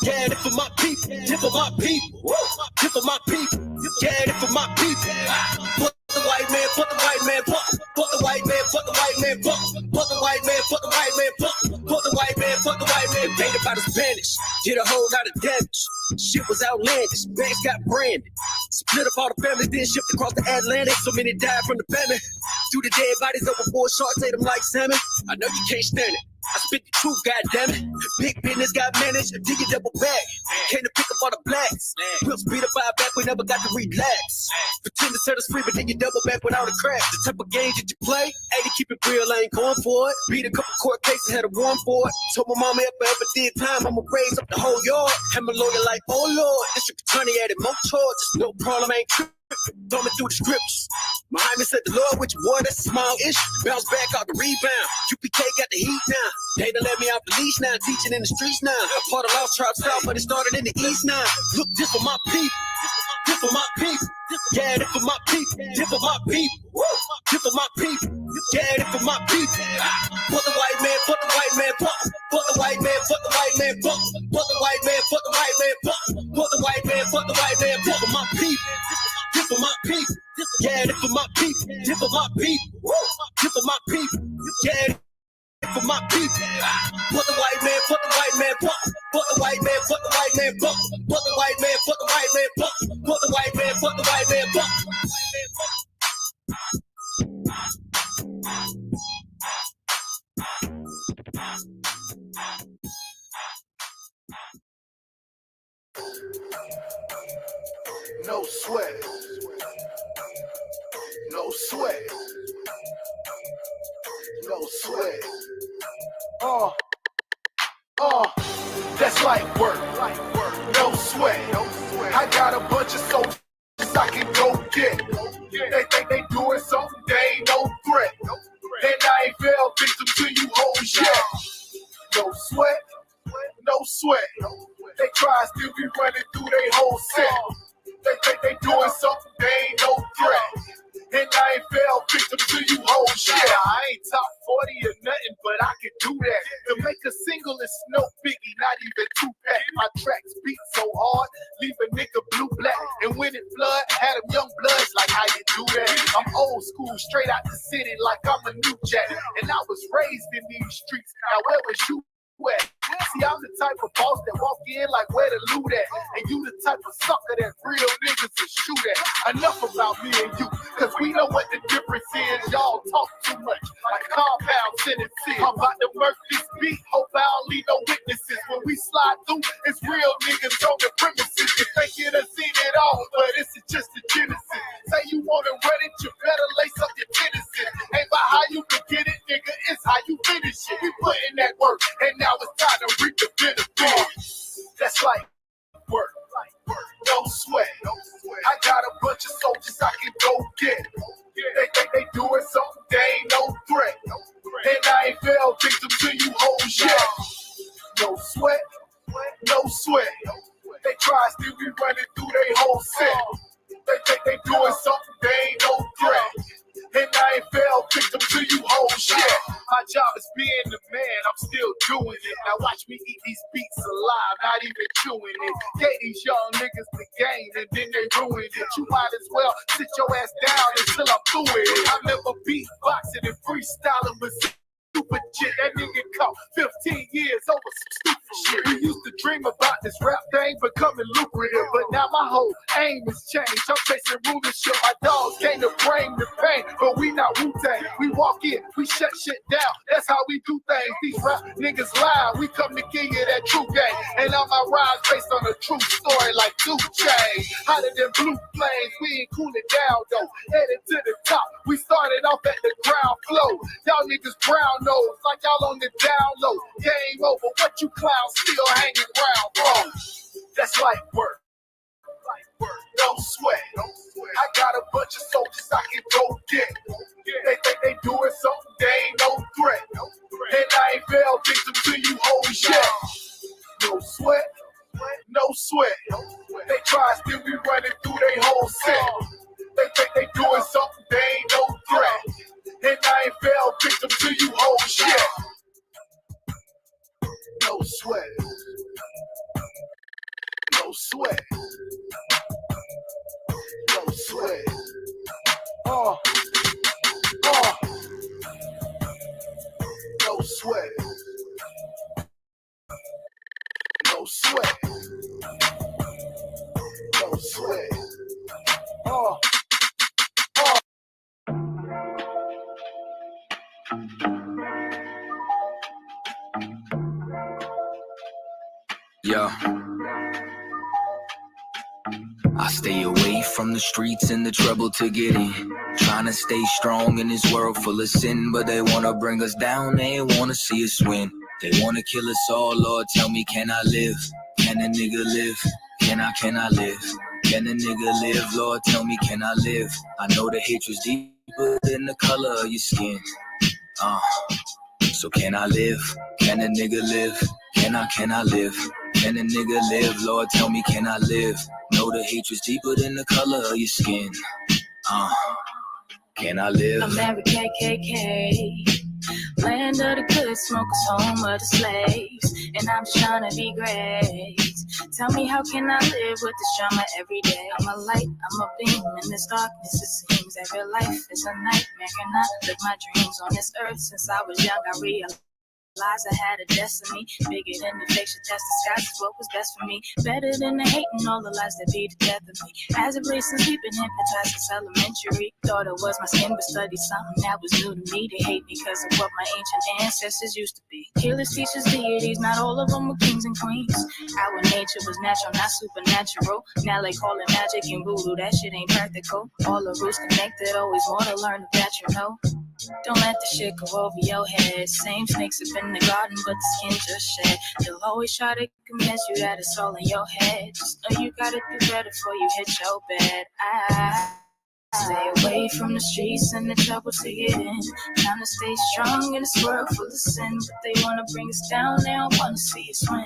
Yeah, this for my people. This for my people. This for my people. Yeah, this for my people. Fuck the white man, fuck the white man, fuck the white man, fuck the white man, fuck the white man, fuck the white man, fuck the white man, fuck the white man. Painted by the Spanish, did a whole lot of damage. Shit was outlandish, banks got branded. Split up all the families, then shipped across the Atlantic. So many died from the famine. Threw the dead bodies overboard, sharks ate them like salmon. I know you can't stand it. I spit the truth, goddammit. Big business got managed, a diggy double back. Came to pick up all the blacks. We'll speed up our back, we never got to relax. Pretend to set us free, but then you double back without a crack. The type of games that you play, hey, to keep it real, I ain't going for it. Beat a couple court cases, had a warrant for it. Told my mama if I ever did time, I'ma raise up the whole yard. Had my lawyer like, oh Lord, district attorney added more charges. No problem, ain't tripping. Thumbing through the scripts. Mahayaman said the Lord with your war, that's a small issue. Bounce back out the rebound. I.S.U.P.K got the heat now. They done let me off the leash now, teaching in the streets now. Part of Lost Tribe South, but it started in the East now. Look, this for my people. This for my people. Yeah, this for my people. This for my people. This for my people. Yeah, this for my people. Fuck the white man, fuck the white man, fuck the white man, fuck the white man, fuck the white man, fuck the white man, fuck the white man, fuck the white man, fuck for my people. This for my people. Yeah, this for my people. This for my people. This for my people. Yeah, this for my people. Fuck the white man, fuck the white man, fuck the white man, fuck the white man, fuck the white man, fuck the white man, fuck the white man, fuck the white man, fuck. No sweat. No sweat. No sweat. That's like work. No sweat. I got a bunch of soldiers I can go get. They think they doing something, they ain't no threat. And I ain't fell victim to you hoes yet. No sweat. No sweat. They try to still be running through their whole set. They think they doing something, they ain't no threat. And I ain't fell victim to you hoes shit. I ain't top 40 or nothing, but I can do that. To make a single is no biggie, not even 2-pack. My tracks beat so hard, leave a nigga blue black. And when it flood, had them young bloods like how you do that. I'm old school, straight out the city like I'm a new jack. And I was raised in these streets, now where was you at? See, I'm the type of boss that walk in like where the loot at. And you the type of sucker that real niggas will shoot at. Enough about me and you, cause we know what the difference is. Y'all talk too much, like compound sentences. I'm about to murk this beat, hope I don't leave no witnesses. When we slide through, it's real niggas on the premises. You think you done seen it all, but this is just the genesis. Say you wanna run it, you better lace up your tennises. Ain't about how you can get it, nigga, it's how you finish it. We put in that work, and now it's time to reap the benefits. That's like work. No sweat. I got a bunch of soldiers I can go get. They think they doing something, they ain't no threat. And I ain't fell victim to you hoes yet. No sweat. No sweat. They try to still be running through their whole set. They think they doing something, they ain't no threat. And I ain't fell victim to you hoes yet. My job is being the man, I'm still doing it. Now watch me eat these beats alive, not even chewing it. Gave these young niggas the game and then they ruined it. You might as well sit your ass down until I'm through it. I remember beatboxing and freestyling with stupid shit. That nigga caught 15 years over some stupid shit. We used to dream about this rap thing becoming lucrative, but now my whole aim has changed. I'm chasing rulership. My dogs came to bring the pain, but we not Wu-Tang. We walk in, we shut shit down. That's how we do things. These rap niggas lie. We come to give you that true game. And all my rhymes based on a true story like 2 Chainz. Hotter than blue flames. We ain't cooling down though. Headed to the top. We started off at the ground floor. Y'all niggas brown nose like y'all on the down low. Game over. What you clowns still hanging around for? That's like work. No sweat. I got a bunch of soldiers I can go get. They think they doing something, they ain't no threat. And I ain't fell victim to you hoes yet. No sweat. No sweat. They try to still be running through their whole set. They think they doing something, they ain't no threat. And I ain't fell victim to you hoes yet. No sweat. sweat. No sweat. No sweat. No sweat. No sweat. Yeah. I stay away from the streets and the trouble to get in. Trying to stay strong in this world full of sin, but they wanna bring us down, they wanna see us win. They wanna kill us all, Lord, tell me, can I live? Can a nigga live? Can I live? Can a nigga live? Lord, tell me, can I live? I know the hatred's deeper than the color of your skin. So can I live? Can a nigga live? Can I live? Can a nigga live? Lord, tell me, can I live? Know the hatred's deeper than the color of your skin. Can I live? America, KKK, land of the good smokers, home of the slaves, and I'm just trying to be great. Tell me, how can I live with this drama every day? I'm a light, I'm a beam in this darkness. It seems that real life is a nightmare. Can I live my dreams on this earth? Since I was young, I realized I had a destiny bigger than the fiction that's disguised as what was best for me. Better than the hate and all the lies that beat the death of me. As a boy since we've been hypnotized since elementary. Thought it was my skin, but studied something that was new to me. They hate because of what my ancient ancestors used to be. Healers, teachers, deities, not all of them were kings and queens. Our nature was natural, not supernatural. Now they call it magic and voodoo, that shit ain't practical. All the roots connected, always more to learn that you know. Don't let the shit go over your head. Same snakes up in the garden, but the skin just shed. They'll always try to convince you that it's all in your head. Just know you gotta do better before you hit your bed. Stay away from the streets and the trouble to get in. Trying to stay strong in this world full of sin, but they wanna bring us down, they don't wanna see us win.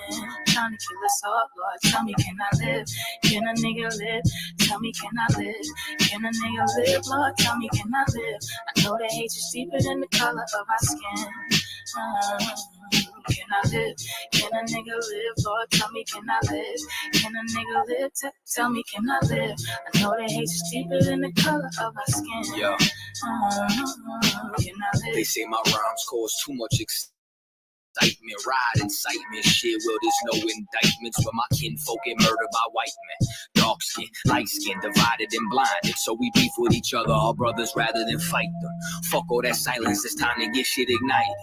Trying to kill us all, Lord, tell me, can I live? Can a nigga live? Tell me, can I live? Can a nigga live? Lord, tell me, can I live? I know that hate is deeper than the color of our skin. Can I live? Can a nigga live? Lord, tell me, can I live? Can a nigga live? Tell me, can I live? I know that hate is deeper than the color of our skin. Yeah. Can I live? They say my rhymes cause too much excitement, ride incitement, shit. Well, there's no indictments when my kinfolk get murdered by white men. Dark skin, light skin, divided and blinded. So we beef with each other, our brothers, rather than fight them. Fuck all that silence, it's time to get shit ignited.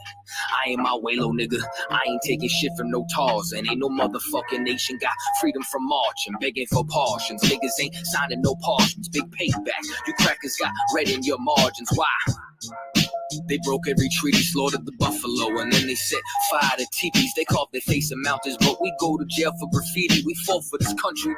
I ain't my way, low nigga. I ain't taking shit from no tars. And ain't no motherfucking nation got freedom from marching, begging for portions. Niggas ain't signing no parchments, big payback. You crackers got red in your margins. Why? They broke every treaty, slaughtered the buffalo, and then they set fire to teepees. They carved their face in mountains, but we go to jail for graffiti. We fought for this country.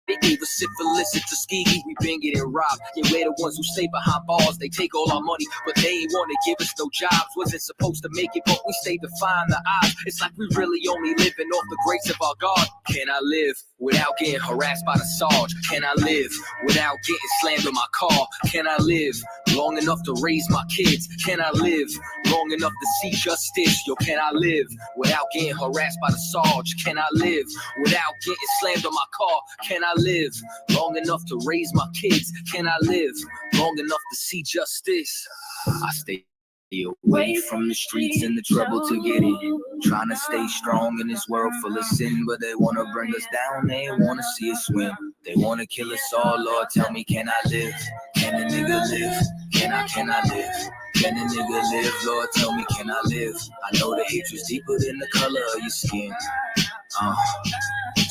They gave us syphilis to Tuskegee, we been getting robbed. Yeah, we're the ones who stay behind bars. They take all our money, but they ain't want to give us no jobs. Wasn't supposed to make it, but we stay defying the odds. It's like we really only living off the grace of our God. Can I live without getting harassed by the Sarge? Can I live without getting slammed on my car? Can I live long enough to raise my kids? Can I live long enough to see justice? Yo, can I live without getting harassed by the Sarge? Can I live without getting slammed on my car? Can I live long enough to raise my kids? Can I live long enough to see justice? I stay away from the streets and the trouble to get in. Trying to stay strong in this world full of sin, but they want to bring us down, they want to see us win. They want to kill us all, Lord, tell me, can I live? Can a nigga live? Can I live? Can a nigga live? Lord, tell me, can I live? I know the hatred's deeper than the color of your skin.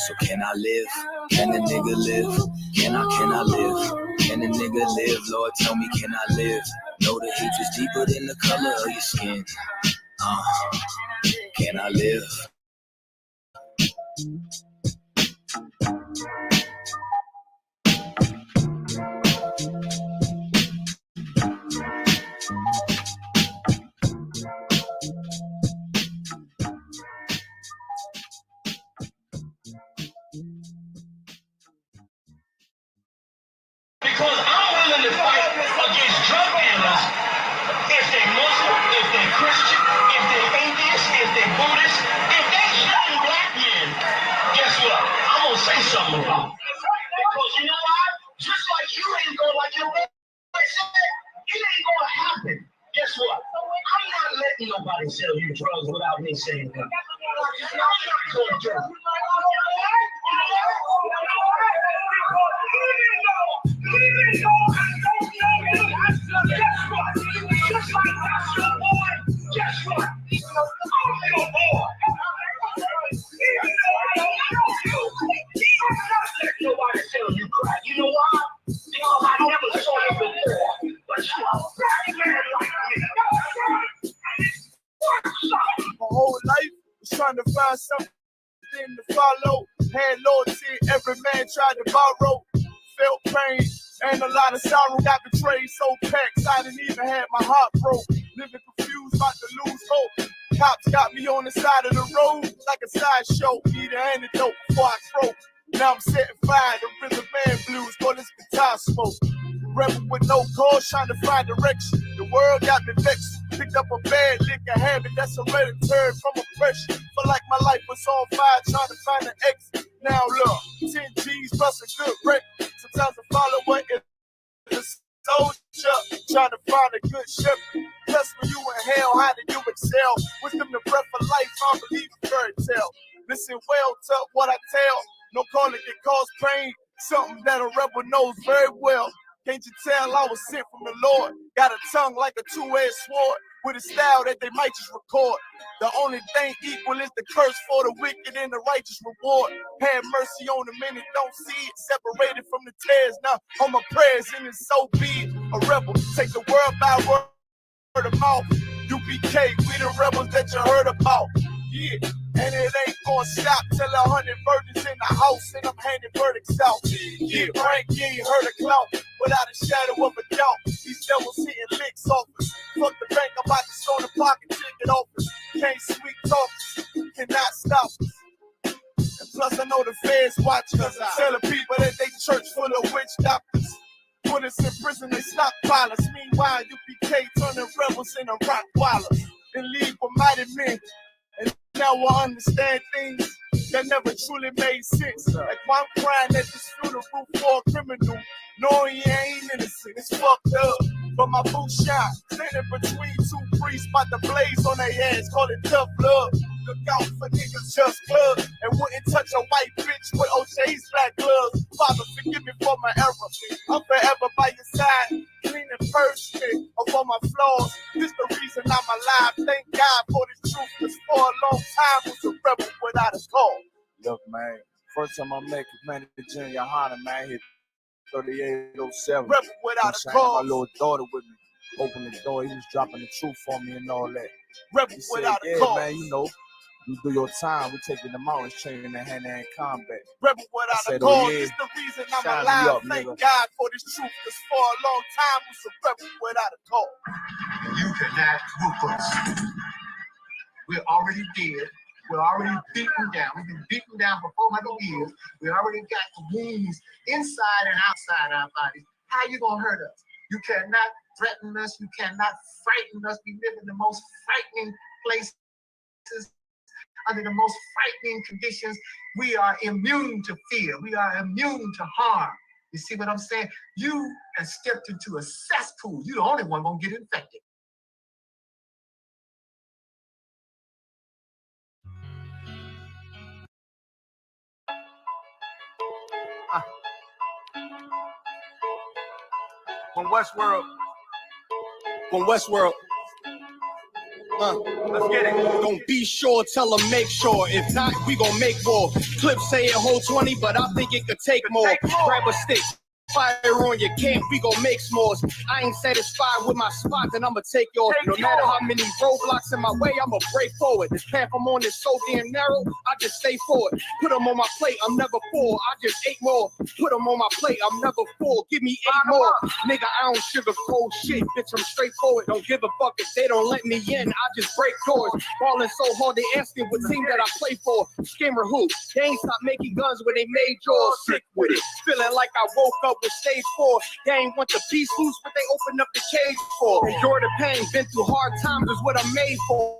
So can I live? Can a nigga live? Can I live? Can a nigga live? Lord, tell me, can I live? Know the hatred's deeper than the color of your skin. Can I live? Because I'm willing to fight against drug dealers if they're Muslim, if they're Christian, if they're atheist, if they're Buddhist, if they shooting black men. nobody sell you drugs without me saying that. Come through. Just like that's your boy, guess what? I'm your boy. I'm not letting nobody tell you crack. You know why? Because I never saw you before. But you're a black man like me. My whole life was trying to find something to follow. Had loyalty, every man tried to borrow. Felt pain and a lot of sorrow. Got betrayed, so packed I didn't even have my heart broke. Living confused, about to lose hope. Cops got me on the side of the road like a sideshow. Need an antidote before I croak. Now I'm setting fire to rhythm and blues. Call this guitar smoke. Rebel with no cause, trying to find direction. The world got me vexed. Picked up a bad liquor habit that's hereditary from oppression. Feel like my life was on fire, trying to find an exit. Now look, 10 G's plus a good rent. Sometimes I follow what is a soldier, trying to find a good shepherd. Plus when you in hell, how did you excel? Wisdom the breath of life, I believe in fairy tale. Listen well to what I tell. No calling can cause pain. Something that a rebel knows very well. Can't you tell I was sent from the Lord? Got a tongue like a two-edged sword, with a style that they might just record. The only thing equal is the curse for the wicked and the righteous reward. Have mercy on the many, don't see it. Separated from the tares, now on my prayers, and it's so be it. A rebel, take the world by word of mouth. U.P.K, we the rebels that you heard about. Yeah, and it ain't gonna stop till 100 virgins in the house and I'm handing verdicts out. Yeah, Frank, you ain't heard a clout without a shadow of a doubt. These devils hitting licks off us. Fuck the bank, I'm about to stone the pocket ticket office. Can't sweet talk, cannot stop us. And plus I know the feds watch us. Telling people that they church full of witch doctors. Put us in prison, they stockpile us. Meanwhile, U.P.K turning rebels into Rottweilers. And leave with mighty men. And now I understand things that never truly made sense. Like why I'm crying at this funeral for a criminal, knowing he ain't innocent. It's fucked up, but my boot shot standing between two priests, about to blaze on their heads, call it tough love. Look out for niggas just club and wouldn't touch a white bitch with OJ's black gloves. Father, forgive me for my error. I'm forever by your side, clean and purge me of all my flaws. This the reason I'm alive. Thank God for this truth, cause for a long time was a rebel without a call. Look, man, first time I met Commander YAHANNA, man, hit 3807. Rebel without a call. My little daughter with me. Opened the door, he was dropping the truth on me and all that. Rebel without a call. Man, you know, you do your time, we taking them out and training in hand-to-hand combat. Rebel without a call. This the reason I'm alive. Thank God for this truth, cause for a long time was a rebel without a call. You cannot whoop us. We're already dead. We're already beaten down. We've been beaten down for 400 years. We already got wounds inside and outside our bodies. How you gonna hurt us? You cannot threaten us. You cannot frighten us. We live in the most frightening places, under the most frightening conditions. We are immune to fear. We are immune to harm. You see what I'm saying? You have stepped into a cesspool. You're the only one gonna get infected. From Westworld. Let's get it. Don't be sure, tell them make sure. If not, we gon' make more. Clips say it hold 20, but I think it could take more. Grab a stick, fire on your camp, we gon' make s'mores. I ain't satisfied with my spot, then I'ma take yours. No matter how many roadblocks in my way, I'ma break forward. This path I'm on is so damn narrow, I just stay forward. Put them on my plate, I'm never full, I just ate more. Put them on my plate, I'm never full, give me 8 more. Nigga, I don't sugarcoat shit, bitch, I'm straightforward. Don't give a fuck if they don't let me in, I just break doors. Ballin' so hard, they asking what team that I play for. Scammer who? They ain't stop making guns when they made yours. Sick with it, feeling like I woke up with stage 4. They ain't want the peace loose, but they open up the cage for. Endure the pain, been through hard times is what I'm made for.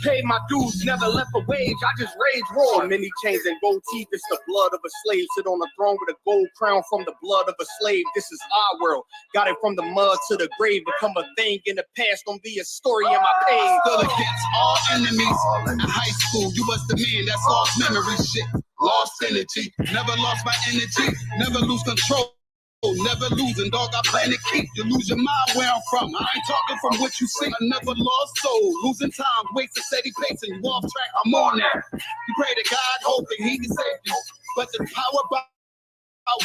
Paid my dues, never left a wage, I just rage raw. So many chains and gold teeth, it's the blood of a slave. Sit on the throne with a gold crown from the blood of a slave. This is our world, got it from the mud to the grave. Become a thing in the past, don't be a story in my page. Still against all enemies. In high school, you was the man that's lost memory shit. Lost energy, never lost my energy, never lose control. Never losing, dog, I plan to keep you. Lose your mind where I'm from. I ain't talking from what you see. I never lost soul. Losing time, wasting steady pacing. You off track, I'm on that. You pray to God, hoping he can save you. But the power by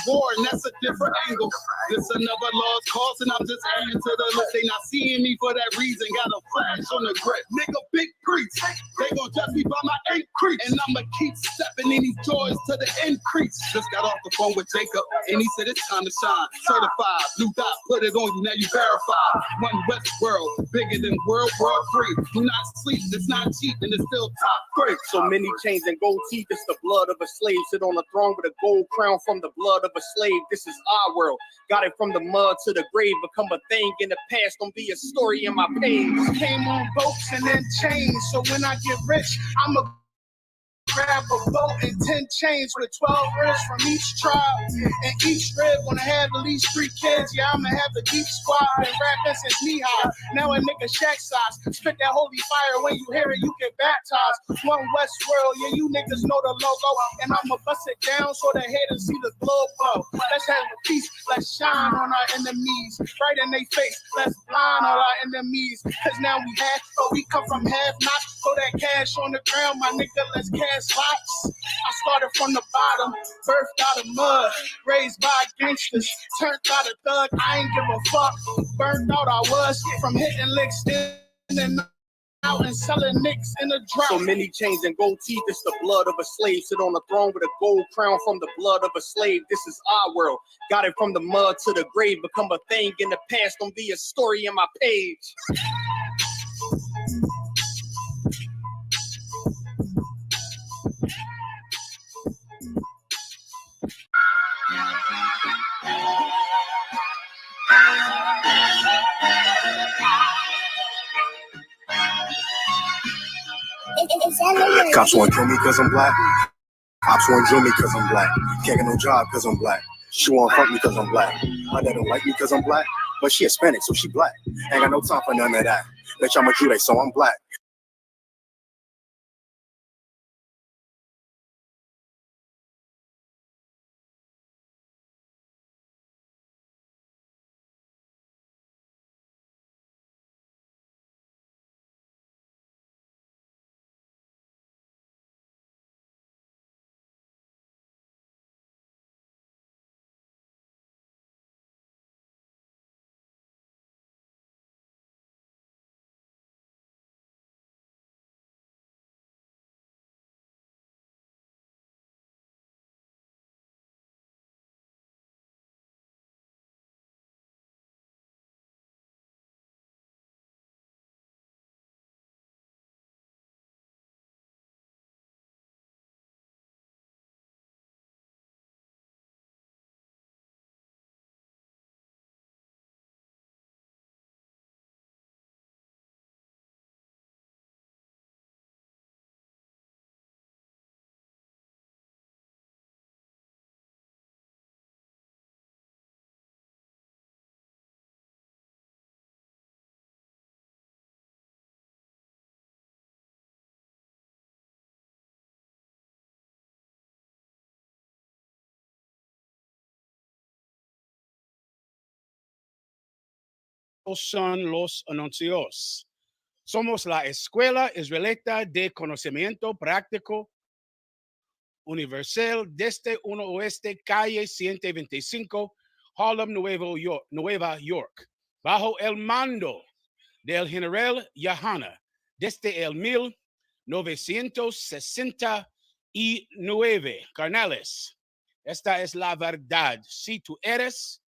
war, and that's a different angle. This another lost cause, and I'm just adding to the list. They not seeing me for that reason. Got a flash on the grip. Nigga, big priest. They gon' judge me by my increase. And I'ma keep stepping in these joys to the increase. Just got off the phone with Jacob, and he said it's time to shine. Certified, blue dot, put it on you, now you verified. One West world, bigger than World War III. Do not sleep, it's not cheap, and it's still top 3. So many chains and gold teeth, it's the blood of a slave. Sit on the throne with a gold crown from the blood of a slave. This is our world, got it from the mud to the grave. Become a thing in the past, don't be a story in my page. Came on boats and then chains, so when I get rich, I'ma grab a boat and 10 chains with 12 ribs from each tribe. And each rib gonna have at least 3 kids. Yeah, I'ma have the deep squad. Been rapping since knee high. Now a nigga shack size. Spit that holy fire, when you hear it, you get baptized. One West world, yeah, you niggas know the logo. And I'ma bust it down so the haters see the glow glow. Let's have a peace, let's shine on our enemies. Right in their face, let's blind all our enemies. Cause now we have, but we come from have not. Throw that cash on the ground, my nigga, let's cash lots. I started from the bottom, birthed out of mud, raised by gangsters, turned out a thug. I ain't give a fuck, burned out I was from hitting licks in and out and selling nicks in a drop. So many chains and gold teeth, it's the blood of a slave. Sit on the throne with a gold crown from the blood of a slave. This is our world, got it from the mud to the grave. Become a thing in the past, don't be a story in my page. Cops wanna kill me cause I'm black. Cops wanna drill me cause I'm black. Can't get no job cause I'm black. She wanna fuck me cause I'm black. My dad don't like me cause I'm black. But she Hispanic, so she black. Ain't got no time for none of that. Bitch, I'm a Jude, so I'm black. Son los anuncios. Somos la Escuela Israelita de Conocimiento Práctico Universal desde 1 Oeste, calle 125, Harlem, Nueva York, bajo el mando del general YAHANNA desde el 1969. Carnales, esta es la verdad. Si tú eres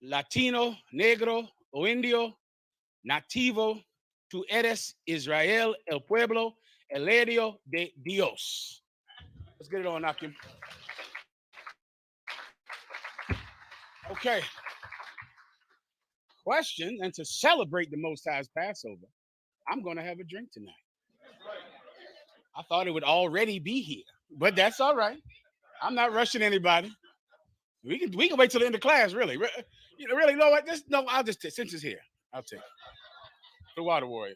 latino, negro o indio, nativo, tú eres Israel, el pueblo, el heredero de Dios. Let's get it on, Akim. Okay. Question, and to celebrate the Most High's Passover, I'm going to have a drink tonight. I thought it would already be here, but that's all right. I'm not rushing anybody. We can wait till the end of class, really. You know, really, know what? I'll just since it's here, I'll take it. The water warrior.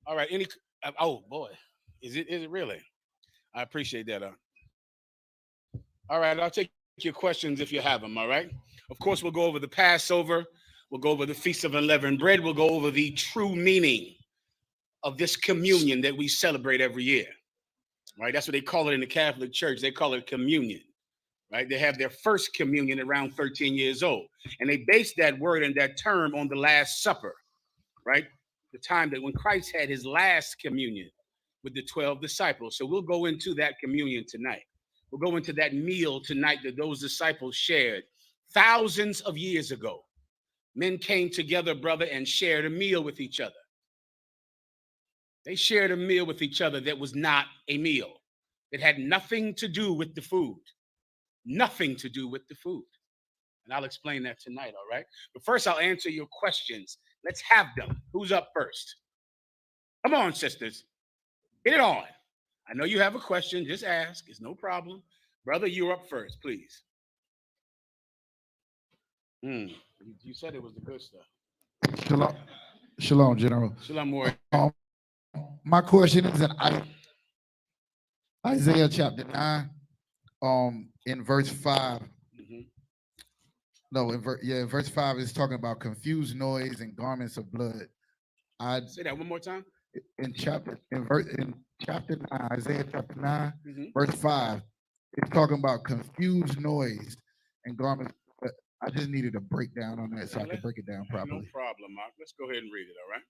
All right. Oh boy, is it really? I appreciate that. All right, I'll take your questions if you have them. All right. Of course, we'll go over the Passover. We'll go over the Feast of Unleavened Bread. We'll go over the true meaning of this communion that we celebrate every year. Right. That's what they call it in the Catholic Church. They call it communion. Right. They have their first communion around 13 years old, and they base that word and that term on the Last Supper. Right. The time that when Christ had his last communion with the 12 disciples. So we'll go into that communion tonight. We'll go into that meal tonight that those disciples shared thousands of years ago. Men came together, brother, and shared a meal with each other. They shared a meal with each other that was not a meal. It had nothing to do with the food. Nothing to do with the food. And I'll explain that tonight, all right? But first, I'll answer your questions. Let's have them. Who's up first? Come on, sisters. Get it on. I know you have a question. Just ask. It's no problem. Brother, you're up first, please. You said it was the good stuff. Shalom, Shalom, General. Shalom, Warrior. My question is in Isaiah chapter 9, in verse 5. No, in verse 5 is talking about confused noise and garments of blood. Say that one more time. In chapter 9, Isaiah chapter 9, verse 5, it's talking about confused noise and garments. But I just needed a breakdown on that so I could break it down properly. No problem, Mark. Let's go ahead and read it, all right?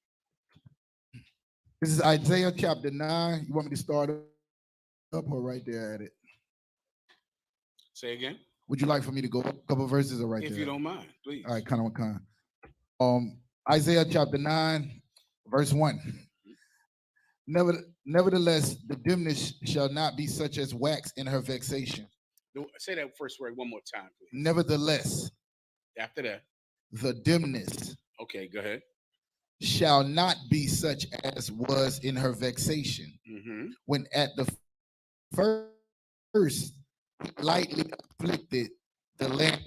This is Isaiah chapter 9. You want me to start up or right there at it? Say again. Would you like for me to go a couple verses or right there? If you don't mind, please. All right, kind of. Isaiah chapter 9, verse 1. Nevertheless, the dimness shall not be such as wax in her vexation. Say that first word one more time, please. Nevertheless. After that. The dimness. Okay, go ahead. Shall not be such as was in her vexation. When at the first lightly afflicted the land.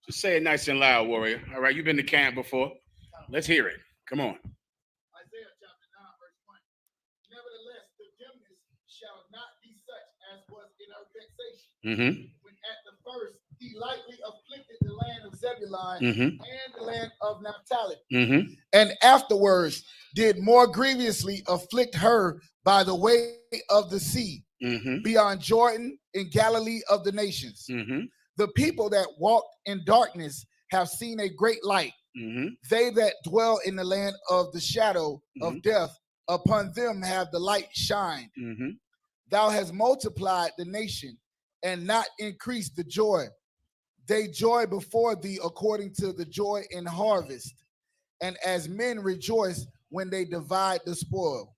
Just say it nice and loud, warrior. All right, you've been to camp before. Let's hear it. Come on. Isaiah chapter 9, verse 1. Nevertheless, the dimness shall not be such as was in her vexation. When at the first he lightly afflicted the land of Zebulun and the land of Naphtali. And afterwards did more grievously afflict her by the way of the sea, beyond Jordan, in Galilee of the nations. The people that walk in darkness have seen a great light. They that dwell in the land of the shadow of death, upon them have the light shined. Thou hast multiplied the nation and not increased the joy. They joy before thee according to the joy in harvest, and as men rejoice when they divide the spoil.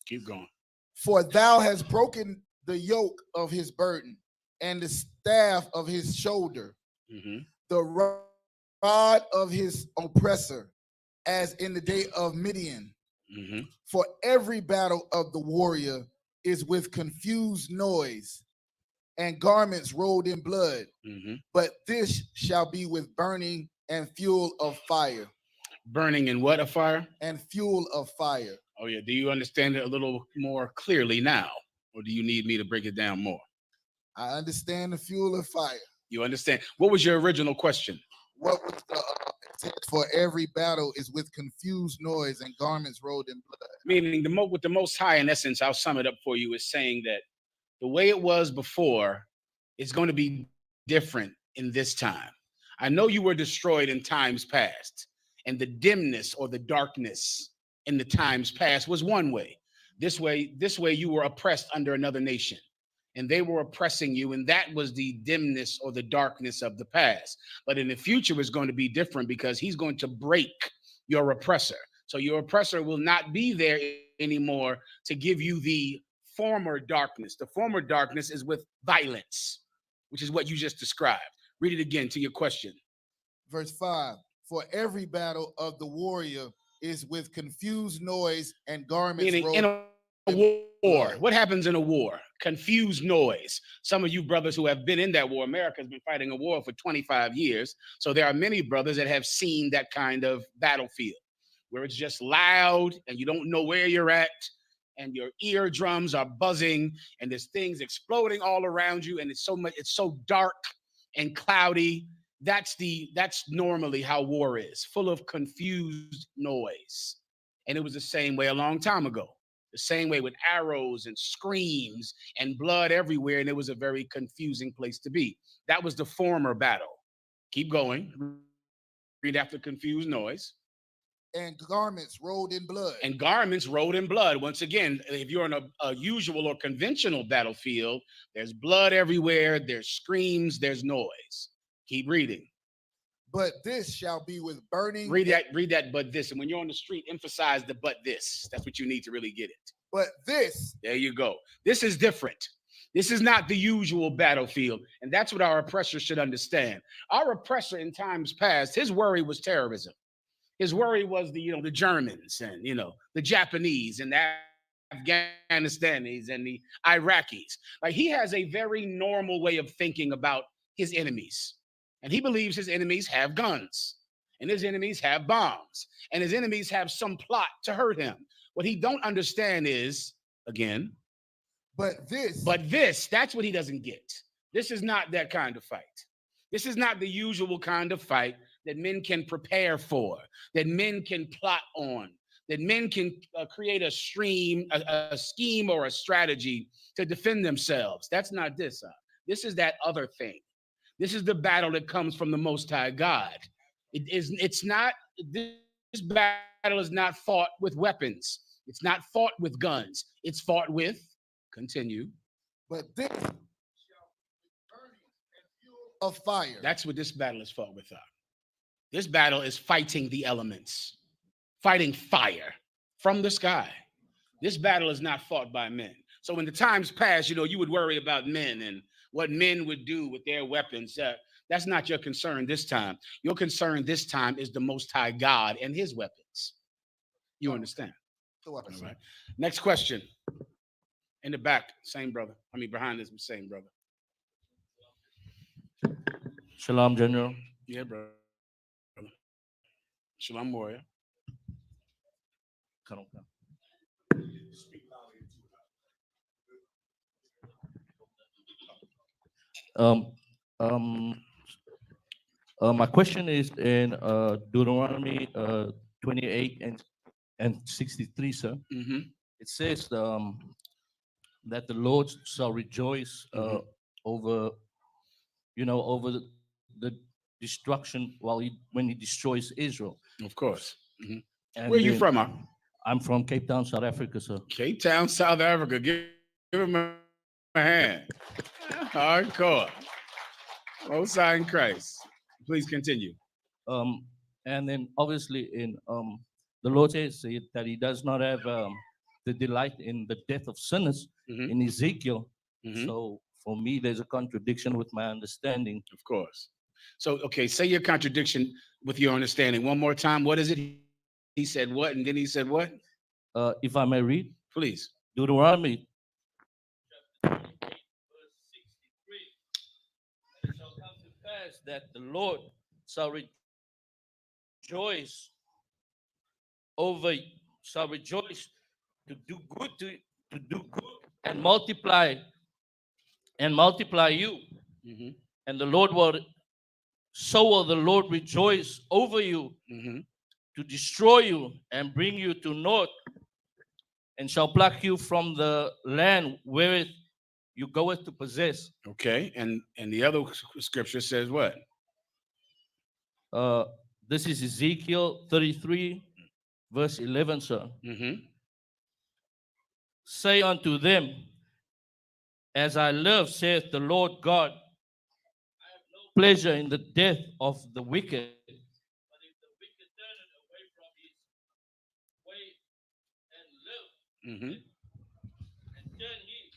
Keep going. For thou hast broken the yoke of his burden and the staff of his shoulder, the rod of his oppressor, as in the day of Midian. For every battle of the warrior is with confused noise and garments rolled in blood. But this shall be with burning and fuel of fire. Burning and what of fire? And fuel of fire. Oh, yeah. Do you understand it a little more clearly now? Or do you need me to break it down more? I understand the fuel of fire. You understand? What was your original question? What was the for every battle is with confused noise and garments rolled in blood? Meaning with the Most High, in essence, I'll sum it up for you, is saying that the way it was before is going to be different in this time. I know you were destroyed in times past, and the dimness or the darkness in the times past was one way. This way you were oppressed under another nation, and they were oppressing you, and that was the dimness or the darkness of the past. But in the future, it's going to be different because he's going to break your oppressor. So your oppressor will not be there anymore to give you the former darkness. The former darkness is with violence, which is what you just described. Read it again to your question. Verse 5, for every battle of the warrior is with confused noise and garments Meaning rolled in a war. What happens in a war? Confused noise. Some of you brothers who have been in that war, America's been fighting a war for 25 years. So there are many brothers that have seen that kind of battlefield where it's just loud and you don't know where you're at and your eardrums are buzzing and there's things exploding all around you and it's so dark and cloudy. That's normally how war is, full of confused noise. And it was the same way a long time ago. The same way with arrows and screams and blood everywhere, and it was a very confusing place to be. That was the former battle. Keep going. Read after confused noise. and garments rolled in blood. And garments rolled in blood. Once again, if you're on a usual or conventional battlefield, there's blood everywhere, there's screams, there's noise. Keep reading. But this shall be with burning. Read that, but this. And when you're on the street, emphasize the but this. That's what you need to really get it. But this. There you go. This is different. This is not the usual battlefield. And that's what our oppressor should understand. Our oppressor in times past, his worry was terrorism. His worry was the Germans and, the Japanese and the Afghanistanis and the Iraqis. Like, he has a very normal way of thinking about his enemies. And he believes his enemies have guns and his enemies have bombs and his enemies have some plot to hurt him. What he don't understand is, again, but this, that's what he doesn't get. This is not that kind of fight. This is not the usual kind of fight that men can prepare for, that men can plot on, that men can create a scheme or a strategy to defend themselves. That's not this. This is that other thing. This is the battle that comes from the Most High God. This battle is not fought with weapons. It's not fought with guns. It's fought with, continue. But this shall be burning and fuel of fire. That's what this battle is fought with. This battle is fighting the elements, fighting fire from the sky. This battle is not fought by men. So in the times past, you would worry about men and what men would do with their weapons. That's not your concern this time. Your concern this time is the Most High God and his weapons. You understand? All right. Next question. In the back, same brother. Behind this, same brother. Shalom, General. Yeah, brother. Shalom, warrior. My question is in Deuteronomy 28 and 63, sir. Mm-hmm. It says that the Lord shall rejoice over the destruction when he destroys Israel. Of course. Mm-hmm. And where are you from? I'm from Cape Town, South Africa, sir. Cape Town, South Africa. Give him a hand. Hardcore. Most High in Christ. Please continue. And then obviously in the Lord says that he does not have the delight in the death of sinners in Ezekiel. Mm-hmm. So for me, there's a contradiction with my understanding. Of course. So, okay, say your contradiction with your understanding. One more time. What is it? He said what? And then he said what? If I may read. Please. Deuteronomy. Verse 63. It shall come to pass that the Lord shall rejoice to do good and multiply you. Mm-hmm. And the Lord will the Lord rejoice over you to destroy you and bring you to naught, and shall pluck you from the land where you goeth to possess. Okay, and the other scripture says what? This is Ezekiel 33, verse 11, sir. Mm-hmm. Say unto them, as I live, saith the Lord God, I have no pleasure in the death of the wicked, but if the wicked turneth away from his way and live, and turn ye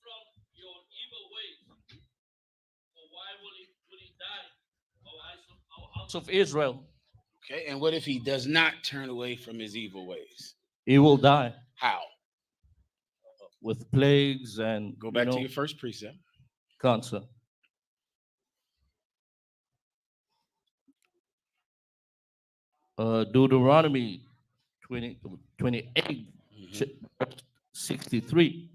from your evil ways, for why would he die, O house of Israel? Okay, and what if he does not turn away from his evil ways? He will die. How? With plagues and go back to your first precept. Cancer. Deuteronomy 28, 63.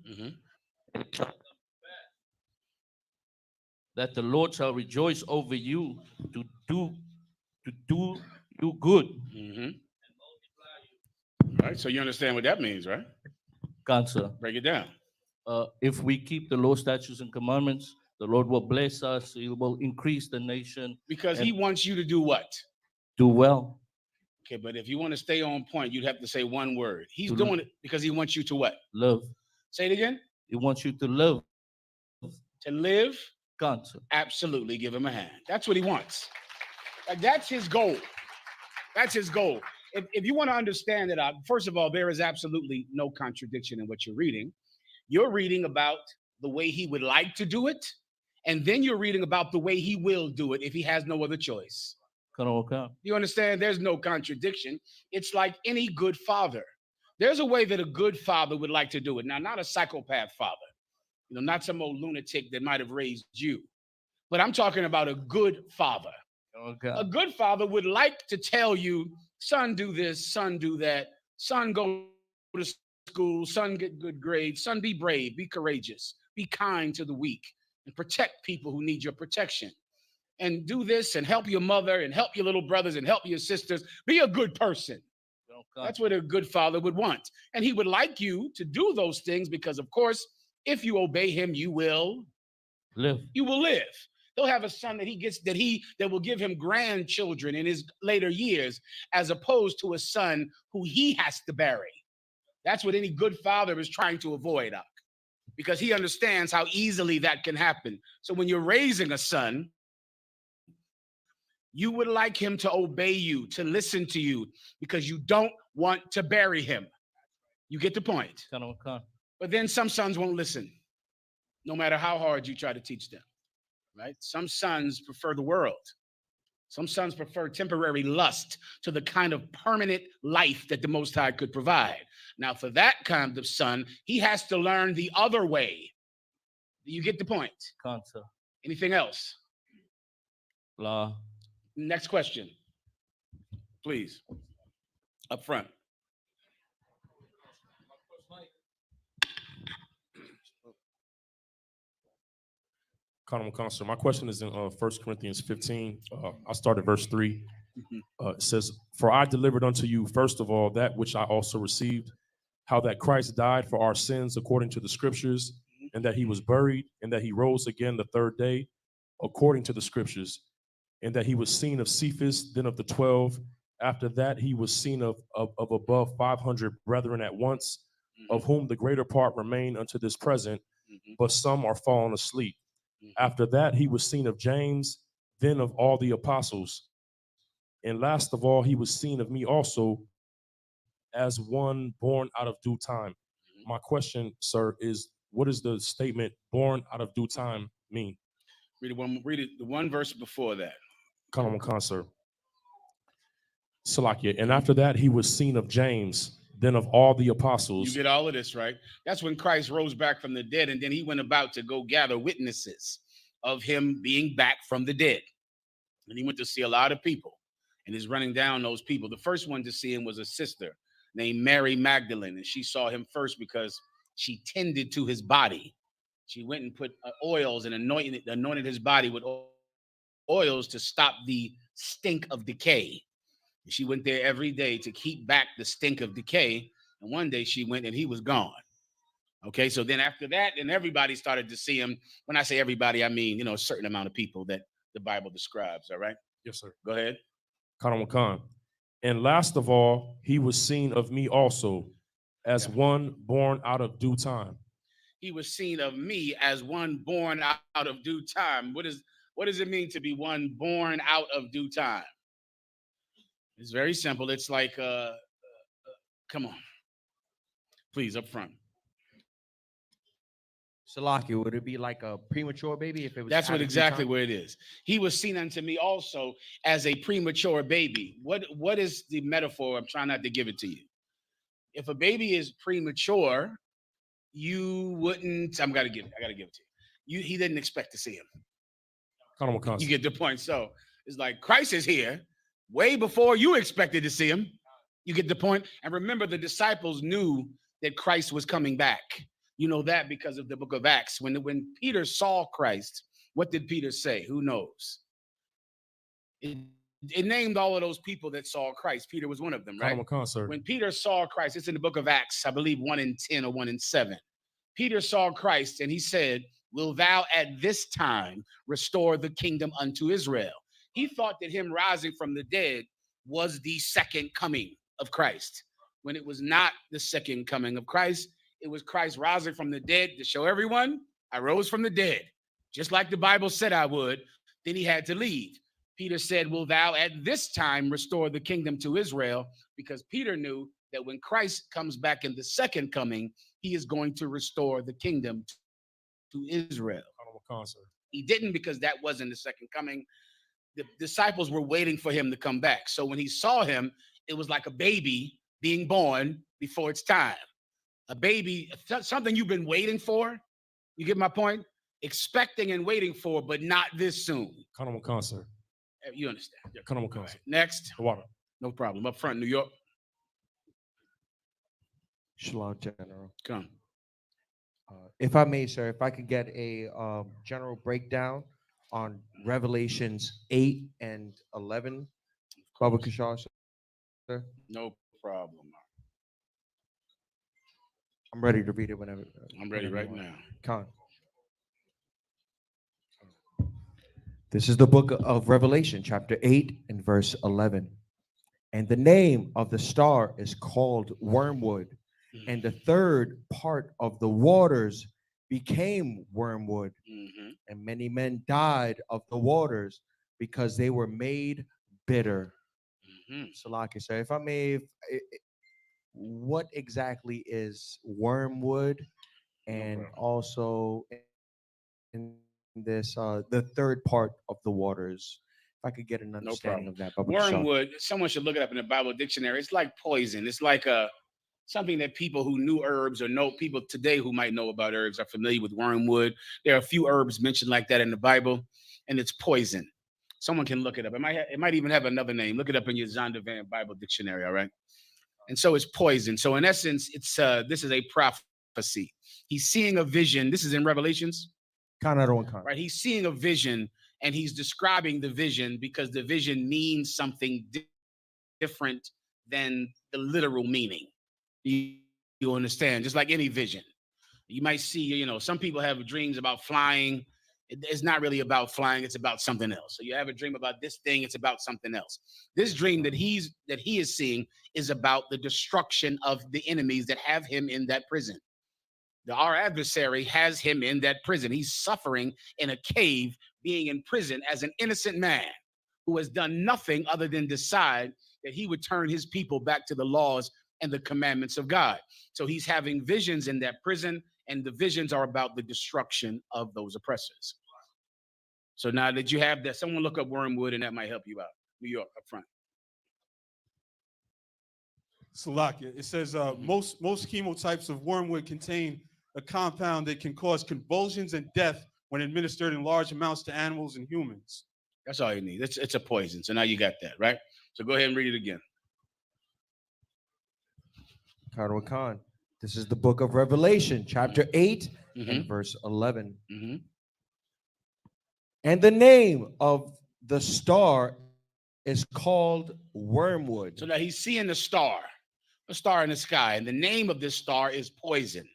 That the Lord shall rejoice over you to do you good. All right, so you understand what that means, right? Cancer. Break it down. If we keep the law, statutes, and commandments, the Lord will bless us. He will increase the nation. Because he wants you to do what? Do well. Okay, but if you want to stay on point, you'd have to say one word. He's doing it because he wants you to what? Live. Say it again. He wants you to live. To live? Cancer. Absolutely, give him a hand. That's what he wants. Like, that's his goal. That's his goal. If you want to understand it, first of all, there is absolutely no contradiction in what you're reading. You're reading about the way he would like to do it, and then you're reading about the way he will do it if he has no other choice. You understand? There's no contradiction. It's like any good father. There's a way that a good father would like to do it. Now, not a psychopath father, not some old lunatic that might have raised you, but I'm talking about a good father. A good father would like to tell you, son, do this, son, do that, son, go to school, son, get good grades, son, be brave, be courageous, be kind to the weak, and protect people who need your protection. And do this and help your mother and help your little brothers and help your sisters. Be a good person. That's what a good father would want. And he would like you to do those things because, of course, if you obey him, you will live. You will live. He'll have a son that will give him grandchildren in his later years, as opposed to a son who he has to bury. That's what any good father is trying to avoid, because he understands how easily that can happen. So when you're raising a son, you would like him to obey you, to listen to you, because you don't want to bury him. You get the point. But then some sons won't listen, no matter how hard you try to teach them. Right? Some sons prefer the world. Some sons prefer temporary lust to the kind of permanent life that the Most High could provide. Now, for that kind of son, he has to learn the other way. You get the point? Cancer. Anything else? Law. Next question, please. Up front. Counselor, my question is in 1 Corinthians 15. I'll start at verse 3. It says, "For I delivered unto you, first of all, that which I also received, how that Christ died for our sins according to the scriptures, and that he was buried, and that he rose again the third day according to the scriptures, and that he was seen of Cephas, then of the 12. After that, he was seen of above 500 brethren at once, of whom the greater part remain unto this present, but some are fallen asleep. After that, he was seen of James, then of all the apostles. And last of all, he was seen of me also, as one born out of due time." My question, sir, is what does the statement "born out of due time" mean? Read the one verse before that. Sir. Salakia. And after that, he was seen of James, then of all the apostles. You get all of this, right? That's when Christ rose back from the dead, and then he went about to go gather witnesses of him being back from the dead. And he went to see a lot of people, and he's running down those people. The first one to see him was a sister named Mary Magdalene, and she saw him first because she tended to his body. She went and put oils and anointed his body with oils to stop the stink of decay. She went there every day to keep back the stink of decay. And one day she went and he was gone. Okay, so then after that, and everybody started to see him. When I say everybody, I mean, a certain amount of people that the Bible describes. All right? Yes, sir. Go ahead. And last of all, he was seen of me also, as one born out of due time. He was seen of me as one born out of due time. What does it mean to be one born out of due time? It's very simple. It's like, come on, please, up front. Salaki, would it be like a premature baby if it was? That's what added to exactly time? where it is. He was seen unto me also as a premature baby. What is the metaphor? I'm trying not to give it to you. If a baby is premature, you wouldn't. I gotta give it to you. He didn't expect to see him. You get the point. So it's like Christ is here way before you expected to see him. You get the point. And remember, the disciples knew that Christ was coming back. You know that because of the book of Acts. When Peter saw Christ, what did Peter say? Who knows? It named all of those people that saw Christ. Peter was one of them, right? When Peter saw Christ, it's in the book of Acts, I believe 1:10 or 1:7. Peter saw Christ and he said, "Will thou at this time restore the kingdom unto Israel?" He thought that him rising from the dead was the second coming of Christ, when it was not the second coming of Christ. It was Christ rising from the dead to show everyone, I rose from the dead, just like the Bible said I would. Then he had to leave. Peter said, "Will thou at this time restore the kingdom to Israel?" Because Peter knew that when Christ comes back in the second coming, he is going to restore the kingdom to Israel. He didn't, because that wasn't the second coming. The disciples were waiting for him to come back. So when he saw him, it was like a baby being born before its time. A baby, something you've been waiting for. You get my point? Expecting and waiting for, but not this soon. You understand? Right. Next. The water. No problem. Up front, New York. Shalom, General. Come. If I may, sir, if I could get a general breakdown on Revelations 8 and 11. Baba Kishar, sir. No problem. I'm ready to read it whenever. I'm ready right now. Khan. This is the book of Revelation, chapter 8 and verse 11. And the name of the star is called Wormwood, and the third part of the waters became wormwood, and many men died of the waters because they were made bitter. Salaki, sir, if I may, what exactly is wormwood, and also in this the third part of the waters? If I could get an understanding of that. Wormwood, someone should look it up in the Bible dictionary. It's like poison. It's like something that people who knew herbs or know people today who might know about herbs are familiar with wormwood. There are a few herbs mentioned like that in the Bible, and it's poison. Someone can look it up. It might even have another name. Look it up in your Zondervan Bible dictionary, all right? And so it's poison. So in essence, it's this is a prophecy. He's seeing a vision. This is in Revelations. Right? He's seeing a vision, and he's describing the vision because the vision means something different than the literal meaning. You understand? Just like any vision. You might see, some people have dreams about flying. It's not really about flying. It's about something else. So you have a dream about this thing. It's about something else. This dream that he is seeing is about the destruction of the enemies that have him in that prison. Our adversary has him in that prison. He's suffering in a cave, being in prison as an innocent man who has done nothing other than decide that he would turn his people back to the laws and the commandments of God. So he's having visions in that prison, and the visions are about the destruction of those oppressors. So now that you have that, someone look up wormwood, and that might help you out. New York, up front. Salakia. It says most chemotypes of wormwood contain a compound that can cause convulsions and death when administered in large amounts to animals and humans. That's all you need. It's a poison. So now you got that, right? So go ahead and read it again. Khan. This is the book of Revelation, chapter 8 and verse 11. And the name of the star is called Wormwood. So now he's seeing a star in the sky, and the name of this star is poison.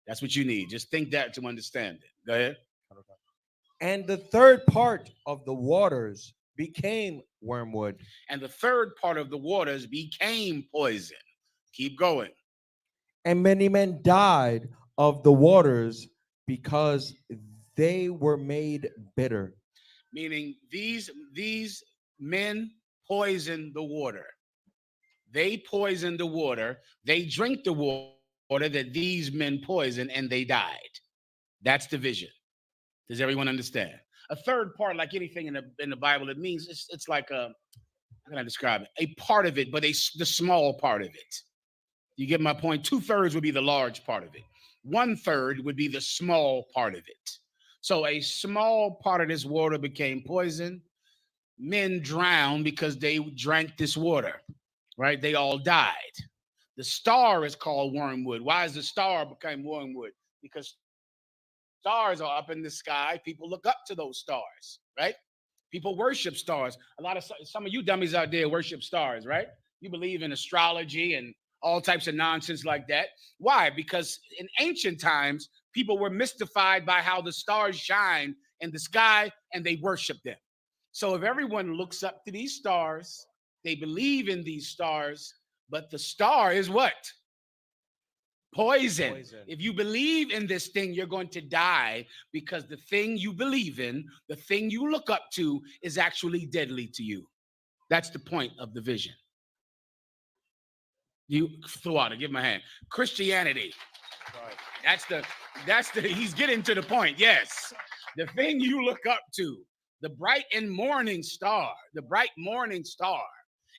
That's what you need. Just think that to understand it. Go ahead. And the third part of the waters became wormwood. And the third part of the waters became poison. Keep going. And many men died of the waters because they were made bitter. Meaning these men poisoned the water. They poisoned the water. They drank the water that these men poisoned, and they died. That's the vision. Does everyone understand? A third part, like anything in the Bible, it means it's like a, how can I describe it? A part of it, but the small part of it. You get my point? 2/3 would be the large part of it. 1/3 would be the small part of it. So a small part of this water became poison. Men drowned because they drank this water, right? They all died. The star is called wormwood. Why is the star became wormwood? Because stars are up in the sky. People look up to those stars, right? People worship stars. Some of you dummies out there worship stars, right? You believe in astrology and all types of nonsense like that. Why? Because in ancient times, people were mystified by how the stars shine in the sky and they worship them. So if everyone looks up to these stars, they believe in these stars, but the star is what? Poison. If you believe in this thing, you're going to die because the thing you believe in, the thing you look up to, is actually deadly to you. That's the point of the vision. You, Thawada, give him a hand. Christianity. That's the, he's getting to the point. Yes. The thing you look up to, the bright and morning star, the bright morning star.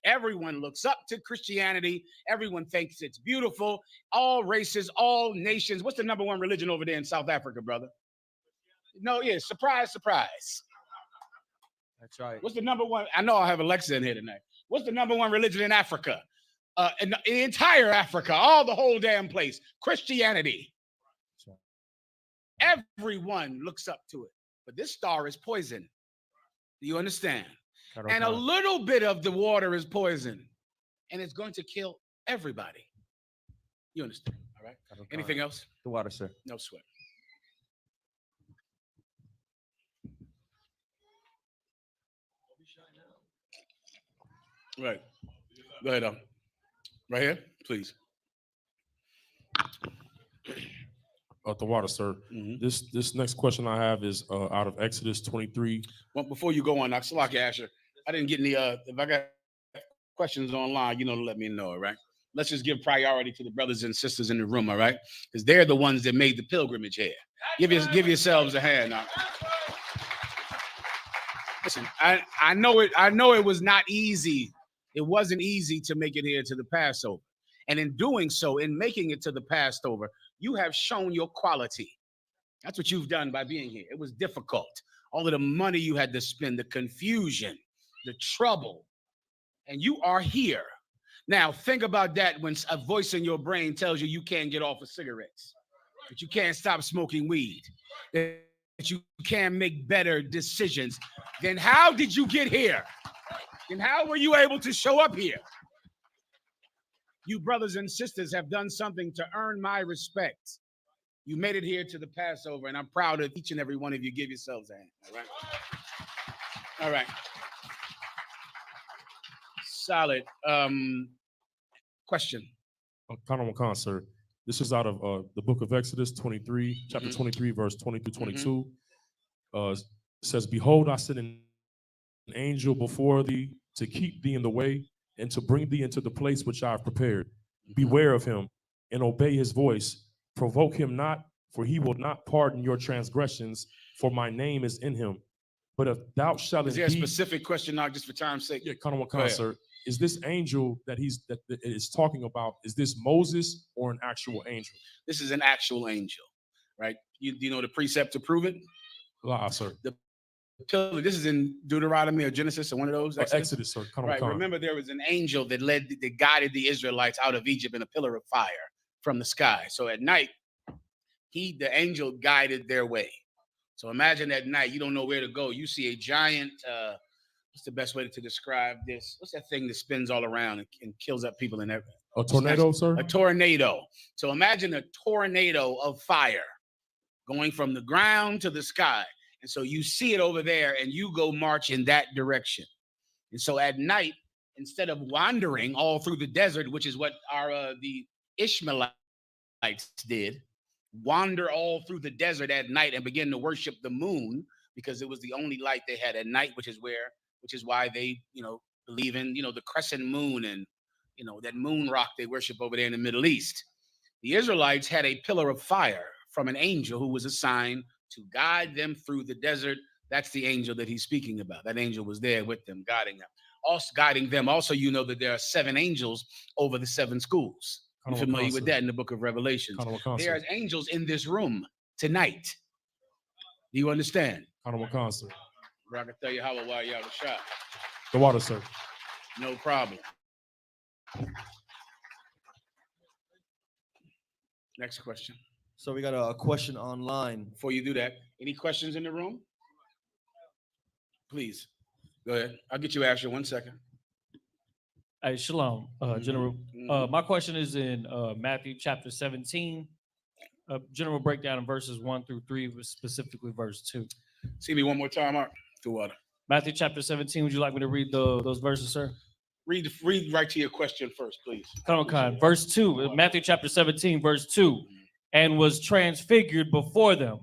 Everyone looks up to Christianity. Everyone thinks it's beautiful. All races, all nations. What's the number one religion over there in South Africa, brother? No, yeah, surprise, surprise. That's right. What's the number one? I know I have Alexa in here tonight. What's the number one religion in Africa? In the entire Africa, all the whole damn place, Christianity. Everyone looks up to it. But this star is poison. Do you understand? And a little bit of the water is poison, and it's going to kill everybody. You understand? All right. Anything else? The water, sir. No sweat. Right. Go ahead. Right here, please. The water, sir. Mm-hmm. This next question I have is out of Exodus 23. Well, before you go on, Salaki Asher, I didn't get any. If I got questions online, to let me know. All right. Let's just give priority to the brothers and sisters in the room. All right, because they're the ones that made the pilgrimage here. Give yourselves a hand now. Listen, I know it. I know it was not easy. It wasn't easy to make it here to the Passover, and in doing so, in making it to the Passover, you have shown your quality. That's what you've done by being here. It was difficult. All of the money you had to spend, the confusion, the trouble, and you are here. Now, think about that when a voice in your brain tells you can't get off of cigarettes, that you can't stop smoking weed, that you can't make better decisions. Then how did you get here? Then how were you able to show up here? You brothers and sisters have done something to earn my respect. You made it here to the Passover, and I'm proud of each and every one of you. Give yourselves a hand. All right. All right. Solid. Question. Khan, sir. This is out of the book of Exodus 23, chapter 23, verse 20 through 22. Says, "Behold, I send an angel before thee to keep thee in the way and to bring thee into the place which I have prepared. Beware of him and obey his voice. Provoke him not, for he will not pardon your transgressions, for my name is in him. But if thou shalt Is there a specific question now, just for time's sake? Yeah, Khan, sir. Is this angel that is talking about, is this Moses or an actual angel? This is an actual angel, right? You know the precept to prove it? Sir. This is in Deuteronomy or Genesis or one of those? Exodus, sir. Right. Remember, there was an angel that guided the Israelites out of Egypt in a pillar of fire from the sky. So at night, the angel guided their way. So imagine at night, you don't know where to go. You see a giant, what's the best way to describe this? What's that thing that spins all around and kills up people and everything? A tornado, sir? A tornado. So imagine a tornado of fire going from the ground to the sky. And so you see it over there and you go march in that direction. And so at night, instead of wandering all through the desert, which is what the Ishmaelites did, wander all through the desert at night and begin to worship the moon because it was the only light they had at night, which is why they, believe in, the crescent moon and, that moon rock they worship over there in the Middle East. The Israelites had a pillar of fire from an angel who was assigned to guide them through the desert. That's the angel that he's speaking about. That angel was there with them, guiding them. Also guiding them. Also, you know that there are 7 angels over the 7 schools. You're familiar with that in the book of Revelations. There's angels in this room tonight. Do you understand? Where I can tell you how or why y'all was shot. The water, sir. No problem. Next question. So we got a question online. Before you do that, any questions in the room? Please, go ahead. I'll get you, Asher, 1 second. Hey, Shalom, General. My question is in Matthew chapter 17. General breakdown in verses 1 through 3, specifically verse 2. See me one more time, Mark. Through water. Matthew chapter 17. Would you like me to read those verses, sir? Read right to your question first, please. Come on, verse 2. Matthew chapter 17, verse 2. And was transfigured before them,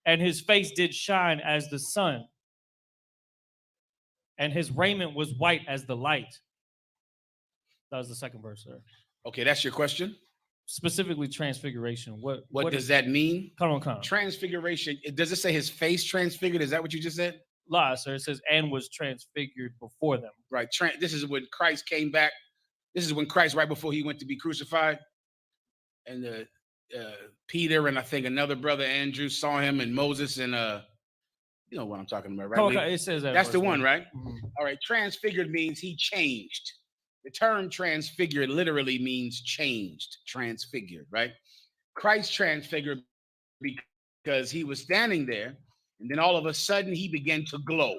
and his face did shine as the sun, and his raiment was white as the light. That was the second verse, sir. Okay, that's your question? Specifically transfiguration. What does that mean? Come on. Transfiguration. Does it say his face transfigured? Is that what you just said? Lie, sir. It says, and was transfigured before them. Right. This is when Christ came back. This is when Christ, right before he went to be crucified. And Peter and I think another brother, Andrew, saw him, and Moses and you know what I'm talking about, right? Okay, it says that. That's the one, right? Mm-hmm. All right. Transfigured means he changed. The term transfigured literally means changed, transfigured, right? Christ transfigured because he was standing there, and then all of a sudden he began to glow.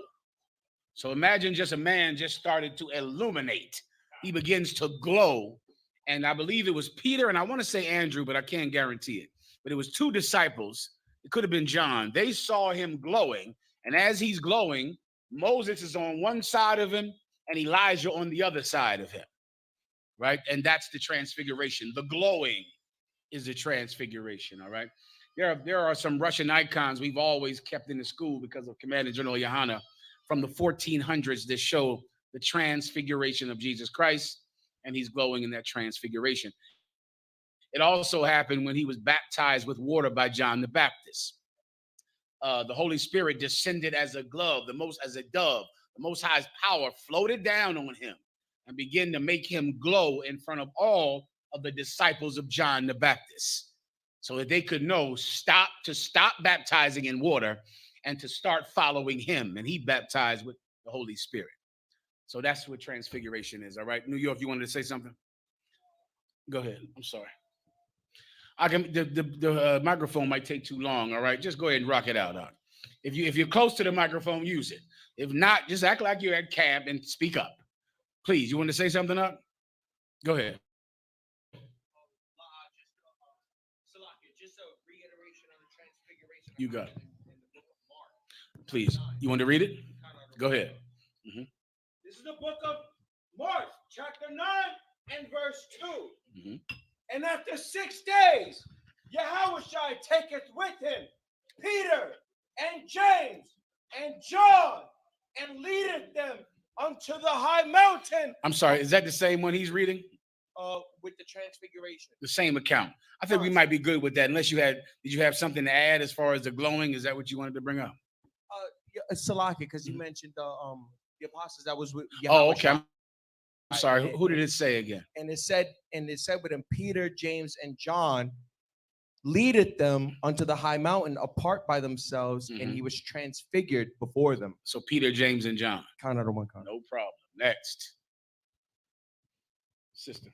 So imagine just a man just started to illuminate. He begins to glow. And I believe it was Peter, and I want to say Andrew, but I can't guarantee it. But it was 2 disciples. It could have been John. They saw him glowing. And as he's glowing, Moses is on one side of him and Elijah on the other side of him. Right? And that's the transfiguration. The glowing is the transfiguration. All right. There are some Russian icons we've always kept in the school because of Commander General YAHANNA from the 1400s that show the transfiguration of Jesus Christ. And he's glowing in that transfiguration. It also happened when he was baptized with water by John the Baptist. The Holy Spirit descended as a dove. The Most High's power floated down on him and began to make him glow in front of all of the disciples of John the Baptist, so that they could know stop baptizing in water and to start following him. And he baptized with the Holy Spirit. So that's what transfiguration is. All right. New York, you wanted to say something? Go ahead. I'm sorry. The microphone might take too long. All right. Just go ahead and rock it out. If you're close to the microphone, use it. If not, just act like you're at camp and speak up. Please. You want to say something up? Go ahead. You got it. Please. You want to read it? Go ahead. Mm-hmm. This is the book of Mark, chapter 9 and verse 2. Mm-hmm. And after 6 days, Yahushua taketh with him Peter and James and John and leadeth them unto the high mountain. I'm sorry, is that the same one he's reading? With the transfiguration. The same account. I think we might be good with that. Unless did you have something to add as far as the glowing? Is that what you wanted to bring up? Salaki, because you mentioned the apostles that was with Yahushua. Oh, okay. I'm sorry. Who did it say again? And it said with him, Peter, James, and John leadeth them unto the high mountain apart by themselves, and he was transfigured before them. So Peter, James, and John. No problem. Next. Sister.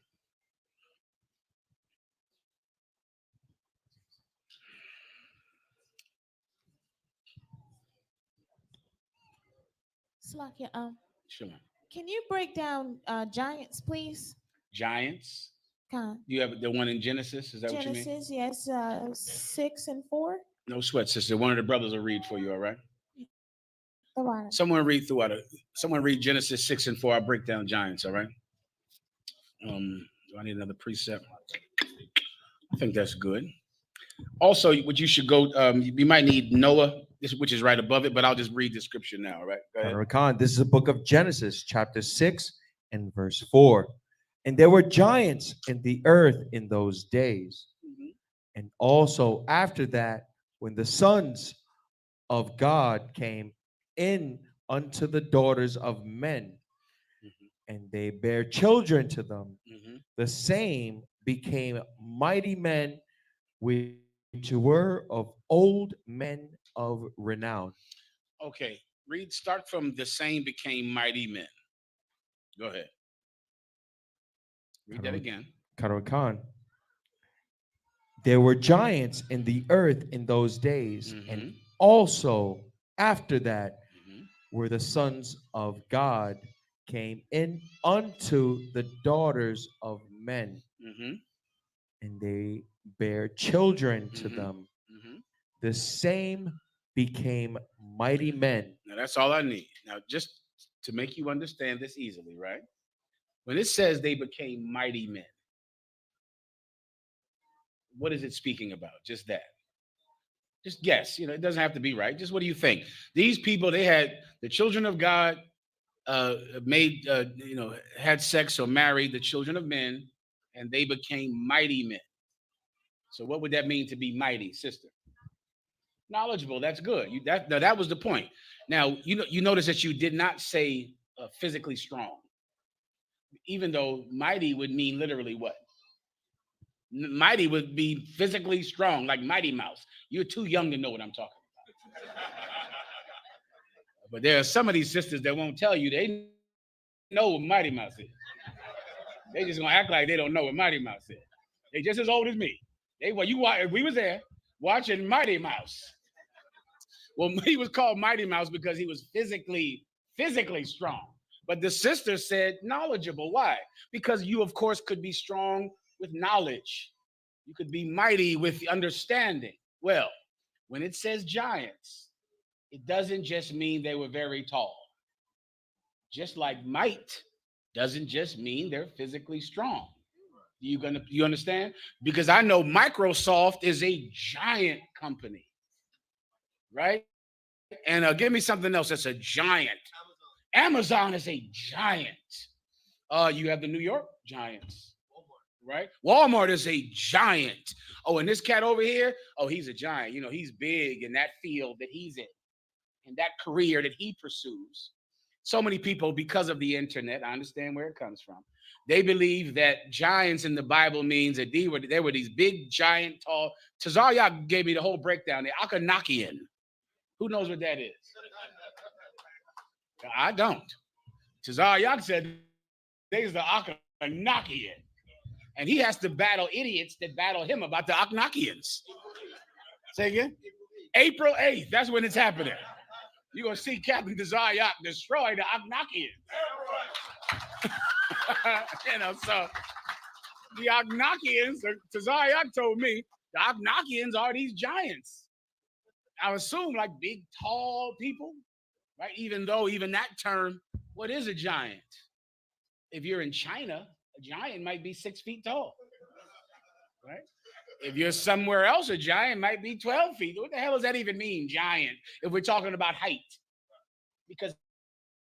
Slakia, Sure. Can you break down giants, please? Giants? Con. You have the one in Genesis? Is that what you mean? Genesis, yes, 6 and 4. No sweat, sister. One of the brothers will read for you, all right? The one. Someone read Genesis 6 and 4. I'll break down giants, all right? Do I need another precept? I think that's good. Also, what you should go, you might need Noah, which is right above it, but I'll just read the scripture now, all right? Go ahead. This is the book of Genesis, chapter 6 and verse 4. And there were giants in the earth in those days. And also after that, when the sons of God came in unto the daughters of men, and they bare children to them, the same became mighty men, which were of old men of renown. Okay, read, start from the same became mighty men. Go ahead. Read that again. Khan. There were giants in the earth in those days, and also after that were the sons of God came in unto the daughters of men, and they bare children to them. The same became mighty men. Now that's all I need. Now, just to make you understand this easily, right? When it says they became mighty men, what is it speaking about? Just that. Just guess. You know, it doesn't have to be right. Just what do you think? These people, they had the children of God had sex or married the children of men, and they became mighty men. So what would that mean to be mighty, sister? Knowledgeable. That's good. That was the point. Now, you notice that you did not say physically strong, even though mighty would mean literally what? Mighty would be physically strong, like Mighty Mouse. You're too young to know what I'm talking about. But there are some of these sisters that won't tell you they know what Mighty Mouse is. They just gonna act like they don't know what Mighty Mouse is. They just as old as me. We was there watching Mighty Mouse. Well, he was called Mighty Mouse because he was physically strong. But the sister said knowledgeable. Why? Because you, of course, could be strong with knowledge. You could be mighty with understanding. Well, when it says giants, it doesn't just mean they were very tall. Just like might doesn't just mean they're physically strong. You understand? Because I know Microsoft is a giant company, right? And give me something else that's a giant. Amazon is a giant. You have the New York Giants, right? Walmart is a giant. Oh, and this cat over here, oh, he's a giant. You know, he's big in that field that he's in that career that he pursues. So many people, because of the internet, I understand where it comes from. They believe that giants in the Bible means that they were these big, giant, tall. Tazaryak gave me the whole breakdown. The Akhenakian. Who knows what that is? I don't. Tazaryak said there's the Akhenakian. And he has to battle idiots that battle him about the Akhenakians. Say again? April 8th. That's when it's happening. You're going to see Captain Tazaryak destroy the Akhenakians. So the Akhenakians, Tazaryak told me, the Akhenakians are these giants. I assume like big, tall people, right? Even though that term, what is a giant? If you're in China, a giant might be 6 feet tall, right? If you're somewhere else, a giant might be 12 feet. What the hell does that even mean, giant, if we're talking about height? Because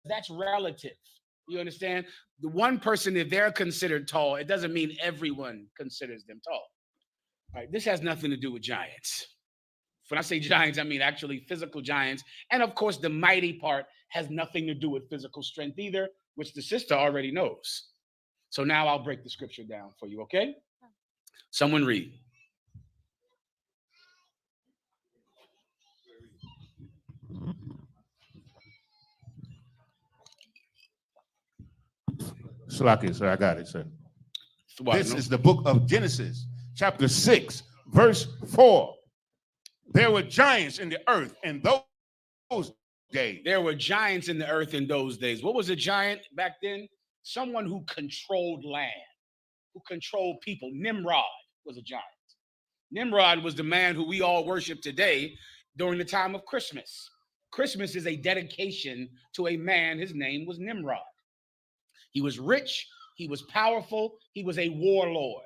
that's relative. You understand? The one person, if they're considered tall, it doesn't mean everyone considers them tall. Right? This has nothing to do with giants. When I say giants, I mean actually physical giants. And of course, the mighty part has nothing to do with physical strength either, which the sister already knows. So now I'll break the scripture down for you, okay? Someone read. Salaki, sir, I got it, sir. This is the book of Genesis, chapter 6, verse 4. There were giants in the earth in those days. There were giants in the earth in those days. What was a giant back then? Someone who controlled land, who controlled people. Nimrod was a giant. Nimrod was the man who we all worship today during the time of Christmas. Christmas is a dedication to a man. His name was Nimrod. He was rich. He was powerful. He was a warlord.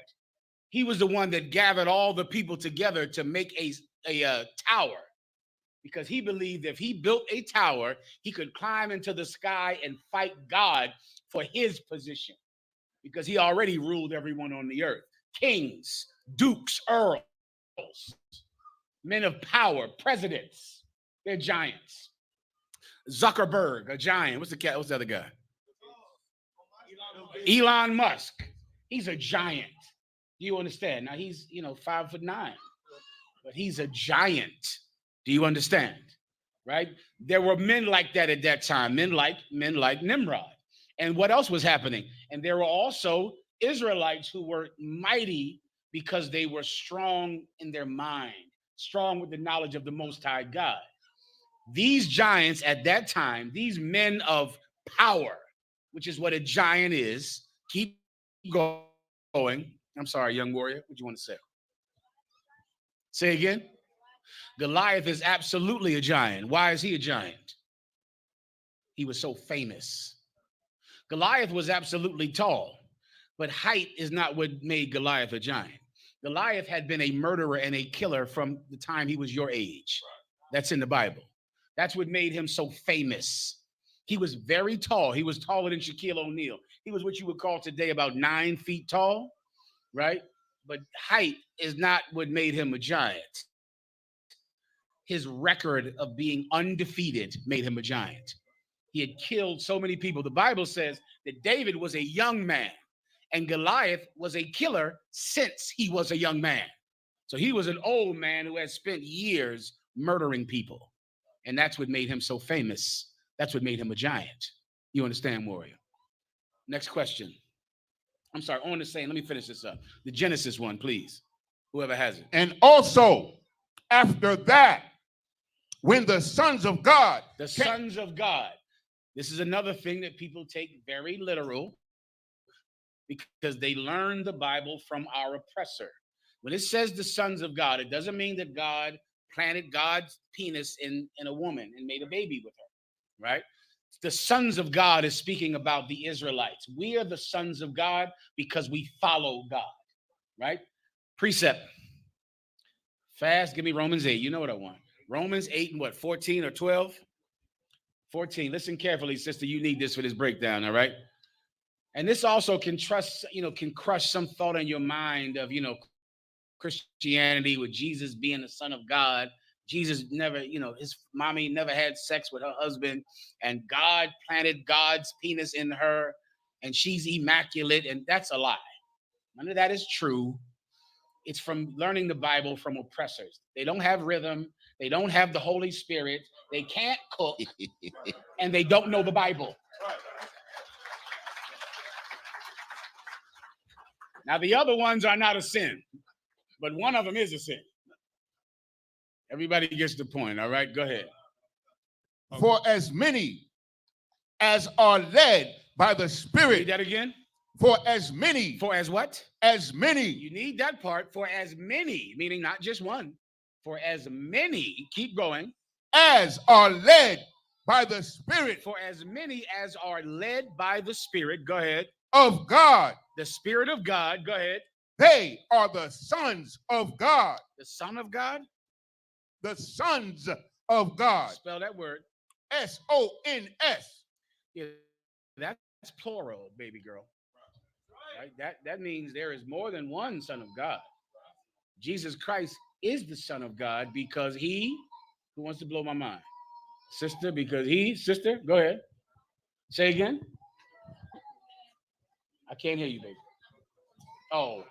He was the one that gathered all the people together to make a tower, because he believed if he built a tower, he could climb into the sky and fight God for his position, because he already ruled everyone on the earth. Kings, dukes, earls. men of power, presidents. They're giants. Zuckerberg, a giant. What's the other guy? Elon Musk. He's a giant. Do you understand? Now he's 5'9", but he's a giant. Do you understand? Right? There were men like that at that time. Men like Nimrod. And what else was happening? And there were also Israelites who were mighty because they were strong in their mind, strong with the knowledge of the Most High God. These giants at that time, these men of power, which is what a giant is, keep going. I'm sorry, young warrior. What do you want to say? Say again. Goliath is absolutely a giant. Why is he a giant? He was so famous. Goliath was absolutely tall, but height is not what made Goliath a giant. Goliath had been a murderer and a killer from the time he was your age. That's in the Bible. That's what made him so famous. He was very tall. He was taller than Shaquille O'Neal. He was what you would call today about 9 feet tall, right? But height is not what made him a giant. His record of being undefeated made him a giant. He had killed so many people. The Bible says that David was a young man and Goliath was a killer since he was a young man. So he was an old man who had spent years murdering people. And that's what made him so famous. That's what made him a giant. You understand, warrior? Next question. I'm sorry, on the same, let me finish this up. The Genesis one, please. Whoever has it. And also, after that, when the sons of God. The sons of God. This is another thing that people take very literal because they learn the Bible from our oppressor. When it says the sons of God, it doesn't mean that God planted God's penis in a woman and made a baby with her, right? The sons of God is speaking about the Israelites. We are the sons of God because we follow God, right? Precept. Fast, give me Romans 8. You know what I want. Romans 8 and what, 14 or 12? 14. Listen carefully, sister. You need this for this breakdown, all right? And this also can crush some thought in your mind of, Christianity with Jesus being the Son of God. Jesus never, his mommy never had sex with her husband, and God planted God's penis in her, and she's immaculate, and that's a lie. None of that is true. It's from learning the Bible from oppressors. They don't have rhythm. They don't have the Holy Spirit. They can't cook, and they don't know the Bible. Now, the other ones are not a sin, but one of them is a sin. Everybody gets the point, all right? Go ahead. For as many as are led by the Spirit. Read that again. For as many. For as what? As many. You need that part. For as many, meaning not just one. For as many, keep going. As are led by the Spirit. For as many as are led by the Spirit, go ahead. Of God. The Spirit of God, go ahead. They are the sons of God. The Son of God? The sons of God. Spell that word. S-O-N-S. Yeah, that's plural, baby girl. Right? That means there is more than one Son of God. Jesus Christ is the Son of God because he, who wants to blow my mind? Sister, because sister, go ahead. Say again. I can't hear you, baby. Oh.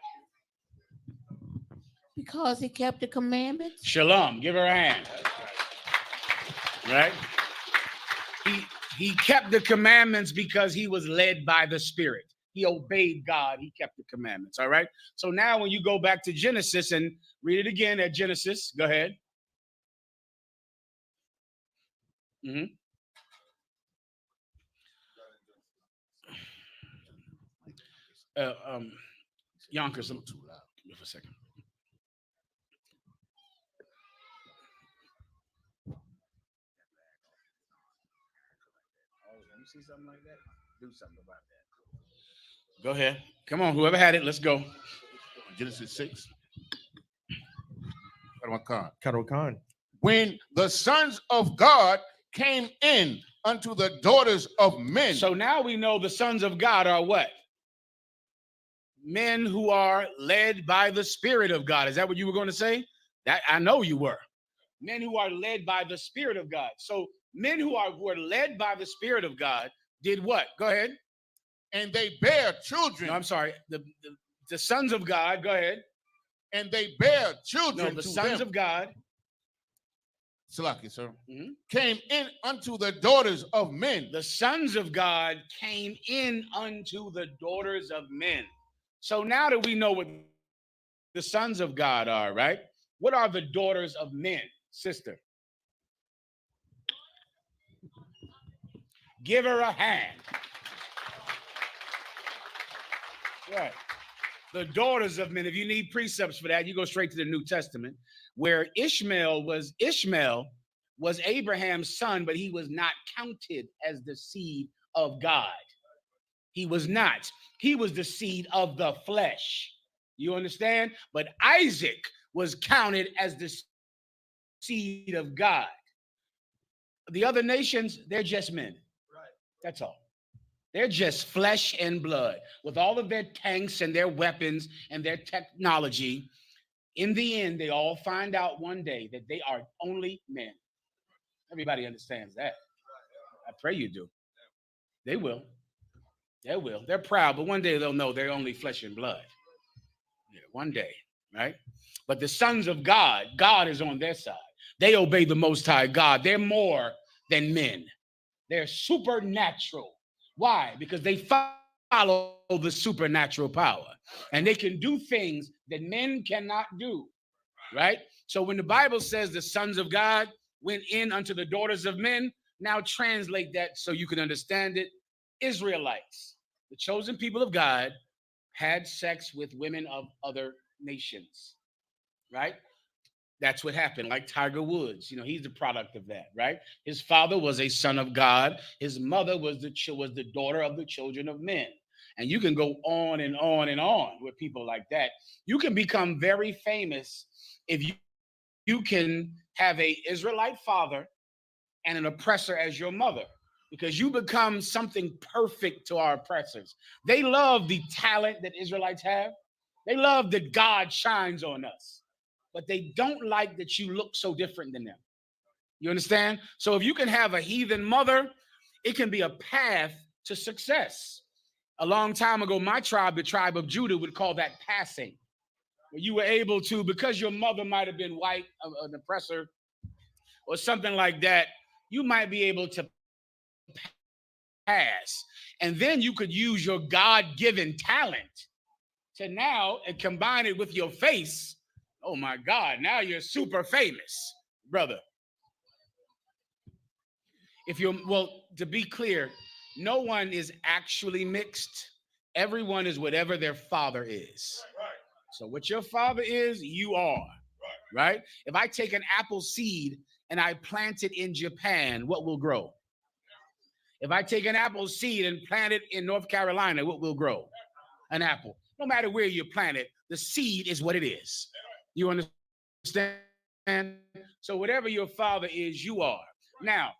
Because he kept the commandments. Shalom. Give her a hand. Right? He kept the commandments because he was led by the Spirit. He obeyed God. He kept the commandments. All right. So now when you go back to Genesis and read it again at Genesis, go ahead. Yonkers, I'm too loud. Give me for a second. See something like that? Do something about that. Go ahead. Come on, whoever had it, let's go. Genesis 6. Khan. When the sons of God came in unto the daughters of men. So now we know the sons of God are what? Men who are led by the Spirit of God. Is that what you were going to say? That I know you were. Men who are led by the Spirit of God. So men who were led by the Spirit of God did what? Go ahead. And they bear children. No, I'm sorry. The sons of God. Go ahead. And they bear children. No, the sons of God. Salaki, sir. Came in unto the daughters of men. The sons of God came in unto the daughters of men. So now that we know what the sons of God are, right? What are the daughters of men, sister? Give her a hand. Right. The daughters of men. If you need precepts for that, you go straight to the New Testament, where Ishmael was Abraham's son, but he was not counted as the seed of God. He was not. He was the seed of the flesh. You understand? But Isaac was counted as the seed of God. The other nations, they're just men. Right. That's all. They're just flesh and blood. With all of their tanks and their weapons and their technology, in the end, they all find out one day that they are only men. Everybody understands that. I pray you do. They will. They will. They're proud, but one day they'll know they're only flesh and blood. Yeah, one day, right? But the sons of God, God is on their side. They obey the Most High God. They're more than men. They're supernatural. Why? Because they follow the supernatural power. And they can do things that men cannot do, right? So when the Bible says the sons of God went in unto the daughters of men, now translate that so you can understand it. Israelites, the chosen people of God, had sex with women of other nations, right? That's what happened. Like Tiger Woods, you know, he's the product of that, right? His father was a son of God. His mother was the daughter of the children of men. And you can go on and on and on with people like that. You can become very famous if you can have an Israelite father and an oppressor as your mother, because you become something perfect to our oppressors. They love the talent that Israelites have. They love that God shines on us, but they don't like that you look so different than them. You understand? So if you can have a heathen mother, it can be a path to success. A long time ago, my tribe, the tribe of Judah, would call that passing. Where you were able to, because your mother might have been white, an oppressor, or something like that, you might be able to pass. And then you could use your God-given talent to now and combine it with your face. Oh my God, now you're super famous, brother. If you're, well, to be clear, no one is actually mixed. Everyone is whatever their father is. So what your father is, you are, right? If I take an apple seed and I plant it in Japan, what will grow? If I take an apple seed and plant it in North Carolina, what will grow? An apple. No matter where you plant it, the seed is what it is. You understand? So whatever your father is, you are. Now,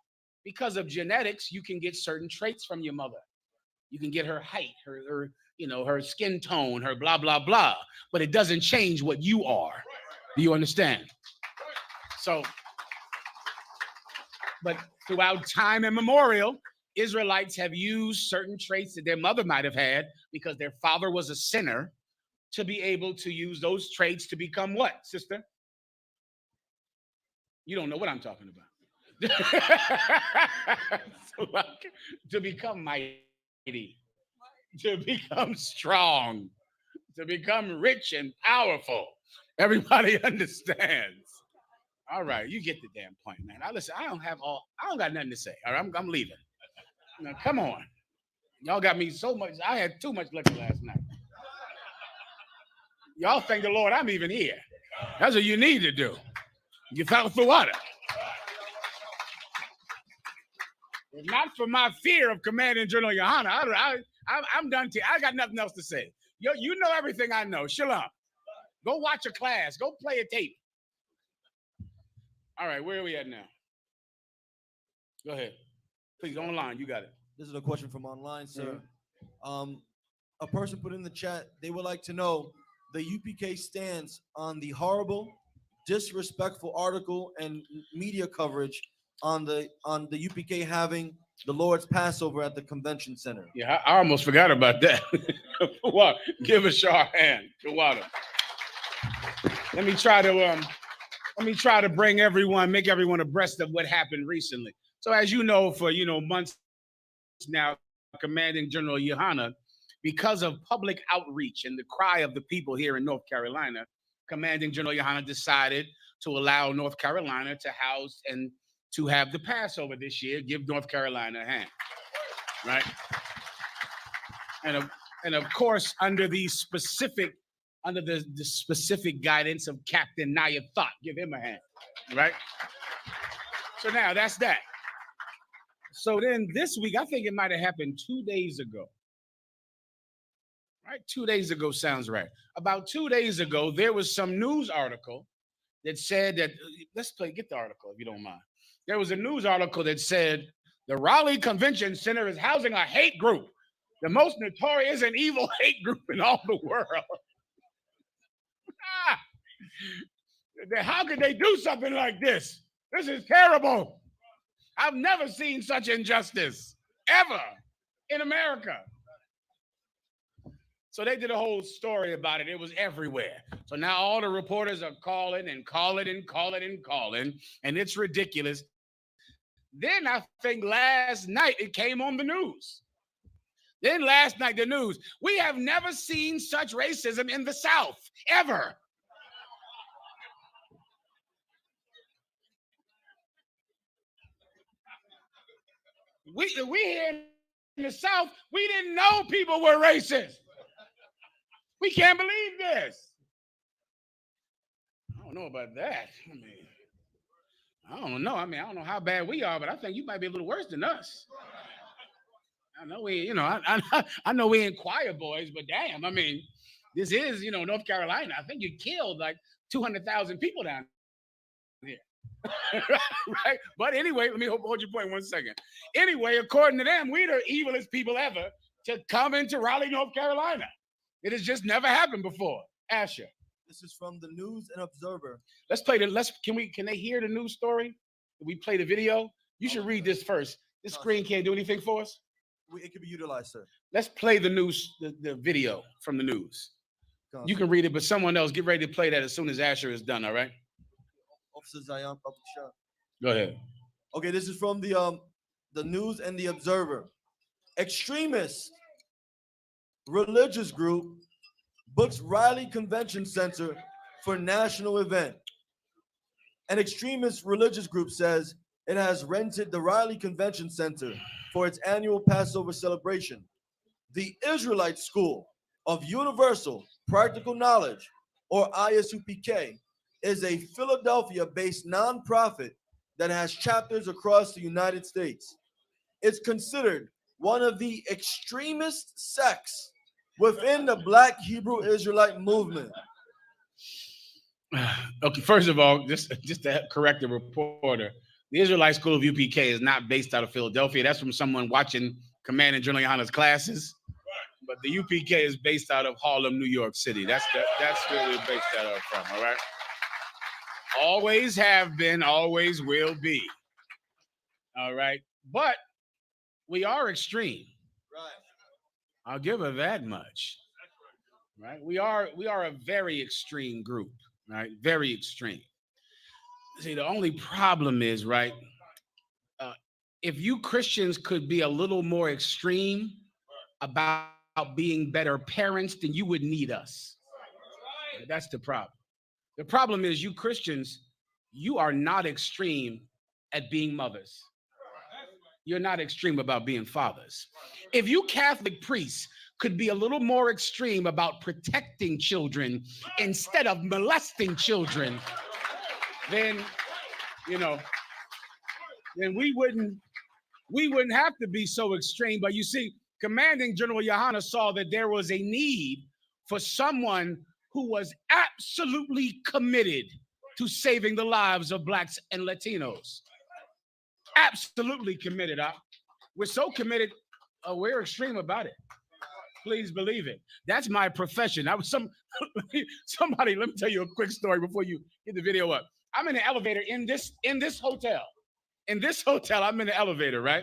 because of genetics, you can get certain traits from your mother. You can get her height, her her skin tone, her blah, blah, blah. But it doesn't change what you are. Do you understand? So, but throughout time immemorial, Israelites have used certain traits that their mother might have had because their father was a sinner to be able to use those traits to become what, sister? You don't know what I'm talking about. So, like, to become mighty, to become strong, to become rich and powerful. Everybody understands. All right, you get the damn point, man. Now listen, I don't got nothing to say. All right, I'm leaving. Now, come on. Y'all got me so much. I had too much liquor last night. Y'all thank the Lord I'm even here. That's what you need to do. You fell for water. If not for my fear of Commanding General YAHANNA, I'm done. I got nothing else to say. You know everything I know. Shalom. Go watch a class. Go play a tape. All right, where are we at now? Go ahead. Please go online. You got it. This is a question from online, sir. A person put in the chat, they would like to know the UPK stance on the horrible disrespectful article and media coverage on the UPK having the Lord's Passover at the convention center. Yeah, I almost forgot about that. Well, give a sharp hand to Water. Let me try to make everyone abreast of what happened recently. So as you know, for months now, Commanding General YAHANNA, because of public outreach and the cry of the people here in North Carolina, Commanding General YAHANNA decided to allow North Carolina to house and to have the Passover this year, give North Carolina a hand, right? And of course, under the specific guidance of Captain Naya Thought, give him a hand, right? So now that's that. So then this week, I think it might have happened 2 days ago. Right? 2 days ago sounds right. About 2 days ago, there was some news article that said that, get the article if you don't mind. There was a news article that said the Raleigh Convention Center is housing a hate group, the most notorious and evil hate group in all the world. How could they do something like this? This is terrible. I've never seen such injustice ever in America. So they did a whole story about it. It was everywhere. So now all the reporters are calling, and it's ridiculous. Then I think last night it came on the news. Then last night, the news, we have never seen such racism in the South, ever. We here in the South, we didn't know people were racist. We can't believe this. I don't know about that. I don't know. I don't know how bad we are, but I think you might be a little worse than us. I know I know we ain't choir boys, but damn, this is, North Carolina. I think you killed like 200,000 people down here. Right? But anyway, let me hold your point 1 second. Anyway, according to them, we're the evilest people ever to come into Raleigh, North Carolina. It has just never happened before. Asher. This is from the News and Observer. Let's play can they hear the news story? We play the video? You should read this first. This screen can't do anything for us. It can be utilized, sir. Let's play the news, the video from the news. You can read it, but someone else get ready to play that as soon as Asher is done, all right? Officer Zion Public Shot. Go ahead. Okay, this is from the News and the Observer. Extremist religious group books Raleigh Convention Center for national event. An extremist religious group says it has rented the Raleigh Convention Center for its annual Passover celebration. The Israelite School of Universal Practical Knowledge, or I.S.U.P.K, is a Philadelphia-based nonprofit that has chapters across the United States. It's considered one of the extremist sects within the Black Hebrew Israelite movement. Okay, first of all, just to correct the reporter, the Israelite School of UPK is not based out of Philadelphia. That's from someone watching Commanding General YAHANNA's classes. But the UPK is based out of Harlem, New York City. That's where we're based out of from, all right? Always have been, always will be. All right? But we are extreme. Right. I'll give her that much. Right? We are a very extreme group, right? Very extreme. See, the only problem is, right? If you Christians could be a little more extreme about being better parents, then you would need us. That's the problem. The problem is you Christians, you are not extreme at being mothers. You're not extreme about being fathers. If you Catholic priests could be a little more extreme about protecting children instead of molesting children, then, then we wouldn't have to be so extreme. But you see, Commanding General YAHANNA saw that there was a need for someone who was absolutely committed to saving the lives of Blacks and Latinos. Absolutely committed. We're so committed, we're extreme about it. Please believe it. That's my profession. I was somebody. Let me tell you a quick story before you get the video up. I'm in the elevator in this hotel. In this hotel, I'm in the elevator, right?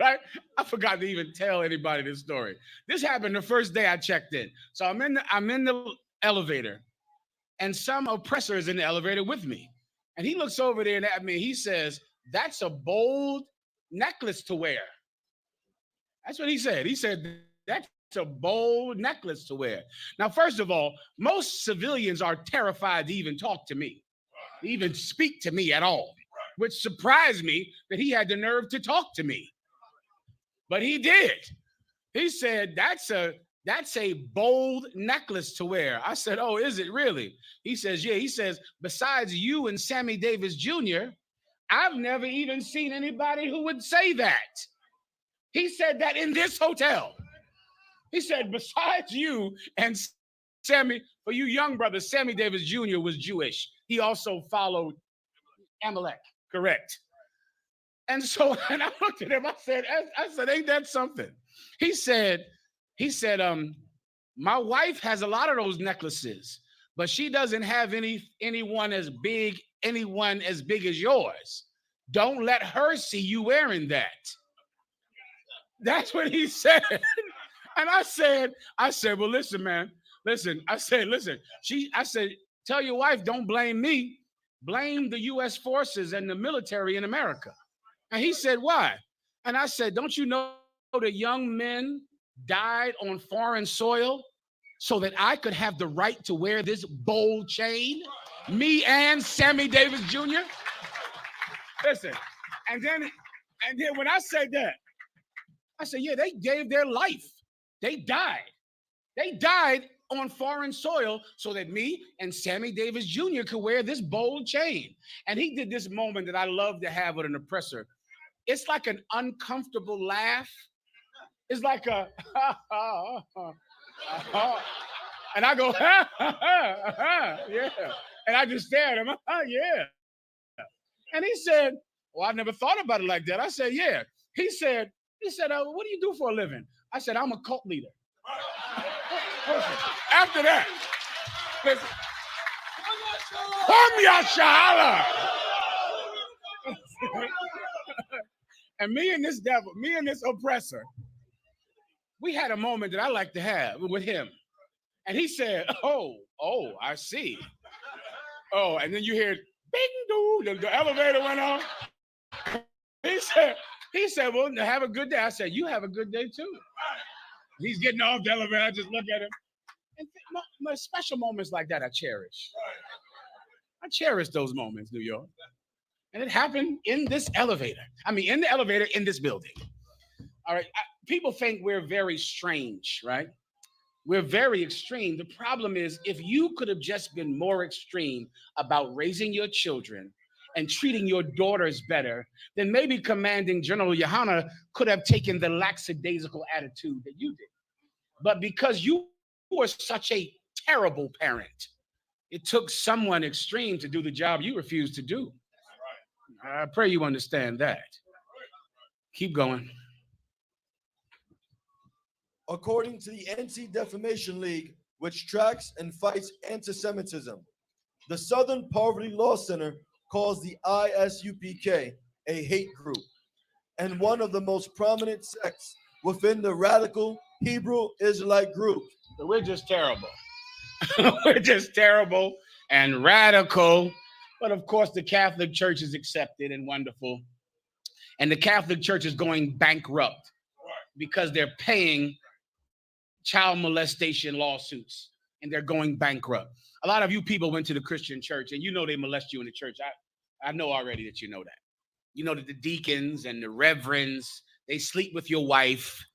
Right? I forgot to even tell anybody this story. This happened the first day I checked in. So I'm in the elevator, and some oppressor is in the elevator with me. And he looks over there at me. He says, "That's a bold necklace to wear." That's what he said. He said, "That's a bold necklace to wear." Now, first of all, most civilians are terrified to even talk to me, to even speak to me at all, which surprised me that he had the nerve to talk to me. But he did. He said, that's a bold necklace to wear. I said, "Oh, is it really?" He says, "Yeah." He says, "Besides you and Sammy Davis Jr., I've never even seen anybody who would say that." He said that in this hotel. He said, "Besides you and Sammy, for you young brothers, Sammy Davis Jr. was Jewish. He also followed Amalek." Correct. And so, and I looked at him, I said, "Ain't that something?" He said, "My wife has a lot of those necklaces, but she doesn't have anyone as big as yours. Don't let her see you wearing that." That's what he said. And I said, "Well, listen, man. Listen." I said, "Tell your wife, don't blame me. Blame the U.S. forces and the military in America." And he said, "Why?" And I said, "Don't you know the young men died on foreign soil so that I could have the right to wear this bold chain? Me and Sammy Davis Jr.?" Listen, and then when I said that, I said, "Yeah, they gave their life. They died. They died on foreign soil so that me and Sammy Davis Jr. could wear this bold chain." And he did this moment that I love to have with an oppressor. It's like an uncomfortable laugh. It's like a and I go, yeah. And I just stare at him, yeah. And he said, "Well, I never thought about it like that." I said, "Yeah." He said, "What do you do for a living?" I said, "I'm a cult leader." After that, listen, SHALAM. And me and this devil, me and this oppressor, we had a moment that I like to have with him. And he said, oh, I see. Oh, and then you hear, bing doo, the elevator went on. He said, "Well, have a good day." I said, "You have a good day too." He's getting off the elevator. I just look at him. And my special moments like that I cherish. I cherish those moments, New York. And it happened in this elevator. I mean, in the elevator in this building. All right. People think we're very strange, right? We're very extreme. The problem is, if you could have just been more extreme about raising your children and treating your daughters better, then maybe Commanding General YAHANNA could have taken the lackadaisical attitude that you did. But because you were such a terrible parent, it took someone extreme to do the job you refused to do. I pray you understand that. Keep going. According to the Anti-Defamation League, which tracks and fights anti-Semitism, the Southern Poverty Law Center calls the I.S.U.P.K a hate group and one of the most prominent sects within the radical Hebrew Israelite group. So we're just terrible. We're just terrible and radical. But of course, the Catholic Church is accepted and wonderful. And the Catholic Church is going bankrupt because they're paying child molestation lawsuits and they're going bankrupt. A lot of you people went to the Christian church and you know they molest you in the church. I know already that you know that. You know that the deacons and the reverends, they sleep with your wife,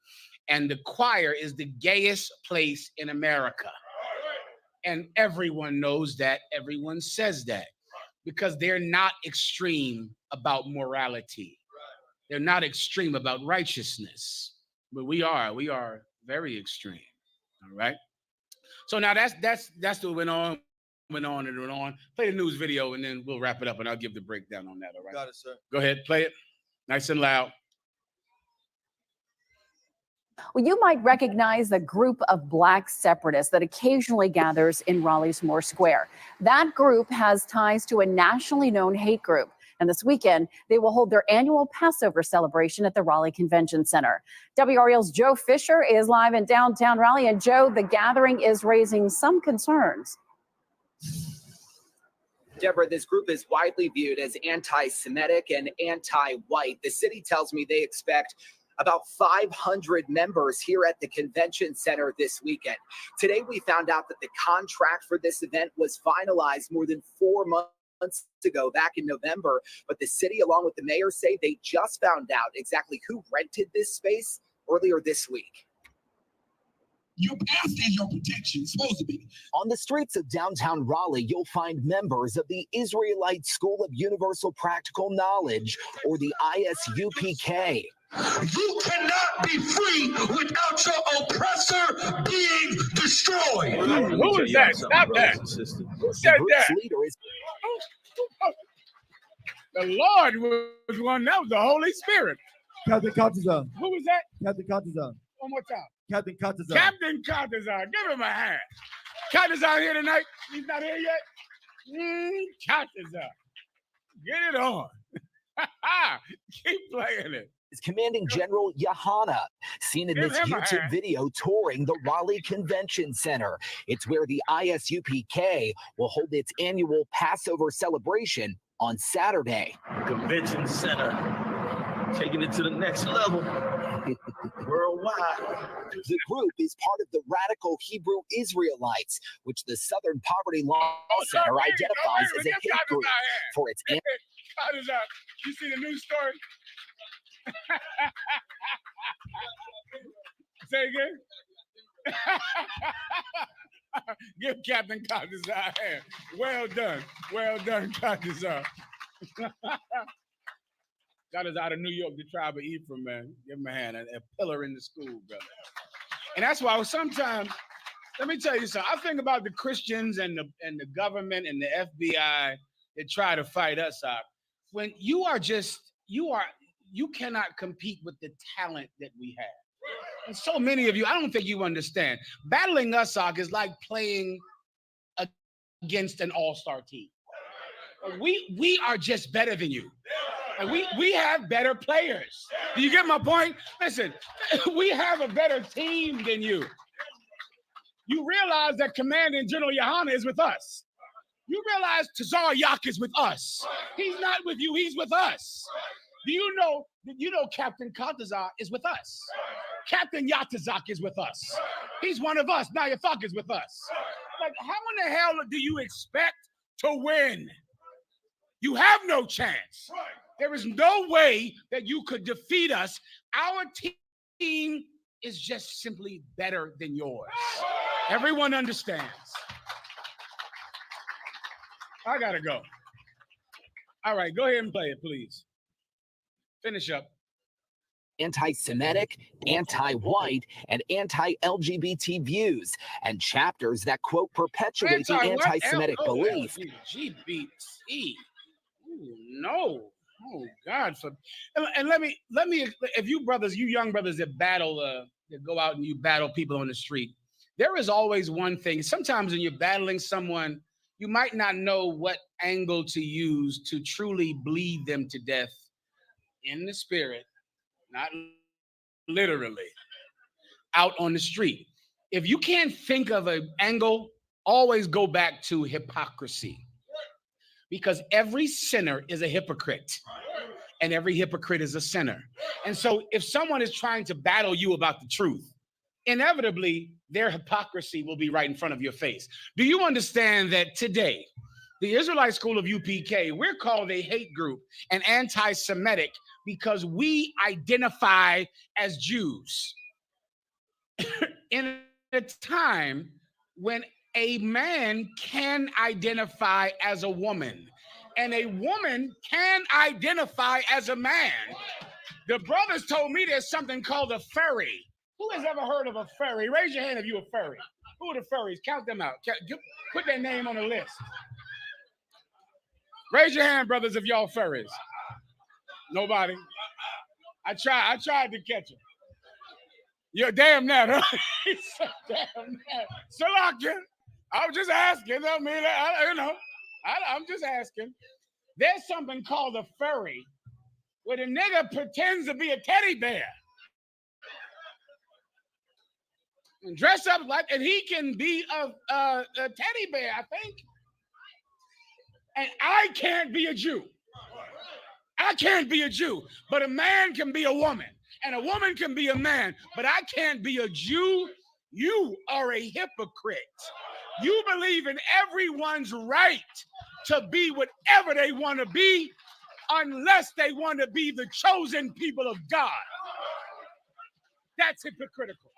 and the choir is the gayest place in America. And everyone knows that, everyone says that, because they're not extreme about morality. They're not extreme about righteousness, but we are very extreme. All right. So now that's what went on and went on. Play the news video and then we'll wrap it up and I'll give the breakdown on that. All right. Got it, sir. Go ahead, play it. Nice and loud. Well, you might recognize the group of Black separatists that occasionally gathers in Raleigh's Moore Square. That group has ties to a nationally known hate group. And this weekend, they will hold their annual Passover celebration at the Raleigh Convention Center. WREL's Joe Fisher is live in downtown Raleigh. And Joe, the gathering is raising some concerns. Deborah, this group is widely viewed as anti-Semitic and anti-white. The city tells me they expect about 500 members here at the convention center this weekend. Today, we found out that the contract for this event was finalized more than 4 months ago, back in November. But the city, along with the mayor, say they just found out exactly who rented this space earlier this week. You're after your protection, supposed to be. On the streets of downtown Raleigh, you'll find members of the Israelite School of Universal Practical Knowledge, or the I.S.U.P.K. You cannot be free without your oppressor being destroyed. Who is that? Stop that. Who said that? The Lord was one. That was the Holy Spirit. Captain Contazan. Who was that? Captain Contazan. One more time. Captain Contazan. Captain Contazan. Give him a hand. Contazan here tonight. He's not here yet. Contazan. Get it on. Keep playing it. Is Commanding General YAHANNA, seen in this YouTube video touring the Raleigh Convention Center. It's where the I.S.U.P.K. will hold its annual Passover celebration on Saturday. Convention Center, taking it to the next level. Worldwide. The group is part of the radical Hebrew Israelites, which the Southern Poverty Law Center identifies as a hate group for its. You see the news story? Say again. Give Captain Contazan a hand. Well done. Well done, Contazan. Got us out of New York, the tribe of Ephraim, man. Give him a hand. A pillar in the school, brother. And that's why sometimes, let me tell you something. I think about the Christians and the government and the FBI that try to fight us out. When you cannot compete with the talent that we have. And so many of you, I don't think you understand. Battling us, is like playing against an all-star team. We are just better than you. And we have better players. Do you get my point? Listen, we have a better team than you. You realize that Commanding General YAHANNA is with us. You realize Tazar Yak is with us. He's not with you, he's with us. Do you know Captain Contazan is with us? Captain Yatazak is with us. He's one of us. Nayathak is with us. Like, how in the hell do you expect to win? You have no chance. There is no way that you could defeat us. Our team is just simply better than yours. Everyone understands. I gotta go. All right, go ahead and play it, please. Finish up. Anti-Semitic, anti-white, and anti-LGBT views, and chapters that, quote, perpetuate the anti-Semitic belief. LGBT. Ooh, no. Oh God! And let me. If you young brothers that battle, that go out and you battle people on the street, there is always one thing. Sometimes when you're battling someone, you might not know what angle to use to truly bleed them to death in the spirit, not literally, out on the street. If you can't think of an angle, always go back to hypocrisy. Because every sinner is a hypocrite, and every hypocrite is a sinner. And so if someone is trying to battle you about the truth, inevitably their hypocrisy will be right in front of your face. Do you understand that today, the Israelite School of UPK, we're called a hate group, an anti-Semitic, because we identify as Jews. In a time when a man can identify as a woman, and a woman can identify as a man. The brothers told me there's something called a furry. Who has ever heard of a furry? Raise your hand if you're a furry. Who are the furries? Count them out. Put their name on the list. Raise your hand, brothers, if y'all furries. Nobody. I tried to catch them. You're damn that, huh? He said, damn that. Salakia. I'm just asking. I mean, I'm just asking. There's something called a furry, where the nigga pretends to be a teddy bear and dress up like, and he can be a teddy bear, I think. And I can't be a Jew. I can't be a Jew, but a man can be a woman, and a woman can be a man, but I can't be a Jew. You are a hypocrite. You believe in everyone's right to be whatever they want to be, unless they want to be the chosen people of God. That's hypocritical.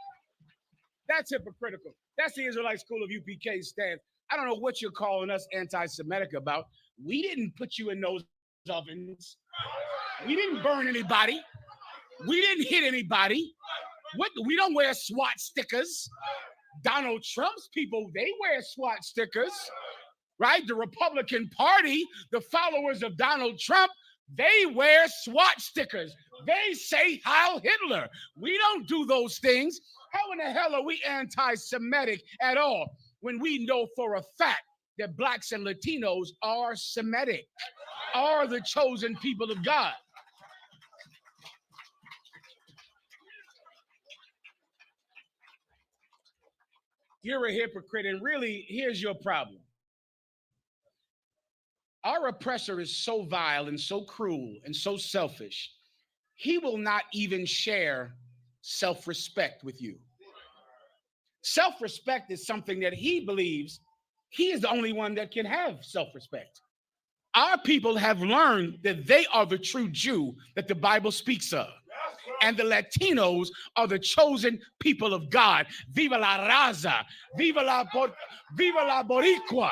That's hypocritical. That's the Israelite school of UPK stance. I don't know what you're calling us anti-Semitic about. We didn't put you in those ovens. We didn't burn anybody. We didn't hit anybody. We don't wear SWAT stickers. Donald Trump's people, they wear SWAT stickers, right? The Republican Party, the followers of Donald Trump, they wear SWAT stickers. They say Heil Hitler. We don't do those things. How in the hell are we anti-Semitic at all when we know for a fact that blacks and Latinos are Semitic, are the chosen people of God? You're a hypocrite, and really, here's your problem. Our oppressor is so vile and so cruel and so selfish, he will not even share self-respect with you. Self-respect is something that he believes he is the only one that can have self-respect. Our people have learned that they are the true Jew that the Bible speaks of. And the Latinos are the chosen people of God. Viva la raza. Viva la boricua.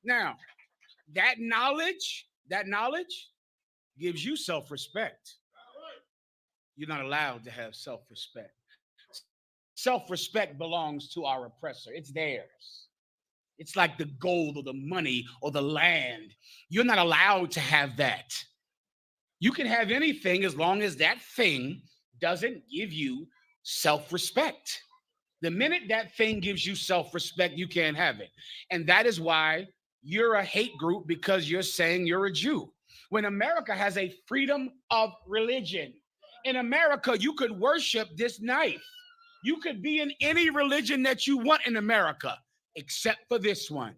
Now, that knowledge gives you self-respect. You're not allowed to have self-respect. Self-respect belongs to our oppressor. It's theirs. It's like the gold or the money or the land. You're not allowed to have that. You can have anything as long as that thing doesn't give you self-respect. The minute that thing gives you self-respect, you can't have it. And that is why you're a hate group, because you're saying you're a Jew. When America has a freedom of religion, in America, you could worship this knife. You could be in any religion that you want in America, except for this one.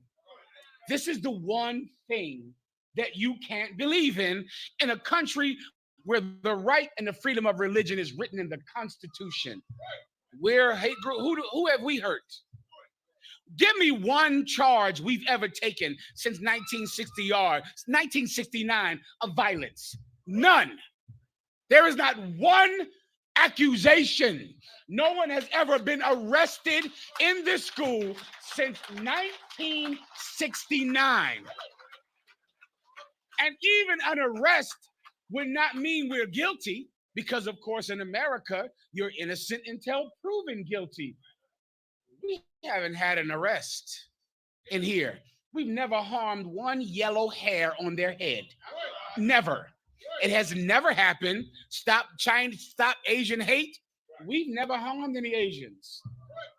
This is the one thing that you can't believe in a country where the right and the freedom of religion is written in the Constitution. We're a hate group. Who have we hurt? Give me one charge we've ever taken since 1969 of violence. None. There is not one accusation. No one has ever been arrested in this school since 1969. And even an arrest would not mean we're guilty, because, of course, in America, you're innocent until proven guilty. We haven't had an arrest in here. We've never harmed one yellow hair on their head. Never. It has never happened. Stop Asian hate. We've never harmed any Asians.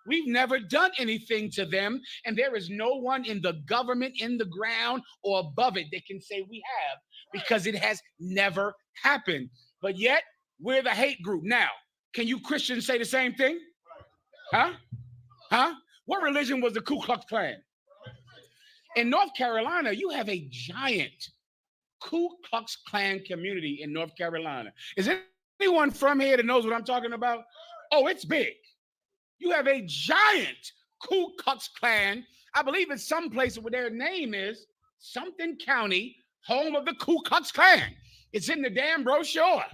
We've never done anything to them, and there is no one in the government, in the ground, or above it that can say we have, because it has never happened. But yet, we're the hate group. Now, can you Christians say the same thing? Huh? What religion was the Ku Klux Klan? In North Carolina, you have a giant Ku Klux Klan community in North Carolina. Is anyone from here that knows what I'm talking about? Oh, it's big. You have a giant Ku Klux Klan. I believe it's some place where their name is something county, home of the Ku Klux Klan. It's in the damn brochure.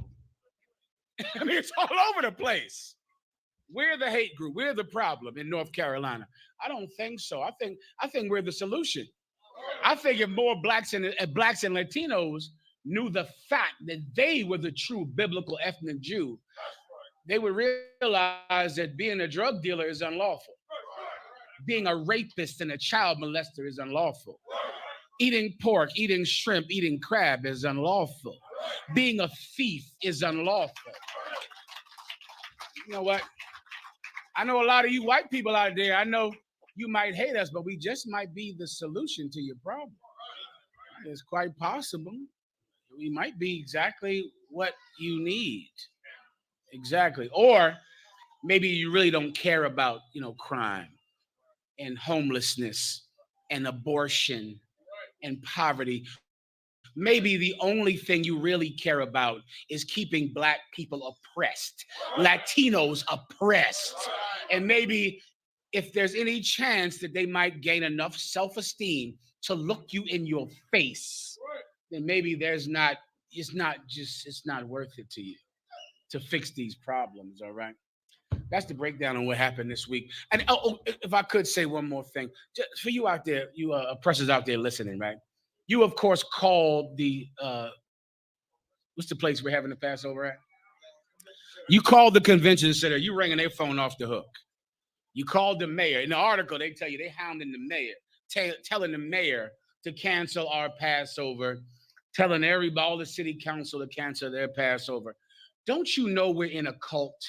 I mean, it's all over the place. We're the hate group. We're the problem in North Carolina. I don't think so. I think we're the solution. I think if more blacks and Latinos knew the fact that they were the true biblical ethnic Jew, they would realize that being a drug dealer is unlawful. Being a rapist and a child molester is unlawful. Eating pork, eating shrimp, eating crab is unlawful. Being a thief is unlawful. You know what? I know a lot of you white people out there, I know you might hate us, but we just might be the solution to your problem. It's quite possible. We might be exactly what you need. Exactly. Or maybe you really don't care about, crime and homelessness and abortion and poverty. Maybe the only thing you really care about is keeping Black people oppressed, Latinos oppressed. And maybe if there's any chance that they might gain enough self-esteem to look you in your face, then maybe it's not worth it to you to fix these problems, all right? That's the breakdown on what happened this week. And if I could say one more thing, just for you out there, you oppressors out there listening, right? You, of course, called the, what's the place we're having the Passover at? You called the convention center. You ringing their phone off the hook. You called the mayor. In the article, they tell you they hounding the mayor, telling the mayor to cancel our Passover, telling all the city council to cancel their Passover. Don't you know we're in a cult?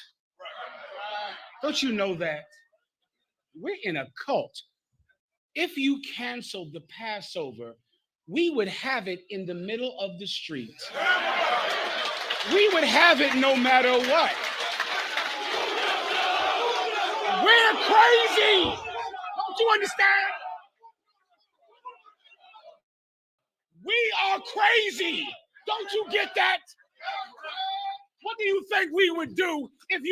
Don't you know that? We're in a cult. If you canceled the Passover, we would have it in the middle of the street. We would have it no matter what. We're crazy. Don't you understand? We are crazy. Don't you get that? What do you think we would do if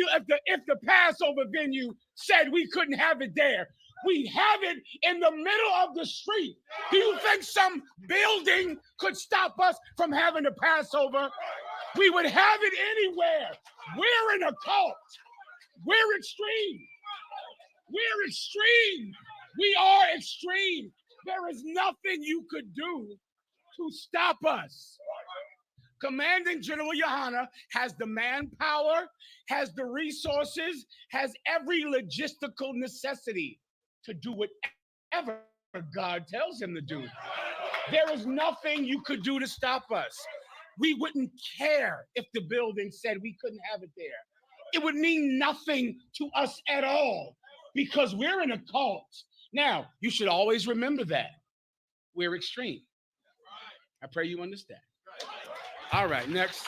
the Passover venue said we couldn't have it there? We have it in the middle of the street. Do you think some building could stop us from having the Passover? We would have it anywhere. We're in a cult. We're extreme. We're extreme. We are extreme. There is nothing you could do to stop us. Commanding General YAHANNA has the manpower, has the resources, has every logistical necessity to do whatever God tells him to do. There is nothing you could do to stop us. We wouldn't care if the building said we couldn't have it there. It would mean nothing to us at all because we're in a cult. Now, you should always remember that. We're extreme. I pray you understand. All right, next.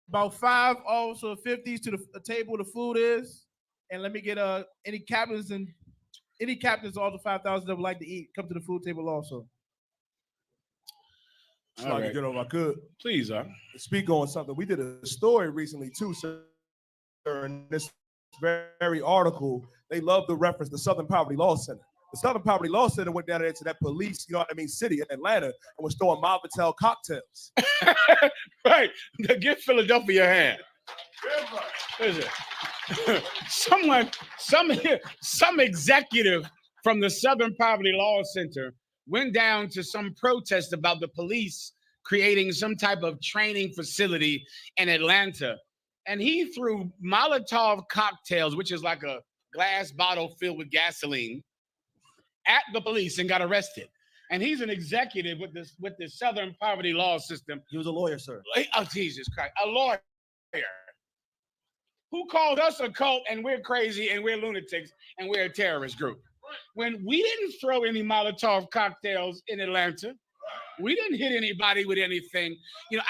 About 5 also 50s to the table the food is. And let me get any captains all the 5,000 that would like to eat, come to the food table also. So I could get over, I could. Please, speak on something. We did a story recently too, sir. In this very article, they love the reference the Southern Poverty Law Center. The Southern Poverty Law Center went down there to that police, city in Atlanta and was throwing Malvatel cocktails. Right. Give Philadelphia a hand. Listen, some executive from the Southern Poverty Law Center went down to some protest about the police creating some type of training facility in Atlanta. And he threw Molotov cocktails, which is like a glass bottle filled with gasoline, at the police and got arrested. And he's an executive with the Southern Poverty Law System. He was a lawyer, sir. Oh, Jesus Christ. A lawyer. Who called us a cult and we're crazy and we're lunatics and we're a terrorist group. When we didn't throw any Molotov cocktails in Atlanta, we didn't hit anybody with anything.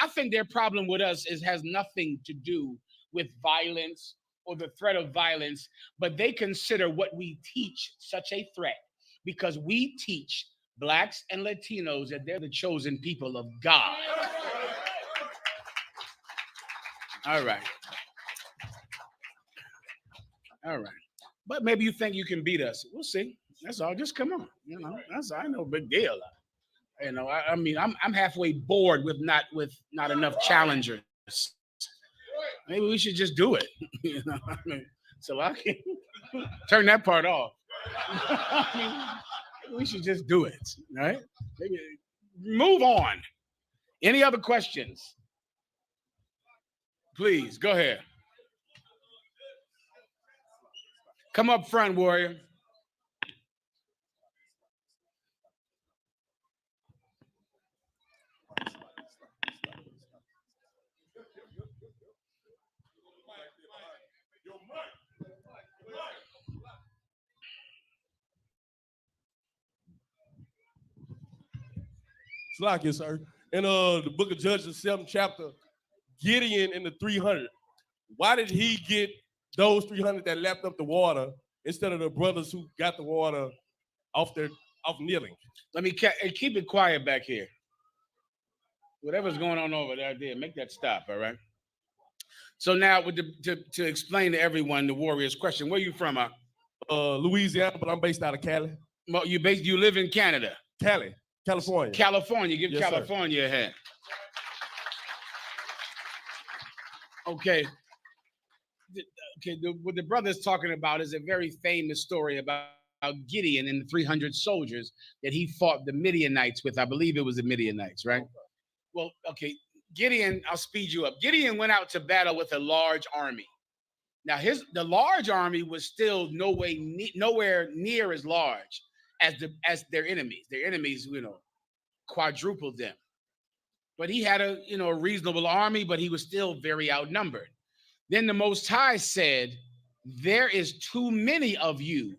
I think their problem with us has nothing to do with violence or the threat of violence, but they consider what we teach such a threat because we teach Blacks and Latinos that they're the chosen people of God. All right. All right. But maybe you think you can beat us. We'll see. That's all. Just come on. That's I know, big deal. I mean, I'm halfway bored with not enough challengers. Maybe we should just do it. So I can turn that part off. We should just do it, right? Maybe move on. Any other questions? Please go ahead. Come up front, warrior. Slack sir. In the book of Judges, 7th chapter, Gideon in the 300. Why did he get those 300 that lapped up the water instead of the brothers who got the water off kneeling? Let me keep it quiet back here. Whatever's going on over there, make that stop, all right? So now, to explain to everyone the warrior's question, where you from? Louisiana, but I'm based out of Cali. Well, you live in Canada. California. California. Give Yes, California a hand. Okay. What the brother's talking about is a very famous story about Gideon and the 300 soldiers that he fought the Midianites with. I believe it was the Midianites, right? Well, okay. Gideon, I'll speed you up. Gideon went out to battle with a large army. Now, the large army was still nowhere near as large as their enemies. Their enemies, quadrupled them. But he had a reasonable army, but he was still very outnumbered. Then the Most High said, there is too many of you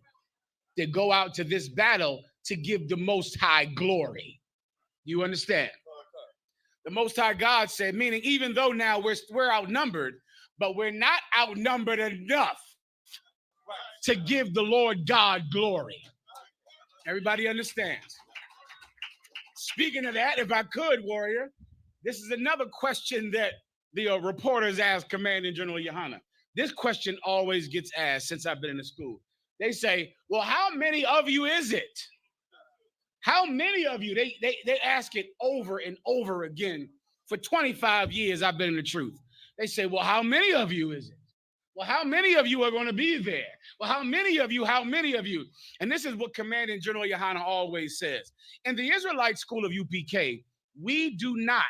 that go out to this battle to give the Most High glory. You understand? The Most High God said, meaning even though now we're outnumbered, but we're not outnumbered enough to give the Lord God glory. Everybody understands? Speaking of that, if I could, warrior, this is another question that the reporters ask Commanding General YAHANNA. This question always gets asked since I've been in the school. They say, well, how many of you is it? How many of you? They ask it over and over again. For 25 years, I've been in the truth. They say, well, how many of you is it? Well, how many of you are going to be there? Well, how many of you? How many of you? And this is what Commanding General YAHANNA always says. In the Israelite school of UPK, we do not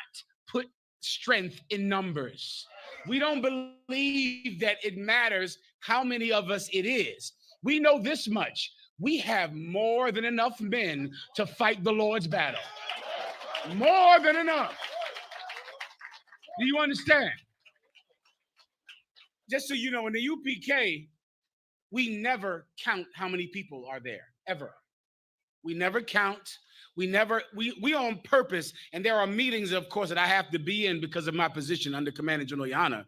put strength in numbers. We don't believe that it matters how many of us it is. We know this much. We have more than enough men to fight the Lord's battle. More than enough. Do you understand? Just so you know, in the UPK, we never count how many people are there, ever. We never count. We on purpose, and there are meetings, of course, that I have to be in because of my position under Commanding General YAHANNA,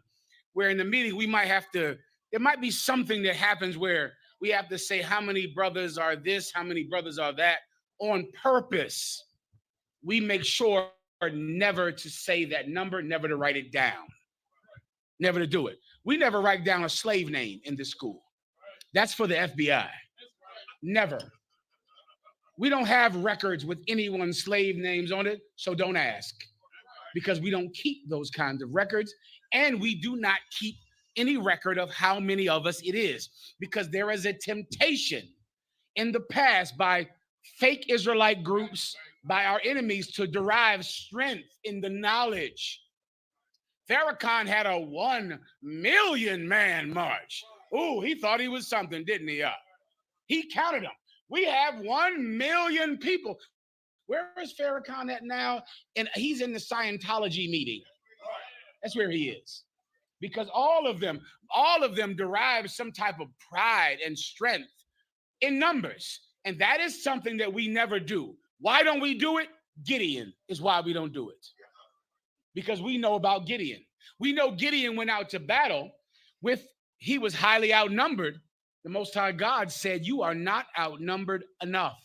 where in the meeting there might be something that happens where we have to say how many brothers are this, how many brothers are that. On purpose, we make sure never to say that number, never to write it down, never to do it. We never write down a slave name in this school. That's for the FBI. Never. We don't have records with anyone's slave names on it, so don't ask, because we don't keep those kinds of records, and we do not keep any record of how many of us it is, because there is a temptation in the past by fake Israelite groups, by our enemies, to derive strength in the knowledge. Farrakhan had a 1 million man march. Ooh, he thought he was something, didn't he? He counted them. We have 1 million people. Where is Farrakhan at now? And he's in the Scientology meeting. That's where he is. Because all of them derive some type of pride and strength in numbers. And that is something that we never do. Why don't we do it? Gideon is why we don't do it. Because we know about Gideon. We know Gideon went out to battle he was highly outnumbered. The Most High God said, you are not outnumbered enough.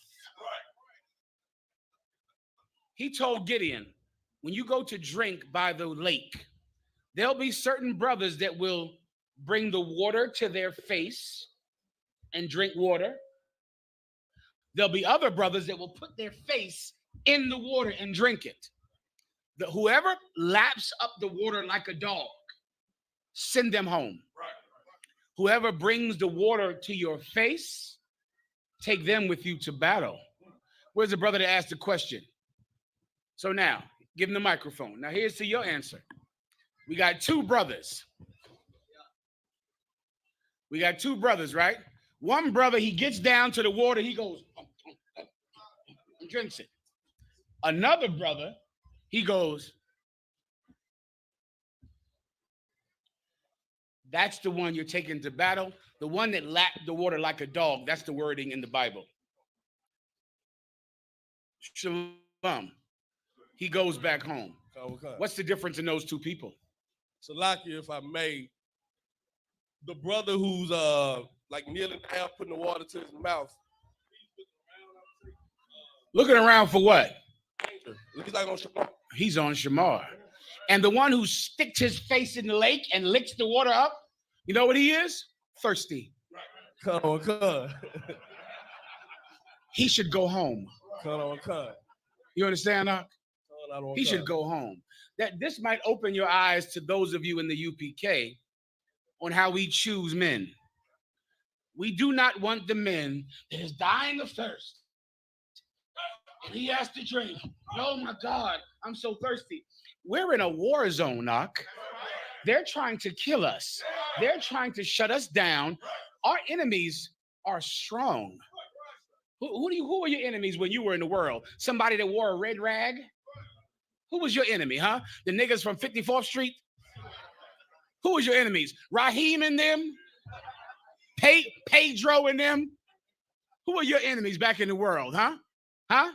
He told Gideon, when you go to drink by the lake, there'll be certain brothers that will bring the water to their face and drink water. There'll be other brothers that will put their face in the water and drink it. Whoever laps up the water like a dog, send them home. Whoever brings the water to your face, take them with you to battle. Where's the brother that asked the question? So now, give him the microphone. Now here's to your answer. We got two brothers. We got two brothers, right? One brother, he gets down to the water, he goes, and drinks it. Another brother, he goes, that's the one you're taking to battle. The one that lapped the water like a dog, that's the wording in the Bible. Shalom. He goes back home. Okay. What's the difference in those two people? So, Lockie, if I may, the brother who's like kneeling down, putting the water to his mouth. Looking around for what? He's like on Shamar. He's on Shamar. And the one who sticks his face in the lake and licks the water up, you know what he is? Thirsty. Come on. He should go home. Come on. You understand, Doc? He should go home. That this might open your eyes to those of you in the UPK on how we choose men. We do not want the men that is dying of thirst. And he has to drink. Oh my God, I'm so thirsty. We're in a war zone, Doc. They're trying to kill us. They're trying to shut us down. Our enemies are strong. Who were your enemies when you were in the world? Somebody that wore a red rag? Who was your enemy, huh? The niggas from 54th Street? Who was your enemies? Raheem and them? Pedro and them? Who were your enemies back in the world, huh? Huh?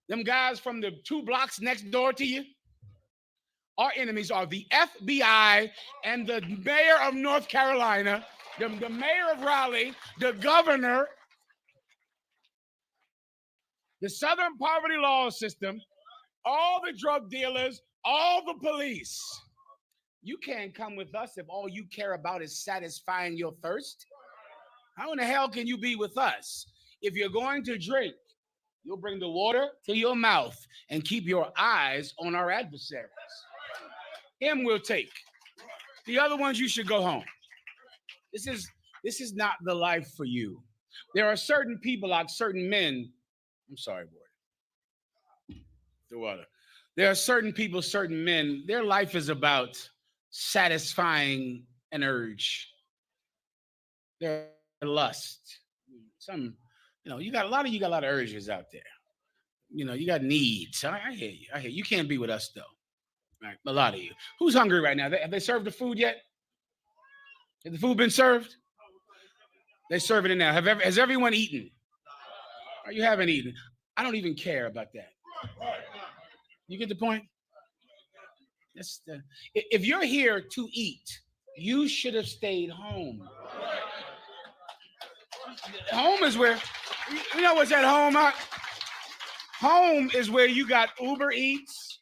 Them guys from the 2 blocks next door to you? Our enemies are the FBI and the mayor of North Carolina, the mayor of Raleigh, the governor, the Southern Poverty Law System, all the drug dealers, all the police. You can't come with us if all you care about is satisfying your thirst. How in the hell can you be with us? If you're going to drink, you'll bring the water to your mouth and keep your eyes on our adversaries. Him we'll take. The other ones, you should go home. This is not the life for you. There are certain people, like certain men. I'm sorry, boy. The water. There are certain people, certain men, their life is about satisfying an urge. Their lust. You got a lot of urges out there. You got needs. I hear you. You can't be with us though. Right, a lot of you. Who's hungry right now? Have they served the food yet? Has the food been served? They're serving it now. Has everyone eaten? Or you haven't eaten? I don't even care about that. You get the point? If you're here to eat, you should have stayed home. Home is where, you know what's at home? Huh? Home is where you got Uber Eats.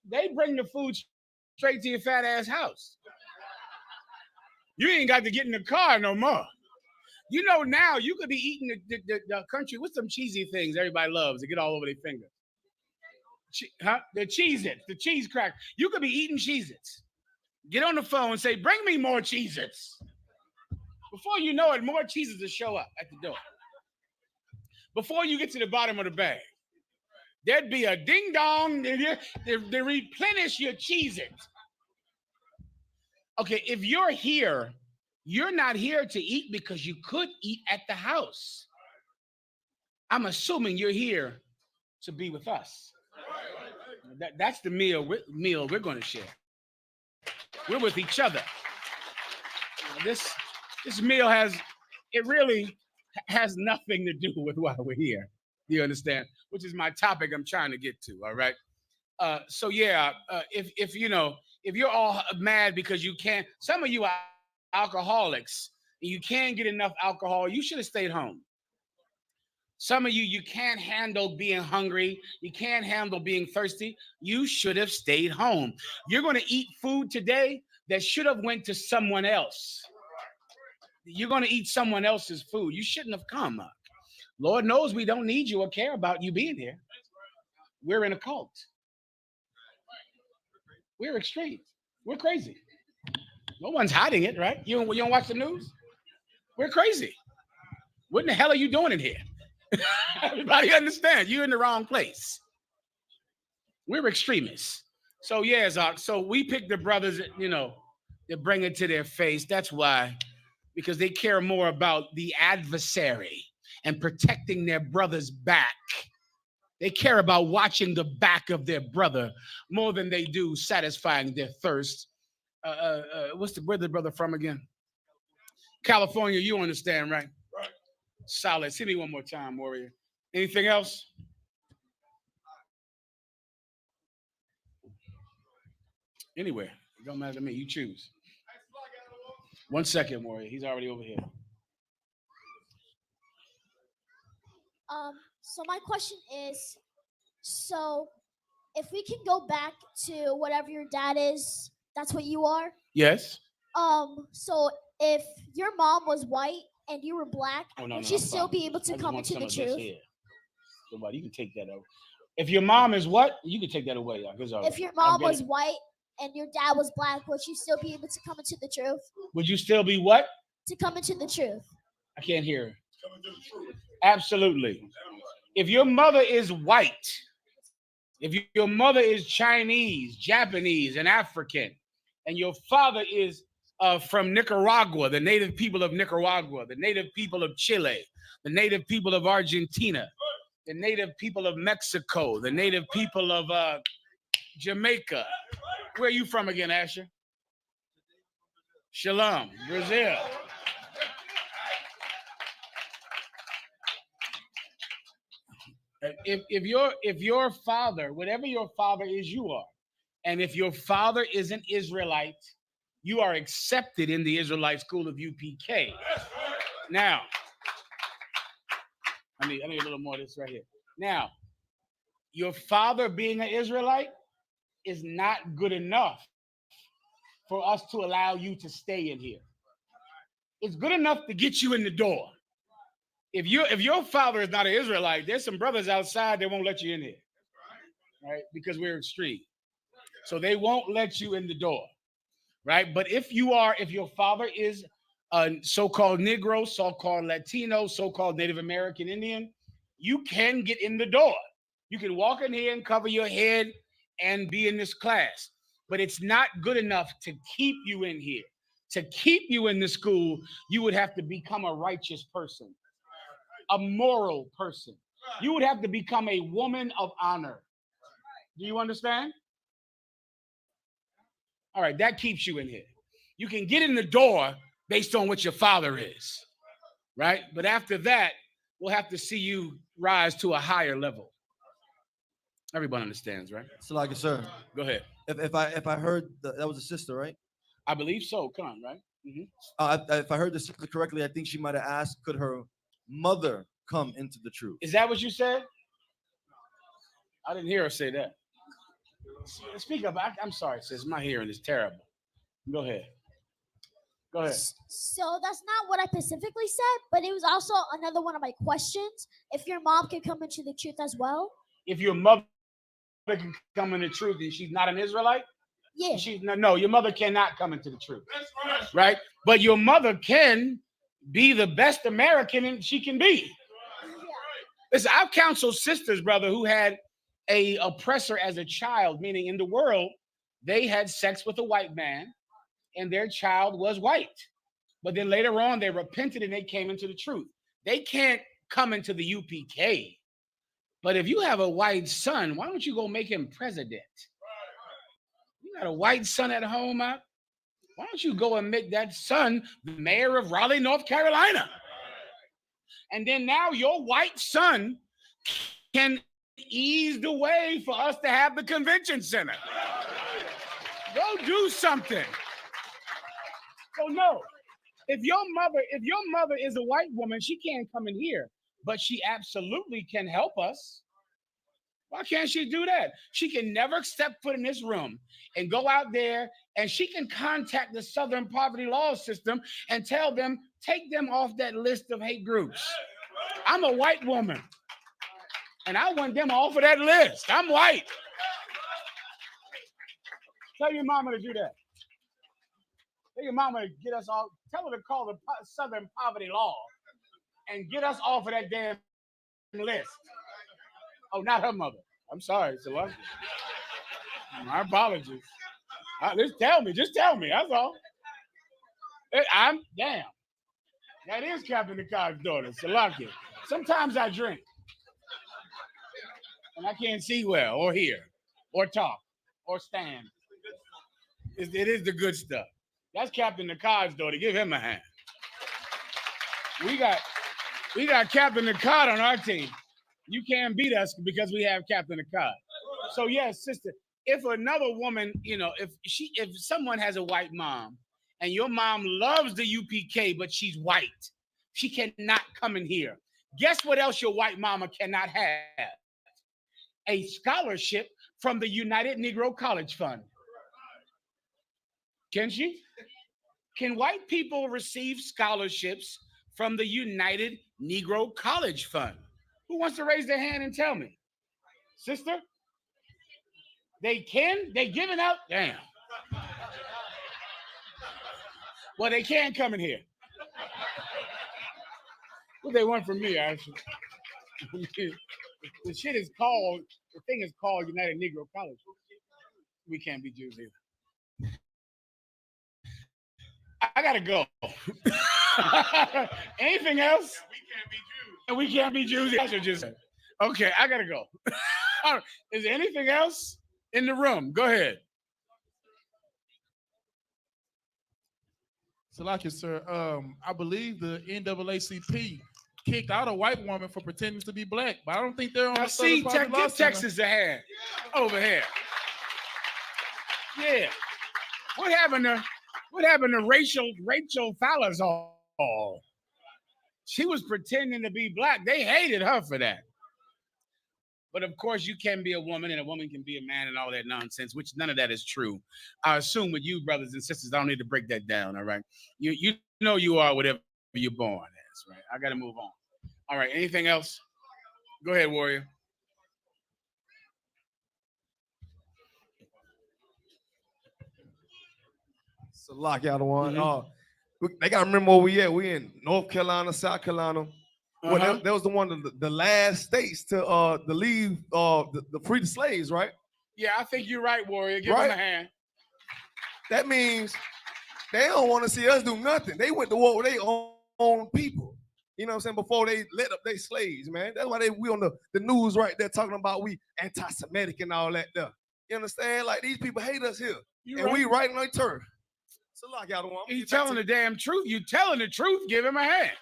They bring the food straight to your fat ass house. You ain't got to get in the car no more. You know now you could be eating the country with some cheesy things everybody loves to get all over their finger. The Cheez-Its, the cheese crack. You could be eating Cheez-Its. Get on the phone and say, bring me more Cheez-Its. Before you know it, more Cheez-Its will show up at the door. Before you get to the bottom of the bag, there'd be a ding dong. They replenish your Cheez-Its. Okay, if you're here, you're not here to eat because you could eat at the house. I'm assuming you're here to be with us. That's the meal we're going to share. We're with each other. This meal really has nothing to do with why we're here. You understand? Which is my topic I'm trying to get to. All right. If you're all mad because you can't, some of you are alcoholics and you can't get enough alcohol, you should have stayed home. Some of you can't handle being hungry. You can't handle being thirsty. You should have stayed home. You're going to eat food today that should have went to someone else. You're going to eat someone else's food. You shouldn't have come. Lord knows we don't need you or care about you being here. We're in a cult. We're extreme. We're crazy. No one's hiding it, right? You don't watch the news? We're crazy. What in the hell are you doing in here? Everybody understand, you're in the wrong place. We're extremists. So so we pick the brothers, that bring it to their face. That's why because they care more about the adversary and protecting their brother's back. They care about watching the back of their brother more than they do satisfying their thirst. Where's the brother from again? California, you understand, right? Right. Solid. See me one more time, warrior. Anything else? Anywhere. It don't matter to me. You choose. 1 second, warrior. He's already over here. So my question is, so if we can go back to whatever your dad is, that's what you are? Yes. So if your mom was white and you were black, would you still be able to come into the truth? Somebody, you can take that over. If your mom is what? You can take that away. If your mom was white and your dad was black, would you still be able to come into the truth? Would you still be what? To come into the truth. I can't hear. Absolutely. If your mother is white, if your mother is Chinese, Japanese, and African, and your father is from Nicaragua, the native people of Nicaragua, the native people of Chile, the native people of Argentina, the native people of Mexico, the native people of Jamaica. Where are you from again, Asher? Shalom, Brazil. If your father, whatever your father is, you are. And if your father is an Israelite, you are accepted in the Israelite school of UPK. Now, I need a little more of this right here. Now, your father being an Israelite is not good enough for us to allow you to stay in here. It's good enough to get you in the door. If your father is not an Israelite, there's some brothers outside that won't let you in here, right? Because we're extreme. So they won't let you in the door, right? But if your father is a so-called Negro, so-called Latino, so-called Native American Indian, you can get in the door. You can walk in here and cover your head and be in this class. But it's not good enough to keep you in here. To keep you in the school, you would have to become a righteous person, a moral person. You would have to become a woman of honor. Do you understand? All right, that keeps you in here. You can get in the door based on what your father is, right? But after that, we'll have to see you rise to a higher level. Everyone understands, right? Salaki, sir. Go ahead. If I heard that was a sister, right? I believe so. Come on, right? If I heard the sister correctly, I think she might have asked, could her mother come into the truth? Is that what you said? I didn't hear her say that. Speak up. I'm sorry, sis. My hearing is terrible. Go ahead. Go ahead. So that's not what I specifically said, but it was also another one of my questions. If your mom could come into the truth as well. If your mother can come into the truth and she's not an Israelite? Yeah. No, your mother cannot come into the truth. That's right. But your mother can be the best American she can be. Yeah. Listen, I've counseled sisters, brother, who had a oppressor as a child, meaning in the world, they had sex with a white man and their child was white. But then later on, they repented and they came into the truth. They can't come into the UPK. But if you have a white son, why don't you go make him president? You got a white son at home, huh? Why don't you go and make that son the mayor of Raleigh, North Carolina? And then now your white son can ease the way for us to have the convention center. Go do something. So no, if your mother is a white woman, she can't come in here, but she absolutely can help us. Why can't she do that? She can never step foot in this room and go out there and she can contact the Southern Poverty Law System and tell them, take them off that list of hate groups. I'm a white woman and I want them off of that list. I'm white. Tell your mama to do that. Tell your mama to get us all, tell her to call the Southern Poverty Law and get us off of that damn list. Oh, not her mother. I'm sorry. So what? My apologies. Just tell me. That's all. I'm damn. That is Captain Nakad's daughter, Salakia. Sometimes I drink. And I can't see well, or hear, or talk, or stand. It is the good stuff. That's Captain Nakad's daughter. Give him a hand. We got Captain Nakad on our team. You can't beat us because we have Captain Nakad. So yes, sister, if another woman, if someone has a white mom and your mom loves the UPK, but she's white, she cannot come in here. Guess what else your white mama cannot have? A scholarship from the United Negro College Fund. Can she? Can white people receive scholarships from the United Negro College Fund? Who wants to raise their hand and tell me? Sister? They can? They giving out? Damn. Well, they can't come in here. What they want from me, actually. The thing is called United Negro College. We can't be Jews either. I gotta go. Anything else? We can't be Jews. I should just say. Okay, I gotta go. Is there anything else in the room? Go ahead. Salakia, sir. I believe the NAACP kicked out a white woman for pretending to be black, but I don't think they're on the See, Southern Poverty Law give Center. Texas a hand over here. Yeah. What happened to Rachel Fowler's Hall? She was pretending to be black. They hated her for that. But of course, you can be a woman and a woman can be a man and all that nonsense, which none of that is true. I assume with you, brothers and sisters, I don't need to break that down, all right? You know you are whatever you're born as, right? I got to move on. All right, anything else? Go ahead, Warrior. Salakia, out of one. They got to remember where we at. We in North Carolina, South Carolina. Well, that was the one of the last states to leave the free the slaves, right? Yeah, I think you're right, Warrior. Give him a hand. That means they don't want to see us do nothing. They went to war with their own people. You know what I'm saying? Before they let up their slaves, man. That's why we on the news right there talking about we anti-Semitic and all that there. You understand? Like these people hate us here. We right on their turf. So like y'all don't want. He's telling the damn truth. You telling the truth, give him a hand.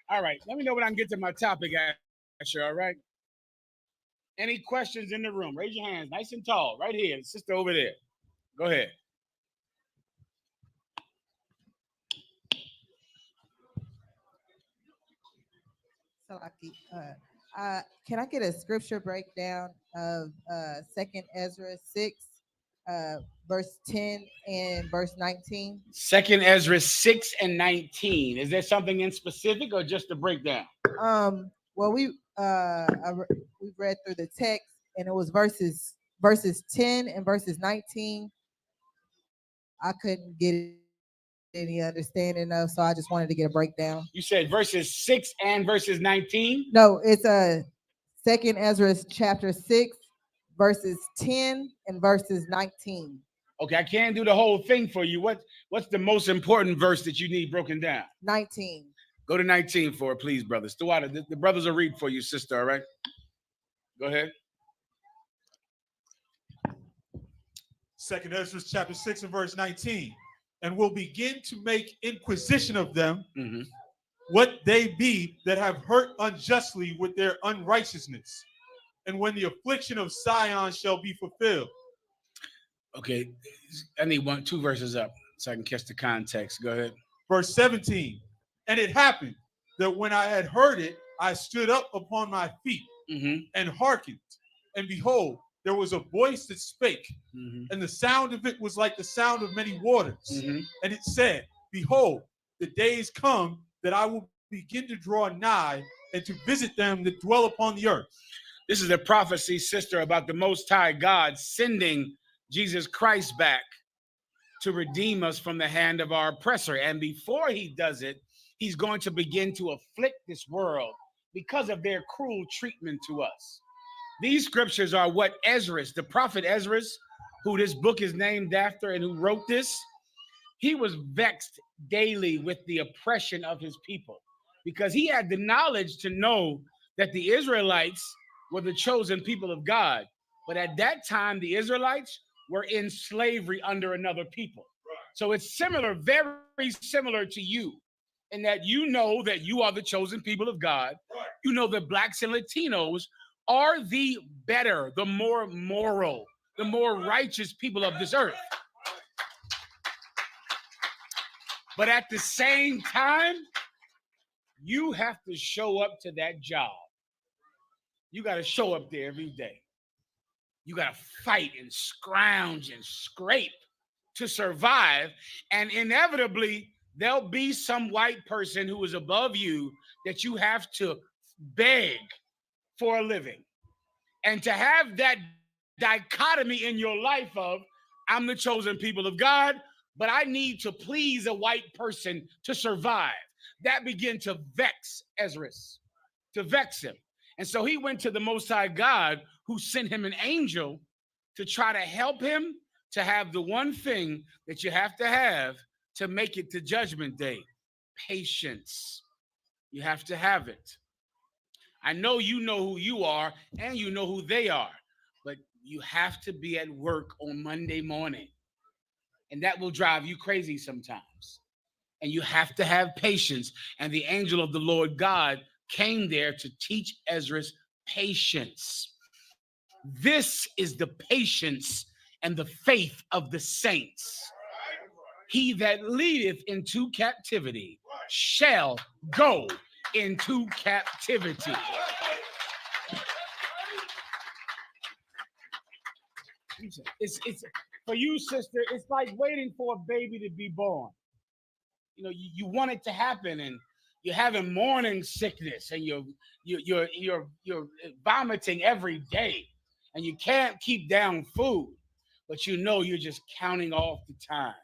All right, let me know when I can get to my topic, Asher, all right? Any questions in the room? Raise your hands, nice and tall, right here. The sister over there. Go ahead. Can I get a scripture breakdown of 2nd Ezra 6, verse 10 and verse 19? 2nd Ezra 6 and 19. Is there something in specific or just a breakdown? Well, we read through the text and it was verses 10 and verses 19. I couldn't get any understanding of, so I just wanted to get a breakdown. You said verses 6 and verses 19? No, it's 2nd Ezra chapter 6, verses 10 and verses 19. Okay, I can't do the whole thing for you. What's the most important verse that you need broken down? 19. Go to 19 for it, please, brothers. The brothers will read for you, sister, all right? Go ahead. 2nd Ezra chapter 6 and verse 19. And will begin to make inquisition of them, what they be that have hurt unjustly with their unrighteousness, and when the affliction of Sion shall be fulfilled. Okay, I need 2 verses up so I can catch the context. Go ahead. Verse 17. And it happened that when I had heard it, I stood up upon my feet and hearkened, and behold, there was a voice that spake, and the sound of it was like the sound of many waters. And it said, behold, the days come that I will begin to draw nigh and to visit them that dwell upon the earth. This is a prophecy, sister, about the Most High God sending Jesus Christ back to redeem us from the hand of our oppressor. And before he does it, he's going to begin to afflict this world because of their cruel treatment to us. These scriptures are what Ezra, the prophet Ezra, who this book is named after and who wrote this, he was vexed daily with the oppression of his people because he had the knowledge to know that the Israelites were the chosen people of God. But at that time, the Israelites were in slavery under another people. So it's similar, very similar to you, in that you know that you are the chosen people of God. You know that blacks and Latinos are the better, the more moral, the more righteous people of this earth. But at the same time, you have to show up to that job. You got to show up there every day. You got to fight and scrounge and scrape to survive. And inevitably, there'll be some white person who is above you that you have to beg for a living. And to have that dichotomy in your life of, I'm the chosen people of God, but I need to please a white person to survive. That began to vex Ezra, to vex him. And so he went to the Most High God, who sent him an angel to try to help him to have the one thing that you have to make it to Judgment Day: patience. You have to have it. I know you know who you are and you know who they are, but you have to be at work on Monday morning. And that will drive you crazy sometimes. And you have to have patience. And the angel of the Lord God came there to teach Ezra patience. This is the patience and the faith of the saints. He that leadeth into captivity shall go into captivity. It's for you, sister, it's like waiting for a baby to be born. You know, you want it to happen, and you're having morning sickness, and you're vomiting every day, and you can't keep down food, but you know you're just counting off the time.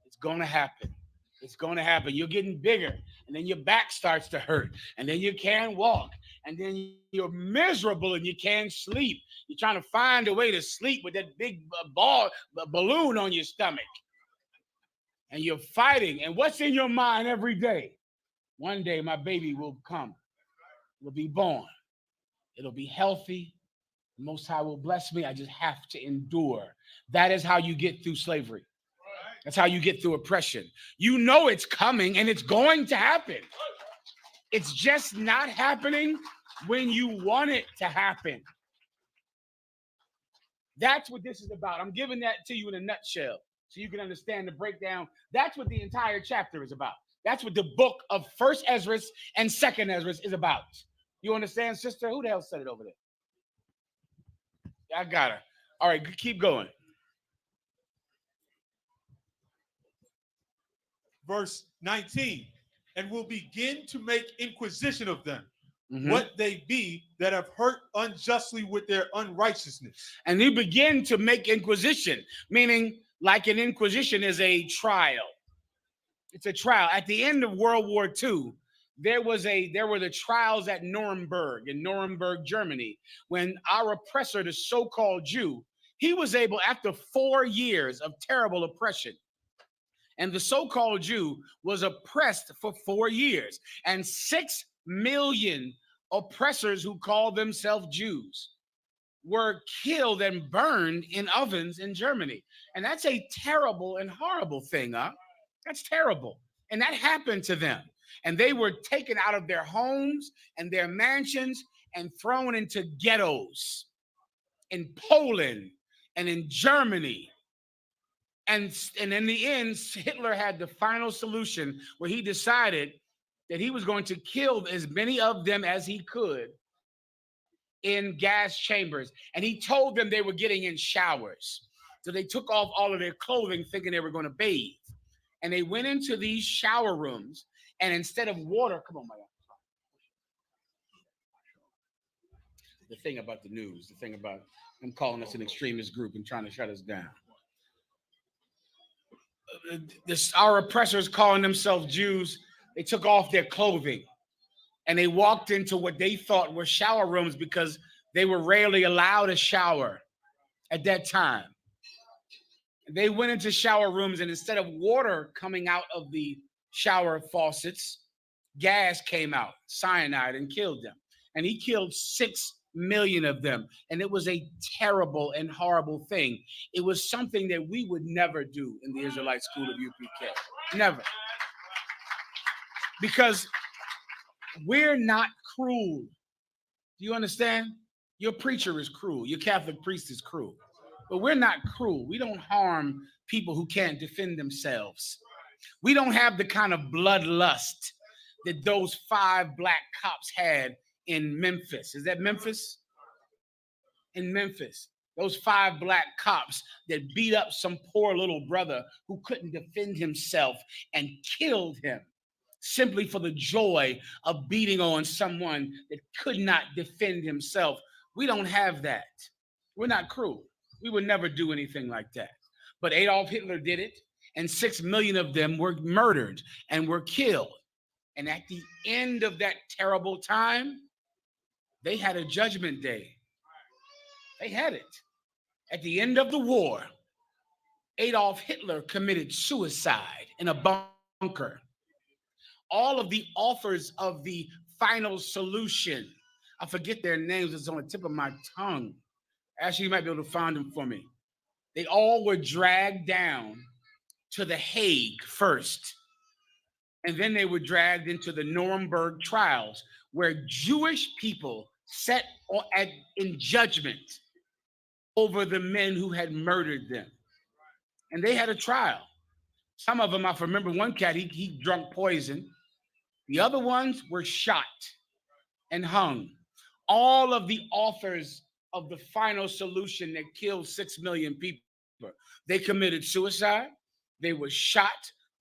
It's gonna happen. It's gonna happen. You're getting bigger, and then your back starts to hurt, and then you can't walk, and then you're miserable and you can't sleep. You're trying to find a way to sleep with that big balloon on your stomach. And you're fighting. And what's in your mind every day? One day my baby will come. Will be born. It'll be healthy. The Most High will bless me. I just have to endure. That is how you get through slavery. That's how you get through oppression. You know it's coming and it's going to happen. It's just not happening when you want it to happen. That's what this is about. I'm giving that to you in a nutshell so you can understand the breakdown. That's what the entire chapter is about. That's what the book of 1st Ezra and 2nd Ezra is about. You understand, sister? Who the hell said it over there? I got her. All right, keep going. Verse 19, and will begin to make inquisition of them, Mm-hmm. what they be that have hurt unjustly with their unrighteousness. And they begin to make inquisition, meaning like an inquisition is a trial. It's a trial. At the end of World War II, there were the trials at Nuremberg, in Nuremberg, Germany, when our oppressor, the so-called Jew, he was able, after 4 years of terrible oppression, and the so-called Jew was oppressed for 4 years, and 6 million oppressors who called themselves Jews were killed and burned in ovens in Germany. And that's a terrible and horrible thing, huh? That's terrible. And that happened to them. And they were taken out of their homes and their mansions and thrown into ghettos in Poland and in Germany. And in the end, Hitler had the final solution where he decided that he was going to kill as many of them as he could in gas chambers. And he told them they were getting in showers. So they took off all of their clothing thinking they were going to bathe. And they went into these shower rooms, and instead of water, come on, my God. The thing about the news, the thing about them calling us an extremist group and trying to shut us down. Our oppressors calling themselves Jews, they took off their clothing and they walked into what they thought were shower rooms because they were rarely allowed a shower at that time. They went into shower rooms, and instead of water coming out of the shower faucets, gas came out, cyanide, and killed them. And he killed 6 million of them. And it was a terrible and horrible thing. It was something that we would never do in the Israelite school of UPK. Never. Because we're not cruel. Do you understand? Your preacher is cruel. Your Catholic priest is cruel. But we're not cruel. We don't harm people who can't defend themselves. We don't have the kind of bloodlust that those 5 black cops had in Memphis. Is that Memphis? In Memphis. Those 5 black cops that beat up some poor little brother who couldn't defend himself and killed him simply for the joy of beating on someone that could not defend himself. We don't have that. We're not cruel. We would never do anything like that. But Adolf Hitler did it, and 6 million of them were murdered and were killed. And at the end of that terrible time, they had a judgment day. They had it. At the end of the war, Adolf Hitler committed suicide in a bunker. All of the authors of the final solution, I forget their names, it's on the tip of my tongue. Actually, you might be able to find them for me. They all were dragged down to The Hague first. And then they were dragged into the Nuremberg trials, where Jewish people sat in judgment over the men who had murdered them. And they had a trial. Some of them, I remember one cat, he drank poison. The other ones were shot and hung. All of the authors of the final solution that killed 6 million people, they committed suicide, they were shot,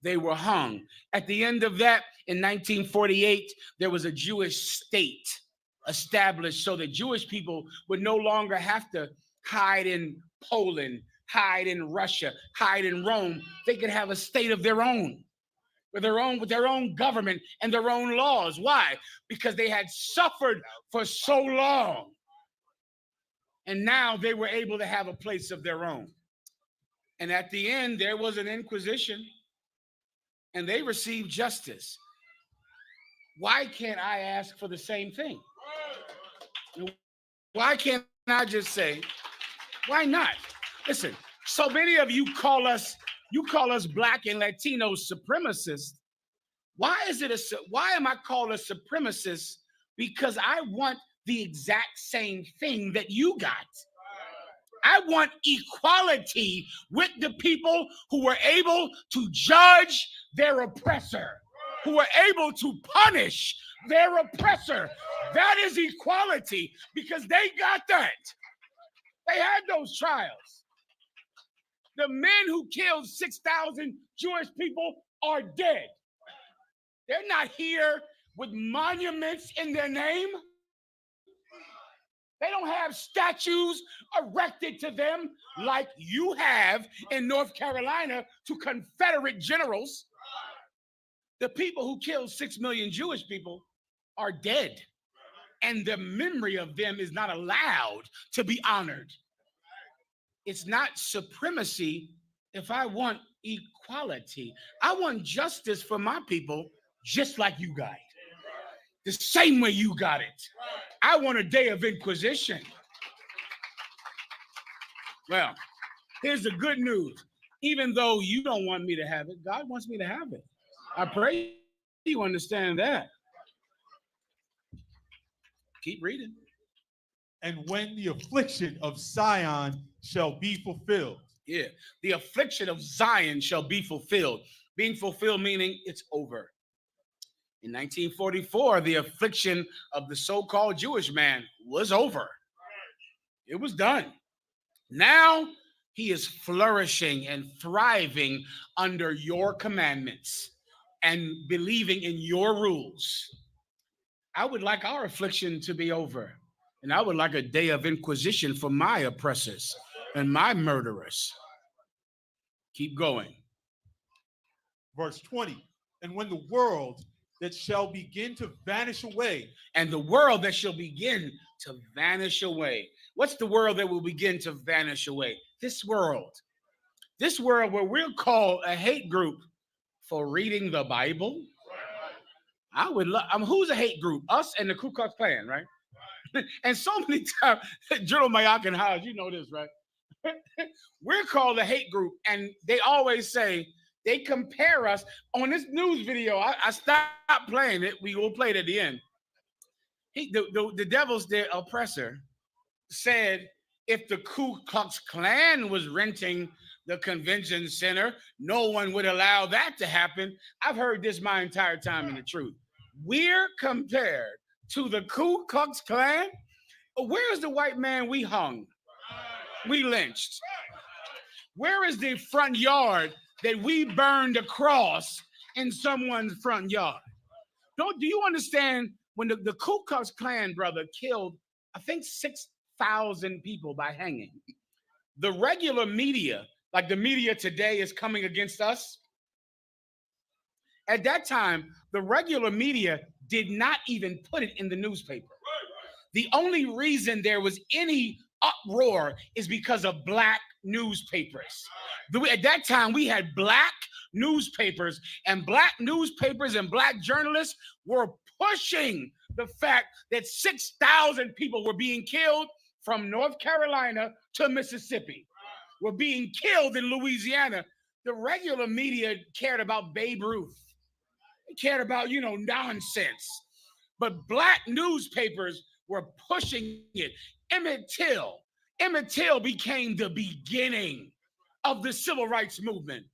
they were hung. At the end of that, in 1948, there was a Jewish state established so that Jewish people would no longer have to hide in Poland, hide in Russia, hide in Rome. They could have a state of their own, with their own government and their own laws. Why? Because they had suffered for so long. And now they were able to have a place of their own. And at the end, there was an inquisition, and they received justice. Why can't I ask for the same thing? Why can't I just say, why not? Listen, so many of you call us Black and Latino supremacists. Why am I called a supremacist? Because I want the exact same thing that you got. I want equality with the people who were able to judge their oppressor, who were able to punish their oppressor. That is equality, because they got that. They had those trials. The men who killed 6,000 Jewish people are dead. They're not here with monuments in their name. They don't have statues erected to them like you have in North Carolina to Confederate generals. The people who killed 6 million Jewish people are dead, and the memory of them is not allowed to be honored. It's not supremacy if I want equality. I want justice for my people just like you got it, the same way you got it. I want a day of inquisition. Well, here's the good news. Even though you don't want me to have it, God wants me to have it. I pray you understand that. Keep reading. And when the affliction of Zion shall be fulfilled. Yeah, the affliction of Zion shall be fulfilled. Being fulfilled meaning it's over. In 1944, the affliction of the so-called Jewish man was over. It was done. Now he is flourishing and thriving under your commandments and believing in your rules. I would like our affliction to be over. And I would like a day of inquisition for my oppressors and my murderers. Keep going. Verse 20. And when the world that shall begin to vanish away. And the world that shall begin to vanish away. What's the world that will begin to vanish away? This world. This world where we're called a hate group for reading the Bible. I would love, who's a hate group? Us and the Ku Klux Klan, right? And so many times, General Mahayaman House, you know this, right? We're called a hate group, and they always say, they compare us on this news video. I stopped playing it. We will play it at the end. The devil's their oppressor said if the Ku Klux Klan was renting the convention center, no one would allow that to happen. I've heard this my entire time in the truth. We're compared to the Ku Klux Klan. Where's the white man we hung? We lynched. Where is the front yard that we burned a cross in someone's front yard? Do you understand when the Ku Klux Klan, brother, killed, I think, 6,000 people by hanging? The regular media, like the media today, is coming against us. At that time, the regular media did not even put it in the newspaper. The only reason there was any uproar is because of black newspapers. At that time, we had black newspapers, and black journalists were pushing the fact that 6,000 people were being killed from North Carolina to Mississippi, were being killed in Louisiana. The regular media cared about Babe Ruth. They cared about, nonsense. But black newspapers were pushing it. Emmett Till became the beginning of the civil rights movement.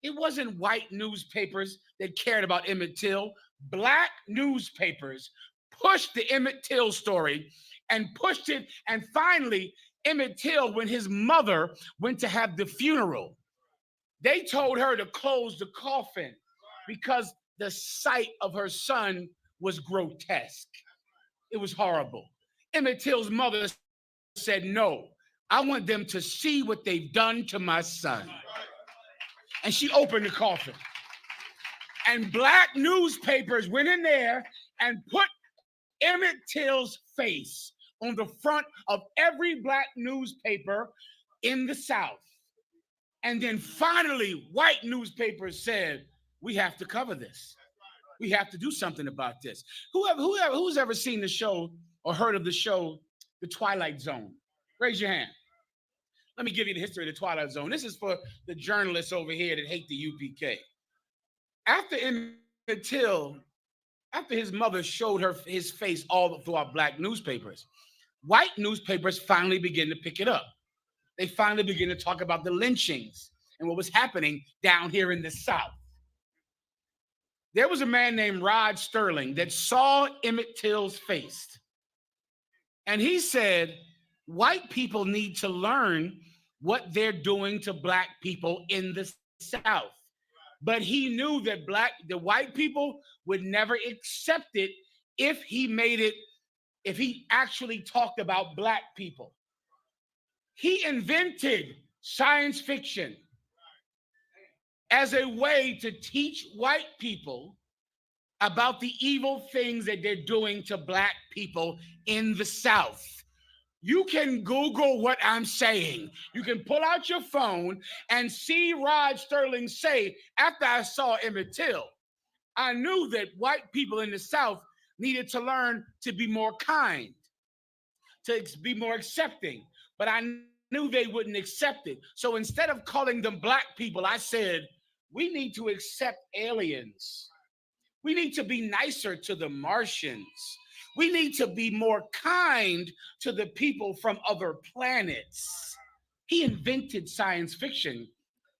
It wasn't white newspapers that cared about Emmett Till. Black newspapers pushed the Emmett Till story and pushed it. And finally, Emmett Till, when his mother went to have the funeral, they told her to close the coffin because the sight of her son was grotesque. It was horrible. Emmett Till's mother said, no, I want them to see what they've done to my son. And she opened the coffin. And black newspapers went in there and put Emmett Till's face on the front of every black newspaper in the South. And then finally, white newspapers said, we have to cover this. We have to do something about this. Who's ever seen the show or heard of the show, The Twilight Zone? Raise your hand. Let me give you the history of the Twilight Zone. This is for the journalists over here that hate the UPK. After Emmett Till, after his mother showed her his face all throughout black newspapers, white newspapers finally began to pick it up. They finally began to talk about the lynchings and what was happening down here in the South. There was a man named Rod Sterling that saw Emmett Till's face. And he said, white people need to learn what they're doing to black people in the South. But he knew that the white people would never accept it if he actually talked about black people. He invented science fiction as a way to teach white people about the evil things that they're doing to black people in the South. You can Google what I'm saying. You can pull out your phone and see Rod Sterling say, after I saw Emmett Till, I knew that white people in the South needed to learn to be more kind, to be more accepting, but I knew they wouldn't accept it. So instead of calling them black people, I said, we need to accept aliens. We need to be nicer to the Martians. We need to be more kind to the people from other planets. He invented science fiction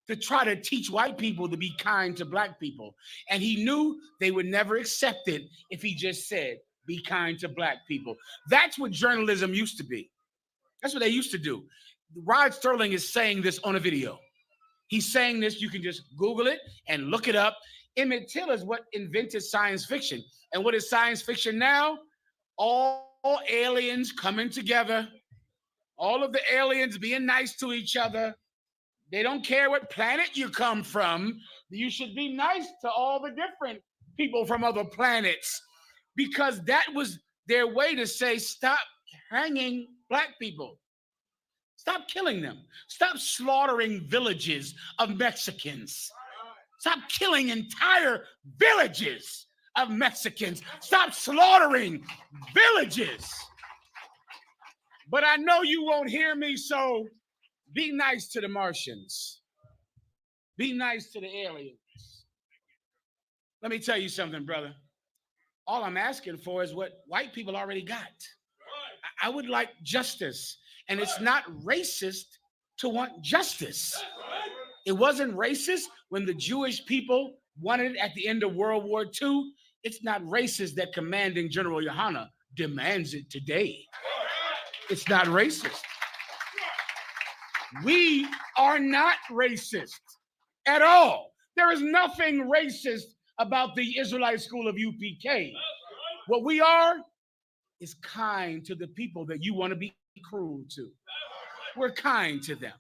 to try to teach white people to be kind to black people. And he knew they would never accept it if he just said, be kind to black people. That's what journalism used to be. That's what they used to do. Rod Sterling is saying this on a video. He's saying this, you can just Google it and look it up. Emmett Till is what invented science fiction. And what is science fiction now? All aliens coming together, all of the aliens being nice to each other. They don't care what planet you come from. You should be nice to all the different people from other planets, because that was their way to say, stop hanging black people. Stop killing them. Stop slaughtering villages of Mexicans. Stop killing entire villages of Mexicans. Stop slaughtering villages. But I know you won't hear me, so be nice to the Martians. Be nice to the aliens. Let me tell you something, brother. All I'm asking for is what white people already got. I would like justice. And it's not racist to want justice. It wasn't racist when the Jewish people wanted it at the end of World War II. It's not racist that Commanding General YAHANNA demands it today. It's not racist. We are not racist at all. There is nothing racist about the Israelite school of UPK. What we are is kind to the people that you want to be cruel to. We're kind to them.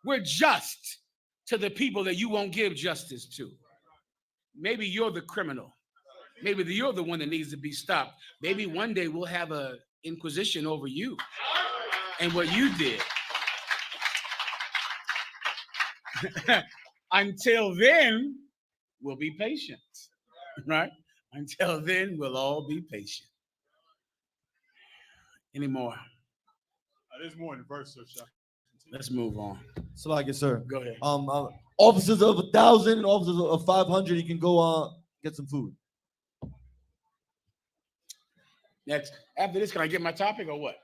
We're just to the people that you won't give justice to. Maybe you're the criminal. Maybe you're the one that needs to be stopped. Maybe one day we'll have an inquisition over you and what you did. Until then, we'll be patient, right? Until then, we'll all be patient. Any more? There's more in the verse, sir. Let's move on. So like it, sir. Go ahead. Officers of 1,000, officers of 500, you can go get some food. Next, after this, can I get my topic or what?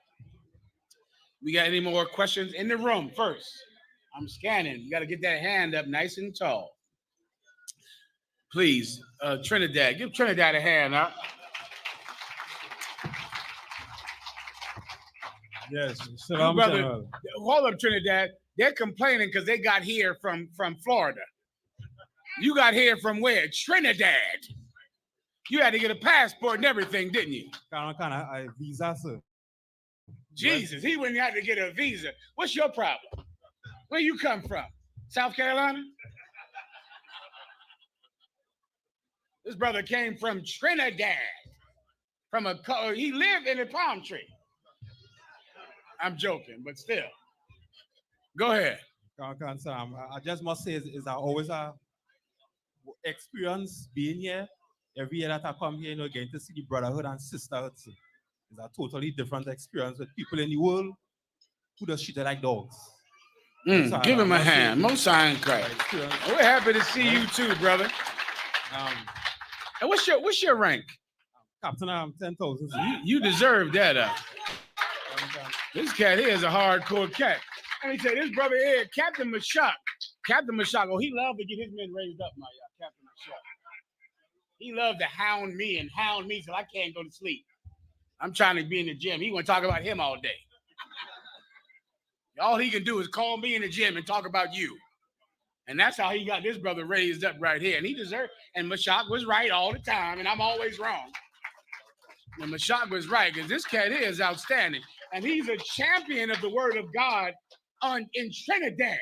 We got any more questions in the room first? I'm scanning. You got to get that hand up nice and tall. Please, Trinidad, give Trinidad a hand up. Yes, Shalom, brother. Hold up, Trinidad. They're complaining because they got here from Florida. You got here from where? Trinidad. You had to get a passport and everything, didn't you? A visa, sir. Jesus, he wouldn't have to get a visa. What's your problem? Where you come from? South Carolina? This brother came from Trinidad. He lived in a palm tree. I'm joking, but still. Go ahead. I just must say, is always a experience being here. Every year that I come here, getting to see the brotherhood and sisterhood. It's a totally different experience with people in the world who just treat it like dogs. Give him a hand. Most High in Christ. We're happy to see you too, brother. And what's your rank? Captain, I'm 10,000. You deserve that. This cat here is a hardcore cat. Let me tell you, this brother here, Captain Mashak. Captain Mashak, he loved to get his men raised up, Captain Mashak. He loved to hound me till I can't go to sleep. I'm trying to be in the gym. He want to talk about him all day. All he can do is call me in the gym and talk about you. And that's how he got this brother raised up right here. And he deserved, and Mashak was right all the time, and I'm always wrong. And Mashak was right, because this cat here is outstanding. And he's a champion of the word of God in Trinidad.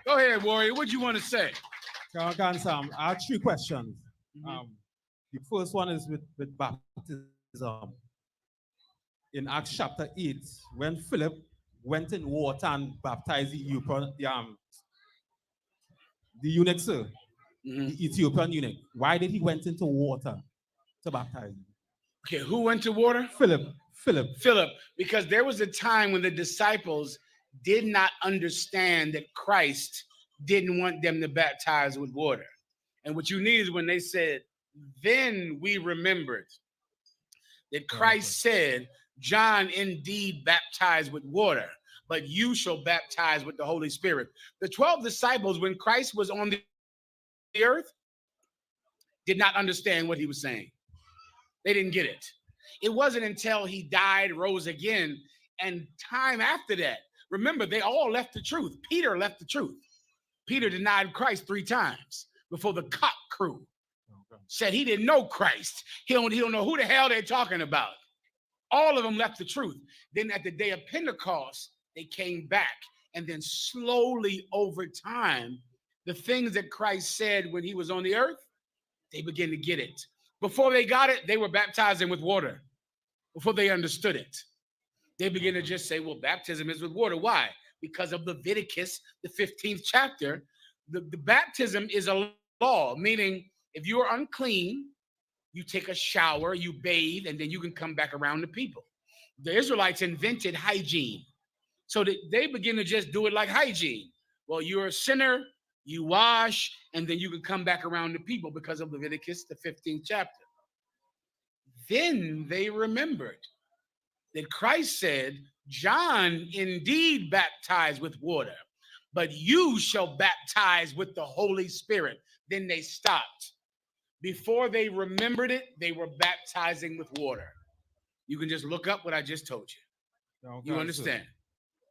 Go ahead, warrior. What do you want to say? I have 3 questions. The first one is with baptism. In Acts chapter 8, when Philip went in water and baptized the eunuch, sir, the Ethiopian eunuch, why did he went into water to baptize him? Okay, who went to water? Philip. Because there was a time when the disciples did not understand that Christ didn't want them to baptize with water. And what you need is when they said, then we remembered that Christ said, John indeed baptized with water, but you shall baptize with the Holy Spirit. The 12 disciples, when Christ was on the earth, did not understand what he was saying. They didn't get it. It wasn't until he died, rose again, and time after that. Remember, they all left the truth. Peter left the truth. Peter denied Christ 3 times before the cock crew said he didn't know Christ. He don't know who the hell they're talking about. All of them left the truth. Then at the day of Pentecost, they came back. And then slowly over time, the things that Christ said when he was on the earth, they began to get it. Before they got it, they were baptizing with water. Before they understood it. They begin to just say, well, baptism is with water. Why? Because of Leviticus, the 15th chapter. The baptism is a law, meaning if you are unclean, you take a shower, you bathe, and then you can come back around the people. The Israelites invented hygiene. So they begin to just do it like hygiene. Well, you're a sinner, you wash, and then you can come back around the people because of Leviticus, the 15th chapter. Then they remembered that Christ said, John indeed baptized with water, but you shall baptize with the Holy Spirit. Then they stopped. Before they remembered it, they were baptizing with water. You can just look up what I just told you. You understand?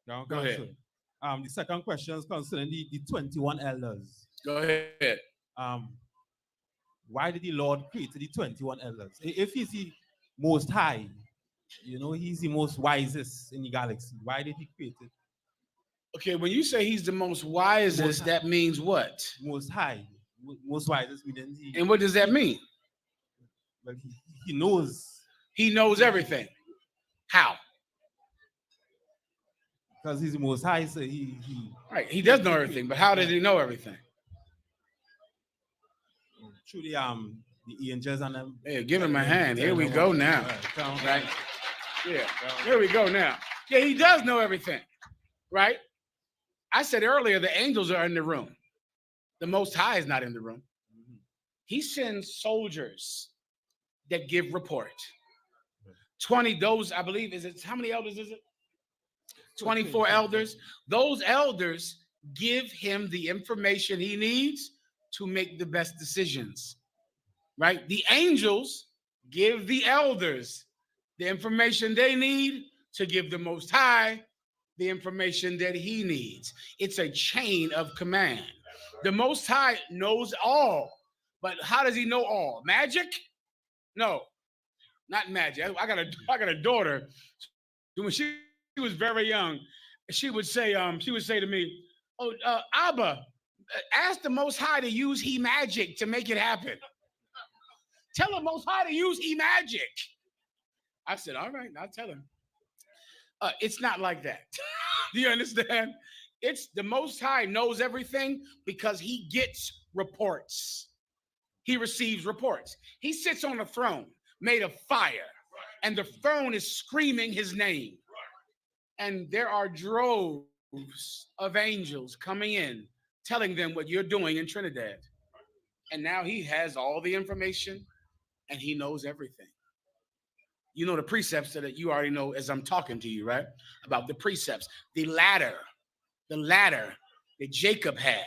Go ahead. The second question is concerning the 21 elders. Go ahead. Why did the Lord create the 21 elders? If he's the most high, he's the most wisest in the galaxy, why did he create it? Okay, when you say he's the most wisest, that means what? Most high. Most wisest means he. And what does that mean? Well, he knows. He knows everything. How? Because he's the most high, so Right, he does know everything, but how does he know everything? Through the angels and them. Hey, give him a hand. Here we go now. Right? Yeah, here we go now. Yeah, he does know everything, right? I said earlier the angels are in the room. The Most High is not in the room. He sends soldiers that give report. 20, those, I believe, how many elders is it? 24 elders. Those elders give him the information he needs to make the best decisions, right? The angels give the elders the information they need to give the Most High the information that he needs. It's a chain of command. The Most High knows all, but how does he know all? Magic? No, not magic. I got a daughter. When she was very young, she would say to me, "Oh, Abba, ask the Most High to use He magic to make it happen. Tell the Most High to use He magic." I said, "All right, I'll tell him." It's not like that. Do you understand? It's the Most High knows everything because he gets reports. He receives reports. He sits on a throne made of fire, and the throne is screaming his name. And there are droves of angels coming in, telling them what you're doing in Trinidad. And now he has all the information, and he knows everything. You know the precepts that you already know as I'm talking to you, right? About the precepts. The ladder that Jacob had.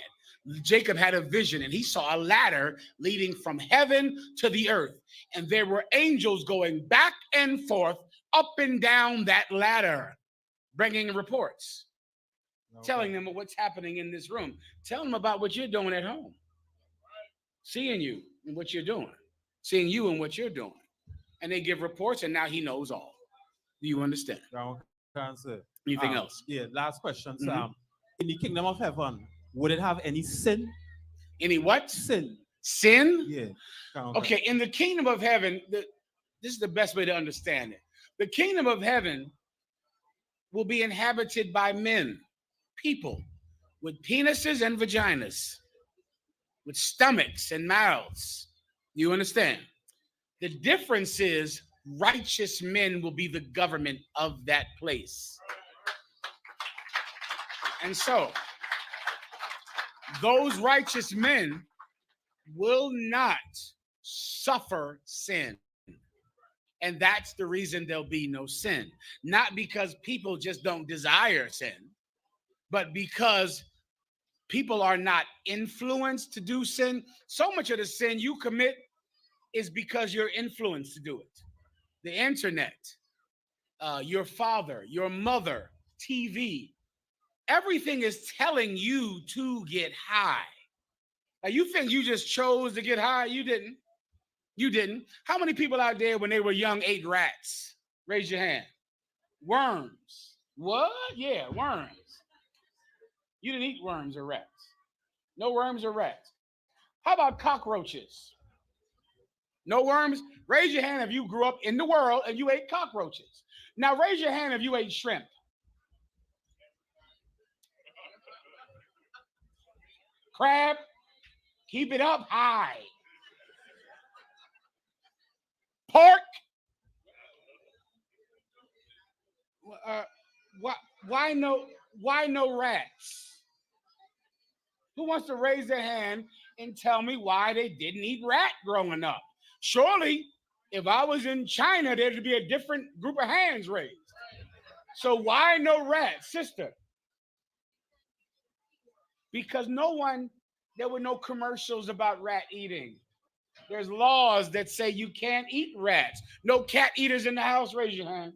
Jacob had a vision, and he saw a ladder leading from heaven to the earth. And there were angels going back and forth, up and down that ladder, bringing reports, telling them what's happening in this room. Tell them about what you're doing at home. Seeing you and what you're doing. Seeing you and what you're doing. And they give reports, and now he knows all. Do you understand? Answer. Anything else? Yeah, last question. In the kingdom of heaven, would it have any sin? Any what? Sin. Sin? Yeah. Okay, in the kingdom of heaven, this is the best way to understand it. The kingdom of heaven will be inhabited by men, people, with penises and vaginas, with stomachs and mouths. You understand? The difference is righteous men will be the government of that place. And so, those righteous men will not suffer sin. And that's the reason there'll be no sin. Not because people just don't desire sin, but because people are not influenced to do sin. So much of the sin you commit is because you're influenced to do it. The internet, your father, your mother, TV, everything is telling you to get high. Now, you think you just chose to get high? You didn't. You didn't. How many people out there when they were young ate rats? Raise your hand. Worms. What? Yeah, worms. You didn't eat worms or rats. No worms or rats. How about cockroaches? No worms? Raise your hand if you grew up in the world and you ate cockroaches. Now raise your hand if you ate shrimp. Crab, keep it up high. Pork. Why no rats? Who wants to raise their hand and tell me why they didn't eat rat growing up? Surely, if I was in China, there'd be a different group of hands raised. So why no rat, sister? Because there were no commercials about rat eating. There's laws that say you can't eat rats. No cat eaters in the house, raise your hand.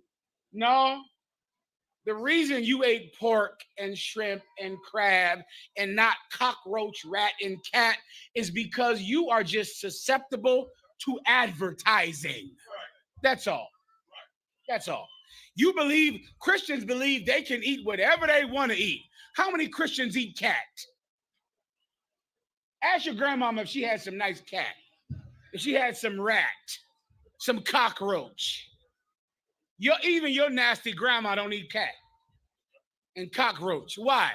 No. The reason you ate pork and shrimp and crab and not cockroach, rat, and cat is because you are just susceptible to advertising. That's all. That's all. Christians believe they can eat whatever they want to eat. How many Christians eat cat? Ask your grandmama if she had some nice cat, if she had some rat, some cockroach. Even your nasty grandma don't eat cat and cockroach. Why?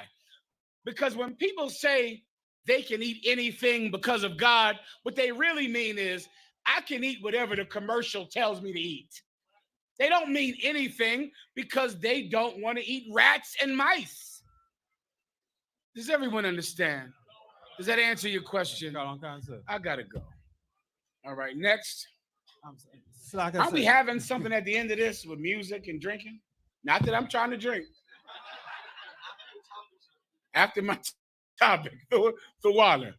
Because when people say they can eat anything because of God, what they really mean is, I can eat whatever the commercial tells me to eat. They don't mean anything because they don't want to eat rats and mice. Does everyone understand? Does that answer your question? I gotta go. All right, next. Are we having something at the end of this with music and drinking? Not that I'm trying to drink. After my topic, the water.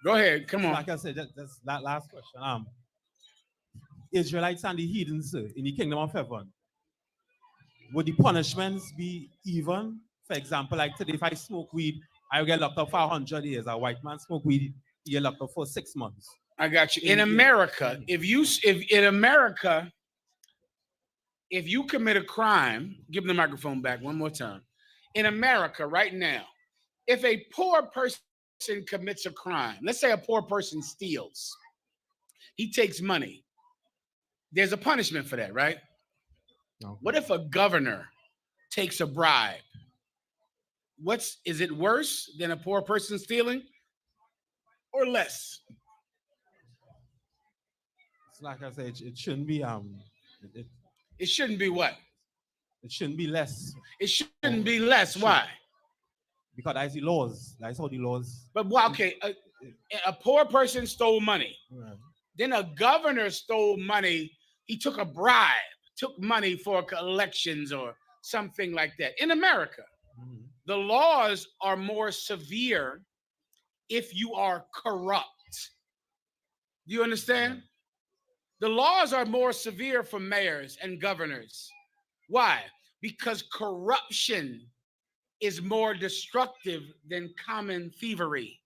Go ahead, come on. Like I said, that's that last question. Israelites and the heathens in the kingdom of heaven, would the punishments be even? For example, like today, if I smoke weed, I will get locked up for 100 years. A white man smoke weed, you get locked up for 6 months. I got you. In America, if you commit a crime, give the microphone back one more time. In America, right now, if a poor person commits a crime, let's say a poor person steals, he takes money. There's a punishment for that, right? Okay. What if a governor takes a bribe? Is it worse than a poor person stealing or less? It's like I said, it shouldn't be it shouldn't be what? It shouldn't be less. It shouldn't be less. Why? Because that's the laws. That's all the laws. But okay, a poor person stole money. Right. Then a governor stole money. He took a bribe, took money for elections or something like that. In America, the laws are more severe if you are corrupt. Do you understand? The laws are more severe for mayors and governors. Why? Because corruption is more destructive than common thievery.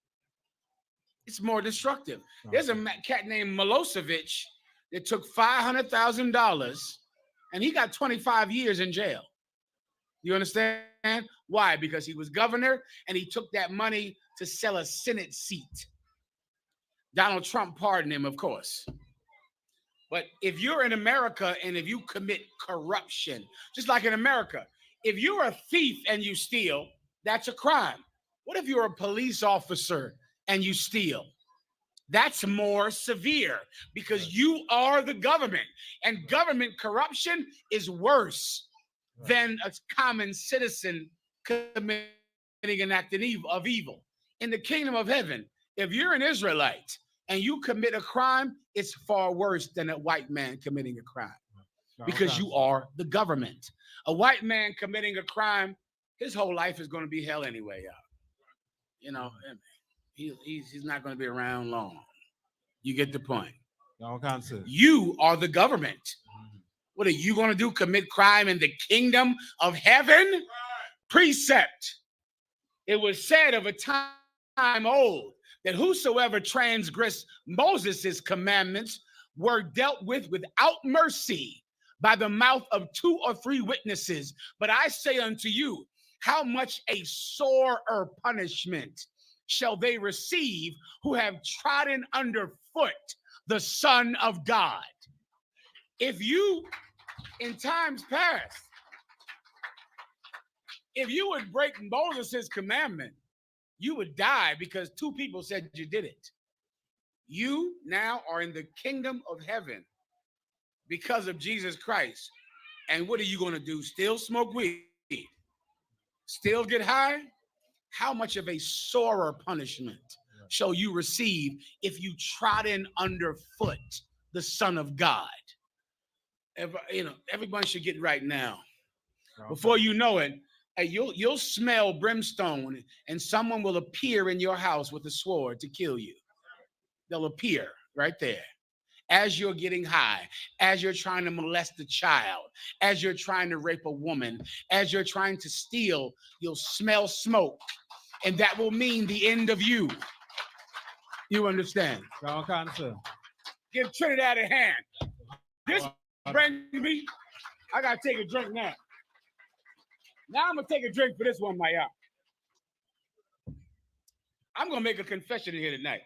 It's more destructive. There's a cat named Milosevic that took $500,000 and he got 25 years in jail. You understand? Why? Because he was governor and he took that money to sell a Senate seat. Donald Trump pardoned him, of course. But if you're in America and if you commit corruption, just like in America, if you're a thief and you steal, that's a crime. What if you're a police officer and you steal? That's more severe because you are the government, and government corruption is worse than a common citizen committing an act of evil. In the kingdom of heaven, if you're an Israelite and you commit a crime, it's far worse than a white man committing a crime because you are the government. A white man committing a crime, his whole life is going to be hell anyway, y'all. You know, he's not going to be around long. You get the point. You are the government. What are you going to do? Commit crime in the kingdom of heaven? Precept. It was said of a time old that whosoever transgressed Moses' commandments were dealt with without mercy by the mouth of 2 or 3 witnesses. But I say unto you, how much a sorer punishment shall they receive who have trodden underfoot the Son of God. If you, in times past, if you would break Moses' commandment, you would die because two people said you did it. You now are in the kingdom of heaven because of Jesus Christ. And what are you going to do? Still smoke weed? Still get high? How much of a sorer punishment shall you receive if you trodden underfoot the Son of God? Everybody should get right now. Before you know it, you'll smell brimstone, and someone will appear in your house with a sword to kill you. They'll appear right there as you're getting high, as you're trying to molest a child, as you're trying to rape a woman, as you're trying to steal. You'll smell smoke, and that will mean the end of you. You understand? Give Trinidad a hand. This brings me. I gotta take a drink now. Now I'm gonna take a drink for this one, Maya. I'm gonna make a confession in here tonight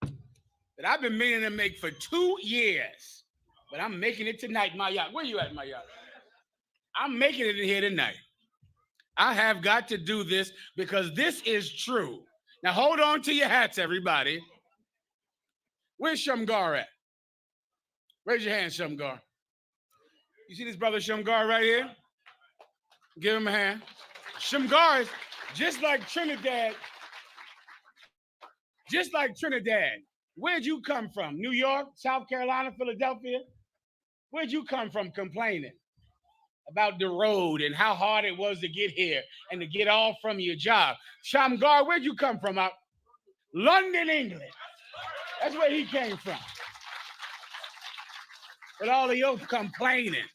that I've been meaning to make for 2 years, but I'm making it tonight, Maya. Where you at, Maya? I'm making it in here tonight. I have got to do this because this is true. Now hold on to your hats, everybody. Where's Shamgar at? Raise your hand, Shamgar. You see this brother Shamgar right here? Give him a hand. Shamgar is just like Trinidad. Just like Trinidad. Where'd you come from? New York, South Carolina, Philadelphia? Where'd you come from complaining about the road and how hard it was to get here and to get off from your job? Shamgar, where'd you come from? Out London, England. That's where he came from. But all of you complaining.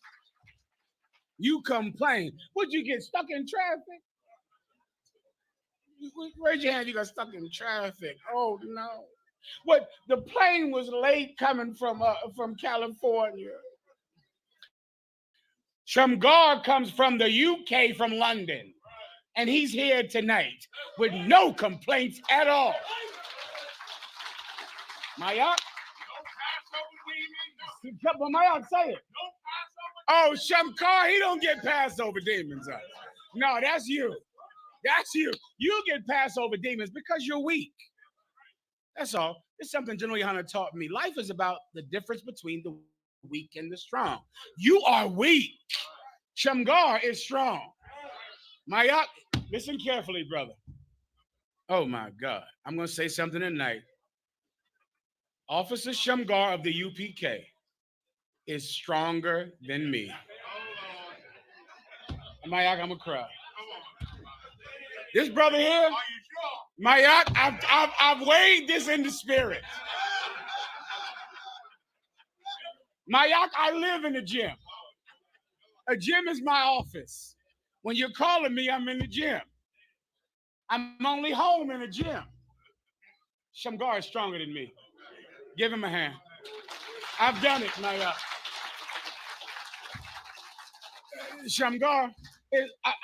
You complain. Would you get stuck in traffic? Raise your hand, you got stuck in traffic. Oh no. What, the plane was late coming from California. Shamgar comes from the UK, from London, and he's here tonight with no complaints at all. Maya? Maya, say it. Oh, Shamgar, he don't get Passover demons. No, that's you. That's you. You get Passover demons because you're weak. That's all. It's something General YAHANNA taught me. Life is about the difference between the weak and the strong. You are weak. Shamgar is strong. Maya, listen carefully, brother. Oh my God. I'm going to say something tonight. Officer Shamgar of the UPK is stronger than me. Mayak, I'm gonna cry. This brother here, Mayak, I've weighed this in the spirit. Mayak, I live in the gym. A gym is my office. When you're calling me, I'm in the gym. I'm only home in the gym. Shamgar is stronger than me. Give him a hand. I've done it, Mayak. Shamgar,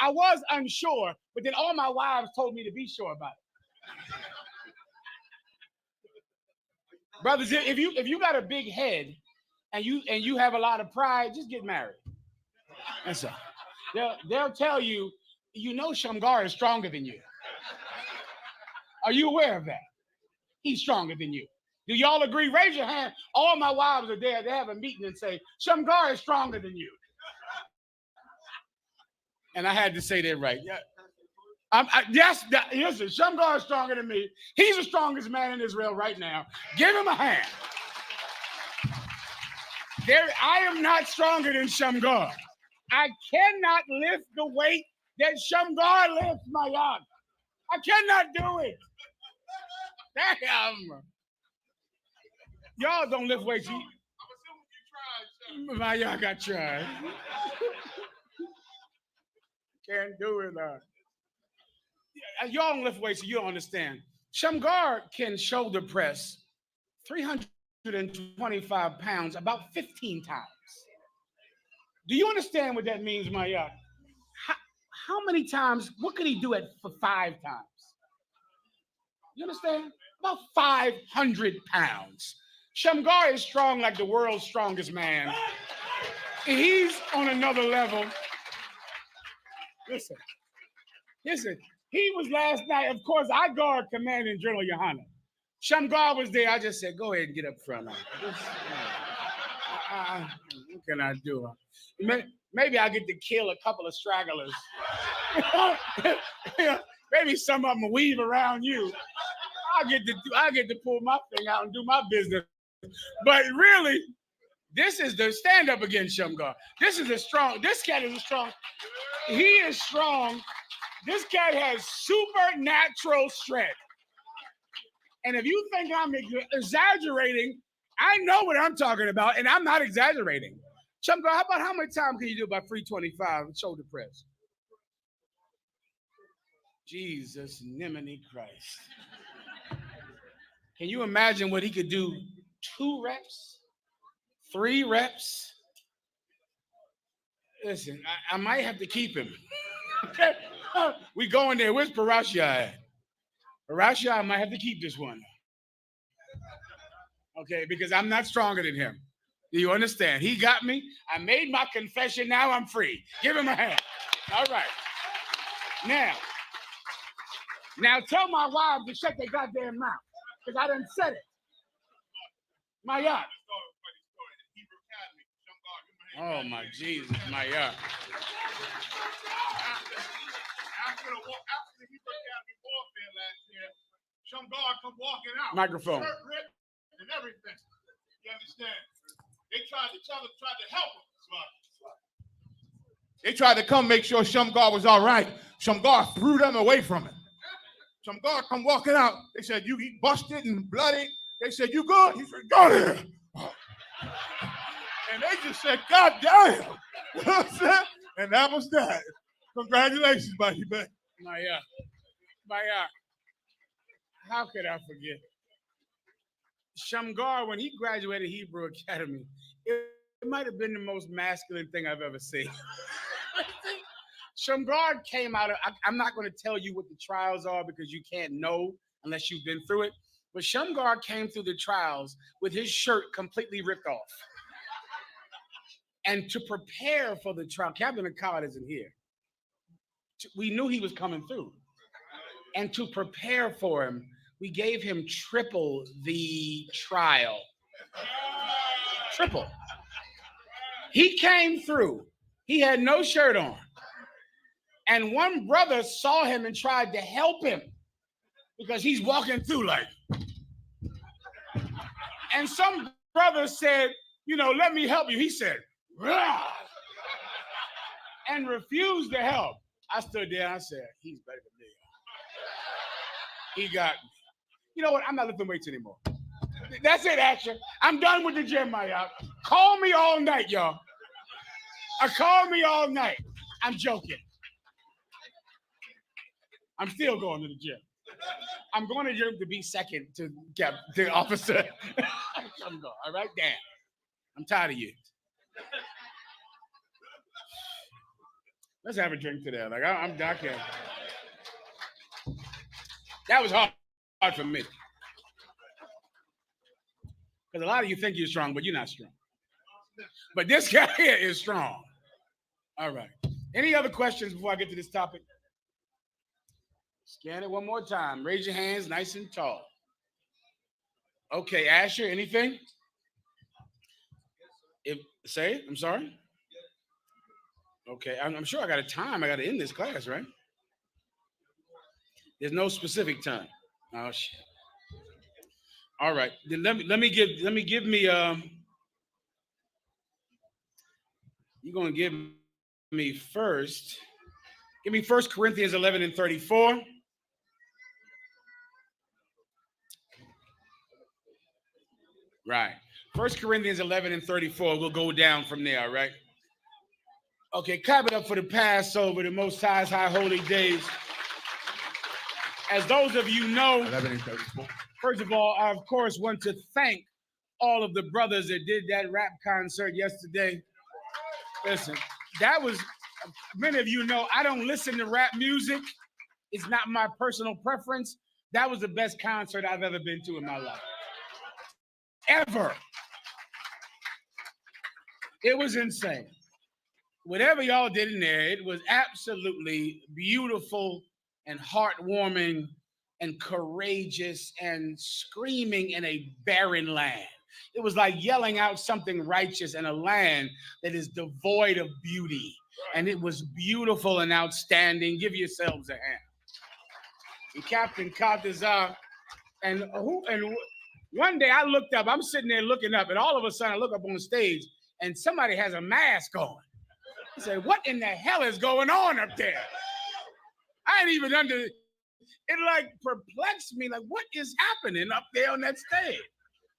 I was unsure, but then all my wives told me to be sure about it. Brothers, if you got a big head and you have a lot of pride, just get married. That's all. They'll tell you, Shamgar is stronger than you. Are you aware of that? He's stronger than you. Do y'all agree? Raise your hand. All my wives are there. They have a meeting and say, Shamgar is stronger than you. And I had to say that right. Yes, listen, Shamgar is stronger than me. He's the strongest man in Israel right now. Give him a hand. I am not stronger than Shamgar. I cannot lift the weight that Shamgar lifts, my God. I cannot do it. Damn. Y'all don't lift weights. My y'all got tried. Can't do it. Y'all don't lift weights, so you don't understand. Shamgar can shoulder press 325 pounds about 15 times. Do you understand what that means, Maya? How many times? What could he do it for 5 times? You understand? about 500 pounds. Shamgar is strong like the world's strongest man. He's on another level. Listen, he was last night. Of course, I guard Commanding General YAHANNA. Shamgar was there. I just said, go ahead and get up front. What can I do? Maybe I get to kill a couple of stragglers. Maybe some of them weave around you. I get to pull my thing out and do my business. But really, this is the stand up against Shamgar. This cat is a strong. He is strong. This cat has supernatural strength. And if you think I'm exaggerating, I know what I'm talking about, and I'm not exaggerating. Shamgar, how many times can you do about 325 shoulder press? Jesus, Nimini Christ. Can you imagine what he could do? 2 reps? 3 reps? Listen, I might have to keep him. Okay? We going there. Where's Parashia at? Parashia, I might have to keep this one. Okay, because I'm not stronger than him. Do you understand? He got me. I made my confession. Now I'm free. Give him a hand. All right. Now tell my wives to shut their goddamn mouth, because I done said it. My yacht. Oh my Jesus, my yacht. After the Hebrew Academy warfare last year, Shamgar come walking out. Microphone. Shirt ripped and everything. You understand? They tried to help him. They tried to come make sure Shamgar was all right. Shamgar threw them away from him. Shamgar come walking out. They said, you busted and bloody. They said, you good? He said, go there. And they just said, God damn. You know what I'm saying? And that was that. Congratulations, buddy. Maya, how could I forget? Shamgar, when he graduated Hebrew Academy, it might have been the most masculine thing I've ever seen. Shamgar came out of, I'm not going to tell you what the trials are because you can't know unless you've been through it. But Shamgar came through the trials with his shirt completely ripped off. And to prepare for the trial, Captain Akkad isn't here. We knew he was coming through. And to prepare for him, we gave him triple the trial. Triple. He came through. He had no shirt on. And one brother saw him and tried to help him because he's walking through like. And some brother said, let me help you. He said, rah! And refused to help. I stood there and I said, he's better than me. He got me. You know what? I'm not lifting weights anymore. That's it, action. I'm done with the gym, y'all. Call me all night, y'all. Call me all night. I'm joking. I'm still going to the gym. I'm going to the gym to be second to the officer. I'm going, all right? Damn. I'm tired of you. Let's have a drink today. Like, I'm docking. That was hard for me. Because a lot of you think you're strong, but you're not strong. But this guy here is strong. All right. Any other questions before I get to this topic? Scan it one more time. Raise your hands nice and tall. Okay, Asher, anything? I'm sorry? Okay, I'm sure I got a time. I got to end this class, right? There's no specific time. Oh shit. All right. Then let me give me you're gonna give me first. Give me 1 Corinthians 11 and 34. Right. 1 Corinthians 11 and 34. We'll go down from there, all right? Okay, clap it up for the Passover, the Most High's high holy days. As those of you know, 11 and 34. First of all, I, of course, want to thank all of the brothers that did that rap concert yesterday. Listen, that was, many of you know, I don't listen to rap music. It's not my personal preference. That was the best concert I've ever been to in my life. Ever. It was insane. Whatever y'all did in there, it was absolutely beautiful and heartwarming and courageous and screaming in a barren land. It was like yelling out something righteous in a land that is devoid of beauty. And it was beautiful and outstanding. Give yourselves a hand. And Captain Katazar, and one day I looked up, I'm sitting there looking up, and all of a sudden I look up on the stage and somebody has a mask on. I said, what in the hell is going on up there? I ain't even it like perplexed me, like what is happening up there on that stage?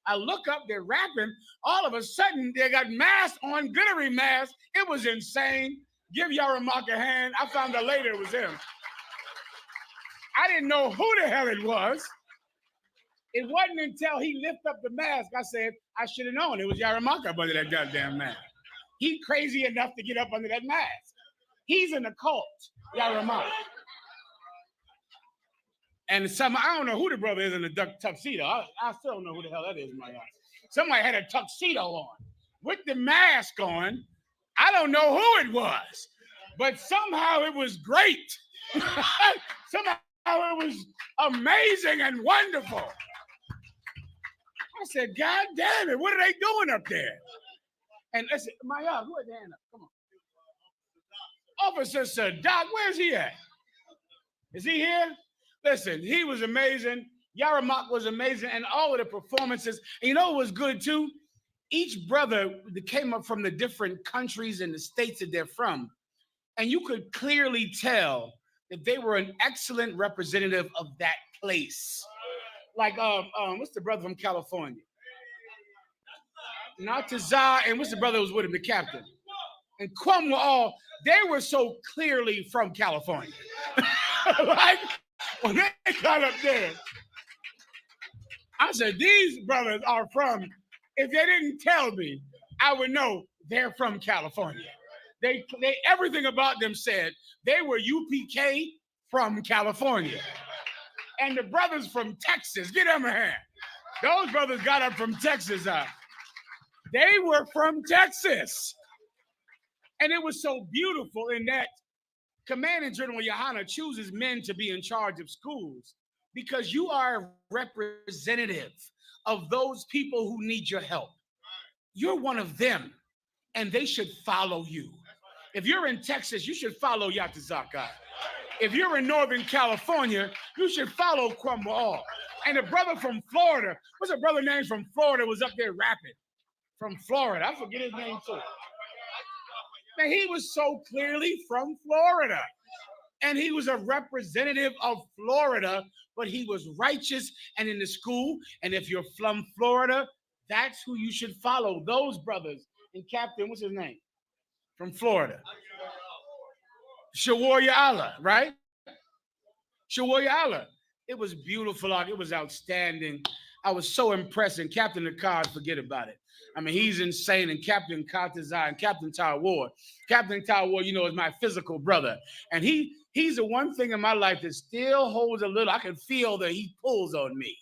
I look up, they're rapping, all of a sudden they got masks on, glittery masks. It was insane. Give YAHANNA a hand. I found out later it was him. I didn't know who the hell it was. It wasn't until he lifted up the mask, I said, I should have known it was YAHANNA up under that goddamn mask. He crazy enough to get up under that mask. He's in the cult, YAHANNA. And I don't know who the brother is in the tuxedo. I still don't know who the hell that is, my God. Somebody had a tuxedo on with the mask on. I don't know who it was, but somehow it was great. Somehow it was amazing and wonderful. I said, God damn it, what are they doing up there? And I said, Maya, who is the hand up? Come on. Officer Sadat, where's he at? Is he here? Listen, he was amazing. YAHANNA was amazing, and all of the performances. And you know what was good too? Each brother that came up from the different countries and the states that they're from, and you could clearly tell that they were an excellent representative of that place. Like, what's the brother from California? Natazar, and what's the brother who was with him, the captain? And Kwam were all, they were so clearly from California. Like, when they got up there, I said, these brothers are from, if they didn't tell me, I would know they're from California. They everything about them said they were UPK from California. And the brothers from Texas, get them a hand. Those brothers got up from Texas. They were from Texas. And it was so beautiful in that Commanding General YAHANNA chooses men to be in charge of schools because you are a representative of those people who need your help. You're one of them, and they should follow you. If you're in Texas, you should follow Yatazaka. If you're in Northern California, you should follow Kwamwa'al. And a brother from Florida, what's a brother named from Florida was up there rapping? From Florida, I forget his name too. Man, he was so clearly from Florida. And he was a representative of Florida, but he was righteous and in the school. And if you're from Florida, that's who you should follow. Those brothers. And Captain, what's his name? From Florida. Shawarya Allah, right? Shawarya Allah. It was beautiful art. It was outstanding. I was so impressed. And Captain Akkad, forget about it. I mean, he's insane. And Captain Katazai and Captain Tawar. Captain Tawar, you know, is my physical brother. And he's the one thing in my life that still holds a little. I can feel that he pulls on me.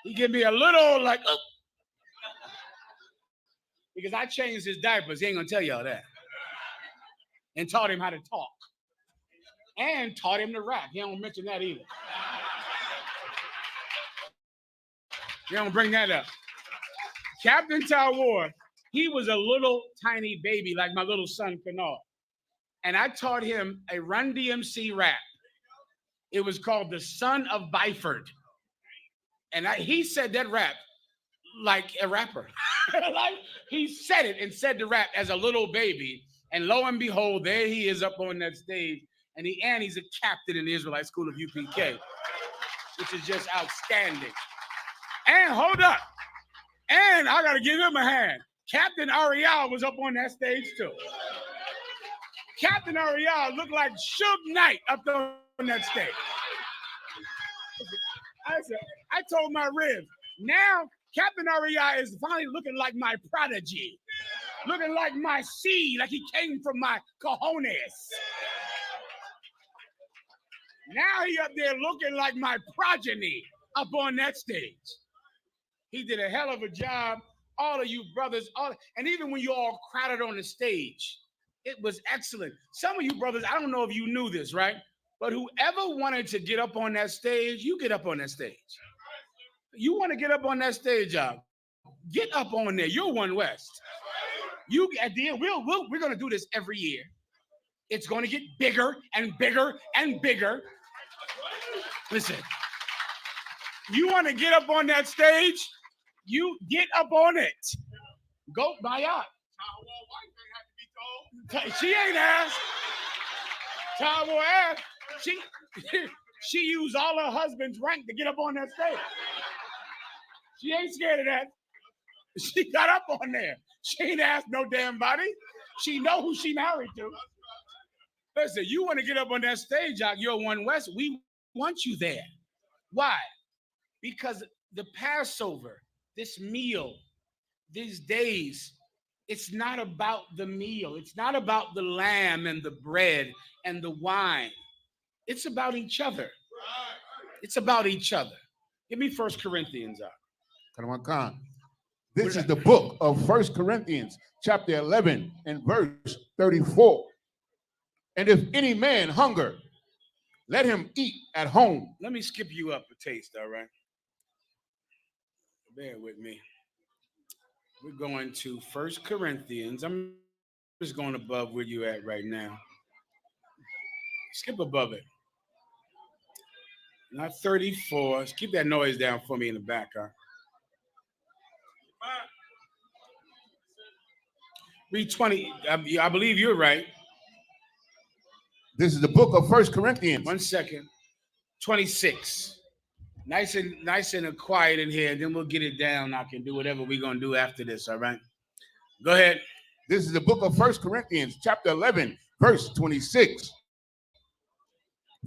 He give me a little like, oh. Because I changed his diapers. He ain't gonna tell y'all that. And taught him how to talk. And taught him to rap. He don't mention that either. He don't bring that up. Captain Tawar, he was a little tiny baby like my little son Kanal. And I taught him a Run DMC rap. It was called The Son of Byford. And he said that rap like a rapper. Like he said it and said the rap as a little baby. And lo and behold, there he is up on that stage. And he's a captain in the Israelite School of UPK, which is just outstanding. And hold up. And I got to give him a hand. Captain Ariel was up on that stage too. Captain Ariel looked like Suge Knight up there on that stage. I told my ribs, now Captain Ariel is finally looking like my prodigy. Looking like my seed, like he came from my cojones. Now he up there looking like my progeny up on that stage. He did a hell of a job. All of you brothers, and even when you all crowded on the stage, it was excellent. Some of you brothers, I don't know if you knew this, right? But whoever wanted to get up on that stage, you get up on that stage. You want to get up on that stage, get up on there. You're One West. You at the end, we're gonna do this every year. It's gonna get bigger and bigger and bigger. Listen, you want to get up on that stage? You get up on it. Go, Maya. She ain't asked. Child will ask. She used all her husband's rank to get up on that stage. She ain't scared of that. She got up on there. She ain't asked no damn body. She know who she married to. Listen, you want to get up on that stage, you're One West. We want you there. Why? Because the Passover, this meal, these days, it's not about the meal. It's not about the lamb and the bread and the wine. It's about each other. It's about each other. Give me 1 Corinthians up. This is the book of 1 Corinthians, chapter 11 and verse 34. And if any man hunger, let him eat at home. Let me skip you up a taste, all right? Bear with me. We're going to 1 Corinthians. I'm just going above where you're at right now. Skip above it. Not 34. Keep that noise down for me in the back, huh? Read 20. I believe you're right. This is the book of 1 Corinthians. 1 second. 26. Nice and quiet in here, and then we'll get it down. I can do whatever we're going to do after this, all right? Go ahead. This is the book of 1 Corinthians, chapter 11, verse 26.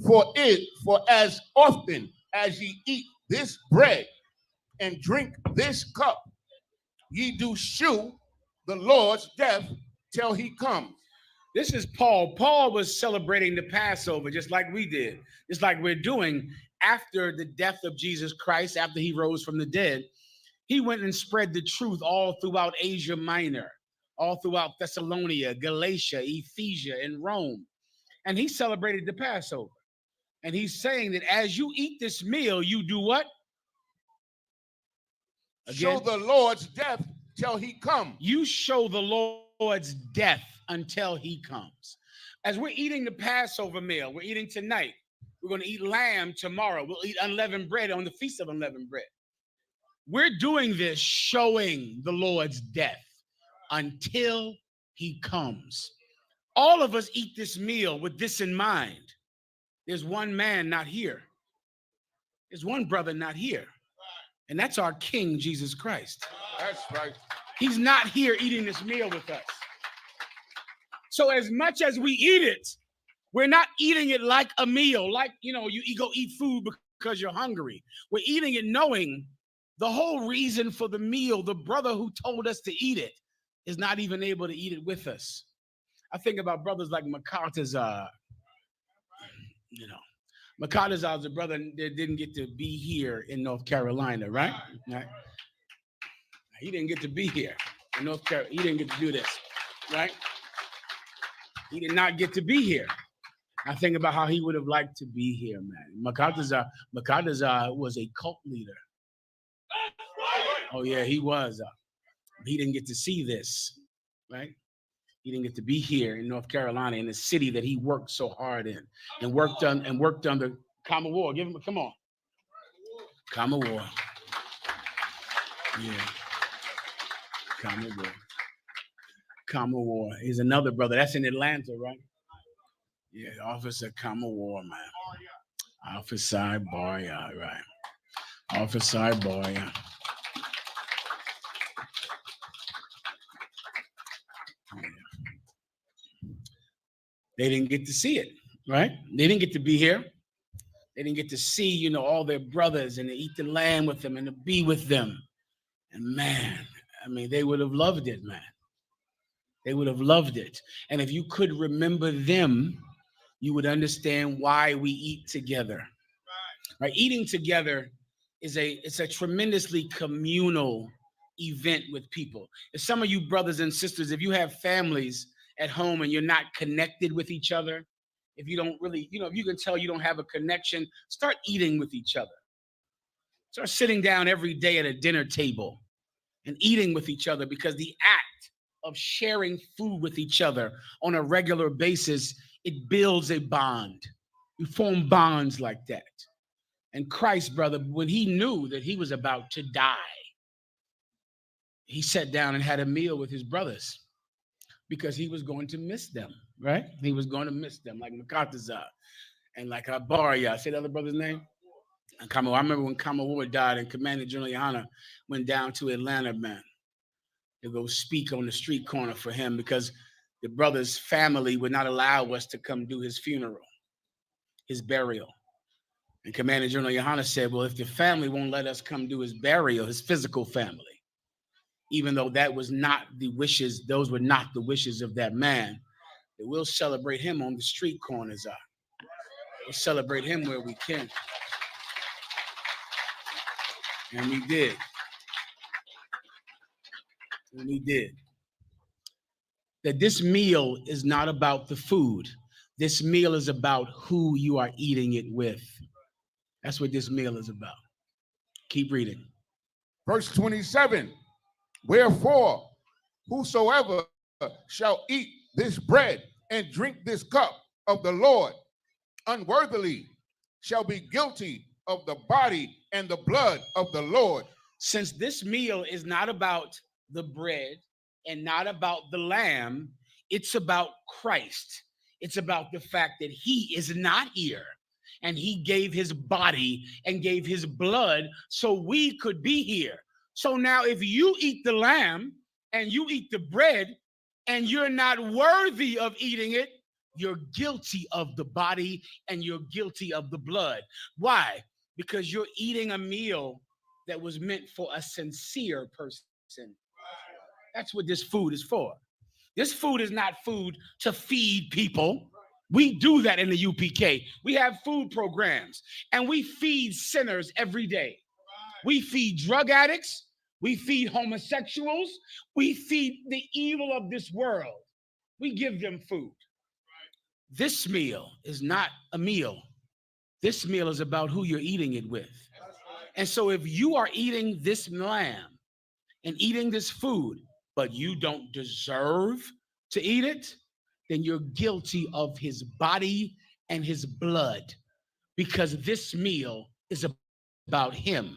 For as often as ye eat this bread and drink this cup, ye do shew the Lord's death till he comes. This is Paul. Paul was celebrating the Passover just like we did, just like we're doing after the death of Jesus Christ, after he rose from the dead. He went and spread the truth all throughout Asia Minor, all throughout Thessalonica, Galatia, Ephesia, and Rome. And he celebrated the Passover. And he's saying that as you eat this meal, you do what? Again, show the Lord's death till he comes. You show the Lord's death until he comes. As we're eating the Passover meal, we're eating tonight. We're going to eat lamb tomorrow. We'll eat unleavened bread on the Feast of Unleavened Bread. We're doing this showing the Lord's death until he comes. All of us eat this meal with this in mind. There's one man not here. There's one brother not here. And that's our King, Jesus Christ. That's right. He's not here eating this meal with us. So as much as we eat it, we're not eating it like a meal, like, you go eat food because you're hungry. We're eating it knowing the whole reason for the meal, the brother who told us to eat it is not even able to eat it with us. I think about brothers like Makatazar. Makatazar is a brother that didn't get to be here in North Carolina, right? He didn't get to be here in North Carolina. He didn't get to do this, right? He did not get to be here. I think about how he would have liked to be here, man. Makatazar was a cult leader. Oh, yeah, he was. He didn't get to see this, right? He didn't get to be here in North Carolina, in the city that he worked so hard in and worked under Common War. Give him come on. Common War. Yeah. Common War. Common War. He's another brother. That's in Atlanta, right? Yeah, Officer Common War, man. Officer Boya, right. Officer Boya. They didn't get to see it, right? They didn't get to be here. They didn't get to see, all their brothers and to eat the lamb with them and to be with them. And man, they would have loved it, man. They would have loved it. And if you could remember them, you would understand why we eat together. Right? Eating together is a tremendously communal event with people. If some of you brothers and sisters, if you have families at home and you're not connected with each other, if you don't really, if you can tell you don't have a connection, start eating with each other. Start sitting down every day at a dinner table and eating with each other, because the act of sharing food with each other on a regular basis, it builds a bond. You form bonds like that. And Christ, brother, when he knew that he was about to die, he sat down and had a meal with his brothers because he was going to miss them, right? He was going to miss them, like Makatazar and like Abaria. Say the other brother's name? And Kama. I remember when Kama Ward died and Commander General YAHANNA went down to Atlanta, man, to go speak on the street corner for him because the brother's family would not allow us to come do his funeral, his burial. And Commander General YAHANNA said, well, if the family won't let us come do his burial, his physical family, even though that was not the wishes, those were not the wishes of that man, that we'll celebrate him on the street corners. We'll celebrate him where we can. And we did. And we did. That this meal is not about the food. This meal is about who you are eating it with. That's what this meal is about. Keep reading. Verse 27, wherefore, whosoever shall eat this bread and drink this cup of the Lord unworthily shall be guilty of the body and the blood of the Lord. Since this meal is not about the bread and not about the lamb, it's about Christ. It's about the fact that he is not here. And he gave his body and gave his blood so we could be here. So now if you eat the lamb and you eat the bread and you're not worthy of eating it, you're guilty of the body and you're guilty of the blood. Why? Because you're eating a meal that was meant for a sincere person. That's what this food is for. This food is not food to feed people. We do that in the UPK. We have food programs and we feed sinners every day. We feed drug addicts. We feed homosexuals. We feed the evil of this world. We give them food. This meal is not a meal. This meal is about who you're eating it with. And so if you are eating this lamb and eating this food, but you don't deserve to eat it, then you're guilty of his body and his blood, because this meal is about him.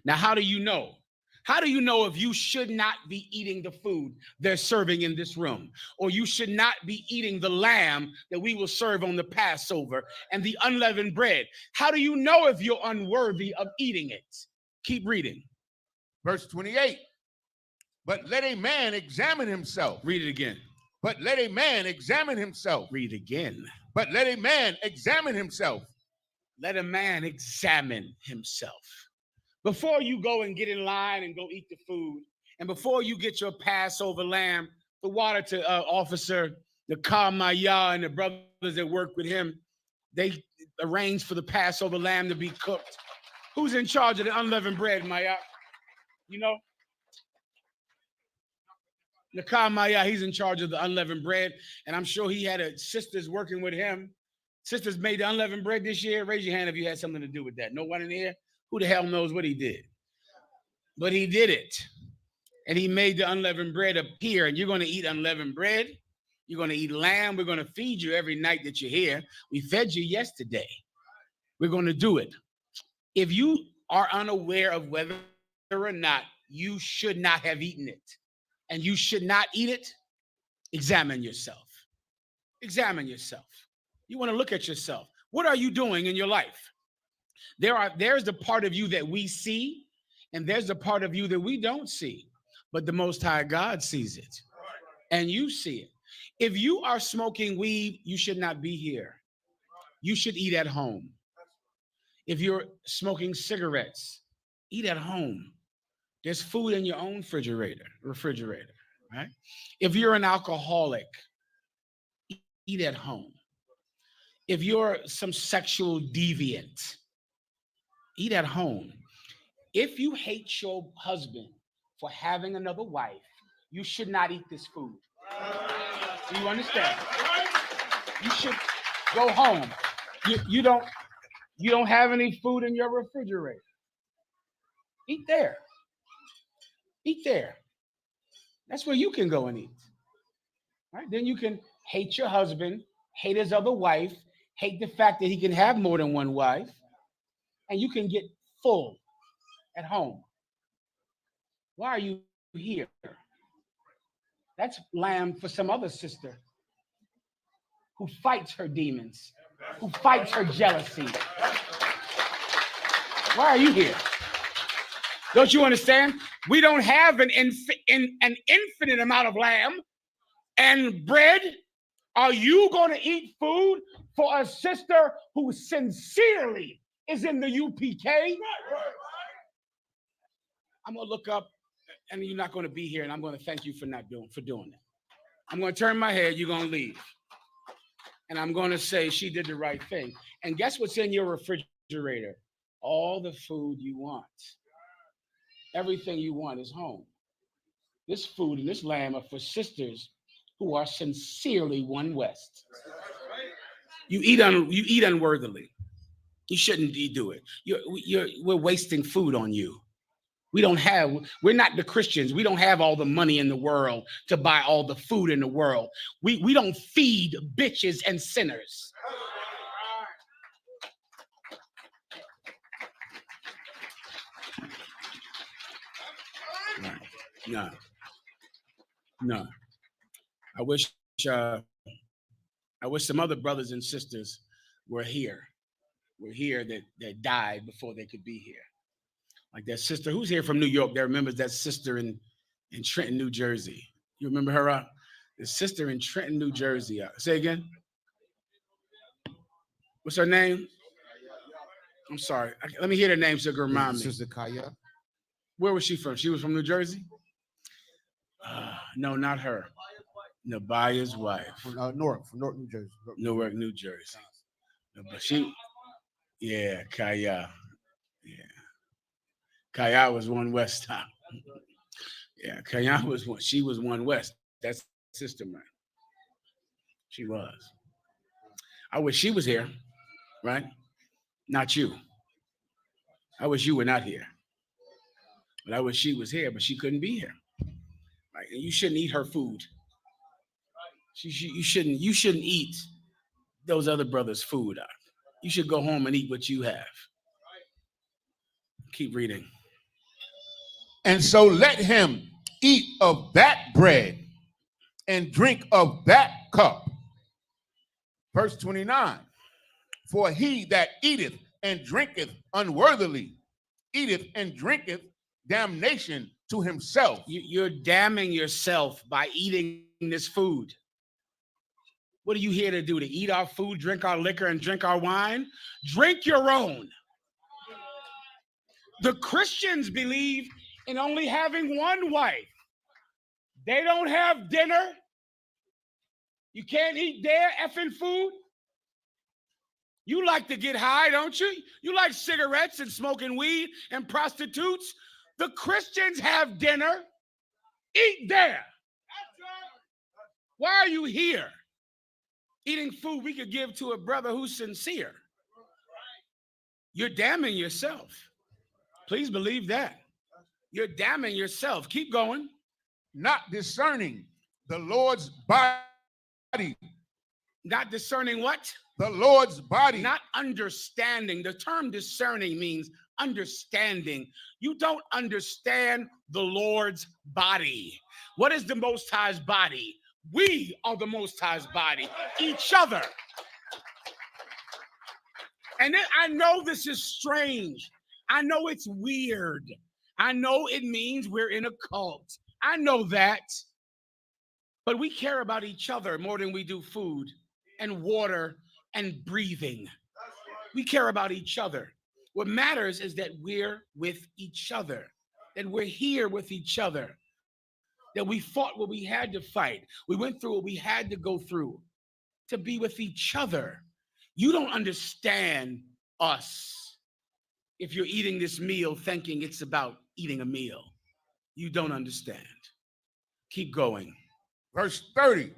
Now, how do you know? How do you know if you should not be eating the food they're serving in this room? Or you should not be eating the lamb that we will serve on the Passover and the unleavened bread? How do you know if you're unworthy of eating it? Keep reading. Verse 28, but let a man examine himself. Read it again. But let a man examine himself. Read again. But let a man examine himself. Let a man examine himself. Before you go and get in line and go eat the food, and before you get your Passover lamb, the water to officer, the Kamaya and the brothers that work with him, they arrange for the Passover lamb to be cooked. Who's in charge of the unleavened bread, Maya? You know? Nakar Maya, he's in charge of the unleavened bread, and I'm sure he had sisters working with him. Sisters made the unleavened bread this year. Raise your hand if you had something to do with that. No one in here? Who the hell knows what he did? But he did it, and he made the unleavened bread appear, and you're going to eat unleavened bread. You're going to eat lamb. We're going to feed you every night that you're here. We fed you yesterday. We're going to do it. If you are unaware of whether or not you should not have eaten it, and you should not eat it, examine yourself. Examine yourself. You want to look at yourself. What are you doing in your life? There's the part of you that we see, and there's the part of you that we don't see. But the Most High God sees it, and you see it. If you are smoking weed, you should not be here. You should eat at home. If you're smoking cigarettes, eat at home. There's food in your own refrigerator, right? If you're an alcoholic, eat at home. If you're some sexual deviant, eat at home. If you hate your husband for having another wife, you should not eat this food. Do you understand? You should go home. You don't have any food in your refrigerator. Eat there. Eat there. That's where you can go and eat. Right? Then you can hate your husband, hate his other wife, hate the fact that he can have more than one wife, and you can get full at home. Why are you here? That's lamb for some other sister who fights her demons, who fights her jealousy. Why are you here? Don't you understand? We don't have an infinite amount of lamb and bread. Are you going to eat food for a sister who sincerely is in the UPK? I'm going to look up, and you're not going to be here, and I'm going to thank you for doing it. I'm going to turn my head, you're going to leave. And I'm going to say she did the right thing. And guess what's in your refrigerator? All the food you want. Everything you want is home. This food and this lamb are for sisters who are sincerely one West. You eat unworthily. You shouldn't do it. We're wasting food on you. We're not the Christians. We don't have all the money in the world to buy all the food in the world. We don't feed bitches and sinners. No. I wish some other brothers and sisters were here that died before they could be here. Like that sister, who's here from New York that remembers that sister in Trenton, New Jersey? You remember her? The sister in Trenton, New Jersey. Say again? What's her name? I'm sorry. Let me hear the name so you can remind me. Sister Kaya. Where was she from? She was from New Jersey? No, not her. Nabaya's wife. From Newark, New Jersey. Newark, New Jersey. No, but Kaya. Yeah. Kaya was one West top. Yeah, Kaya was one. She was one West. That's sister man. She was. I wish she was here, right? Not you. I wish you were not here. But I wish she was here, but she couldn't be here. Right? And you shouldn't eat her food. You shouldn't eat those other brothers' food. You should go home and eat what you have. Keep reading. And so let him eat of that bread and drink of that cup. Verse 29. For he that eateth and drinketh unworthily, eateth and drinketh damnation to himself. You're damning yourself by eating this food. What are you here to do? To eat our food, drink our liquor, and drink our wine? Drink your own. The Christians believe in only having one wife. They don't have dinner. You can't eat their effing food. You like to get high, don't you? You like cigarettes and smoking weed and prostitutes. The Christians have dinner. Eat there. Why are you here? Eating food we could give to a brother who's sincere. You're damning yourself. Please believe that. You're damning yourself. Keep going. Not discerning the Lord's body. Not discerning what? The Lord's body. Not understanding. The term discerning means understanding. You don't understand the Lord's body. What is the Most High's body? We are the Most High's body. Each other. And then I know this is strange. I know it's weird. I know it means we're in a cult. I know that. But we care about each other more than we do food and water and breathing. We care about each other. What matters is that we're with each other, that we're here with each other, that we fought what we had to fight. We went through what we had to go through to be with each other. You don't understand us if you're eating this meal thinking it's about eating a meal. You don't understand. Keep going. Verse 30.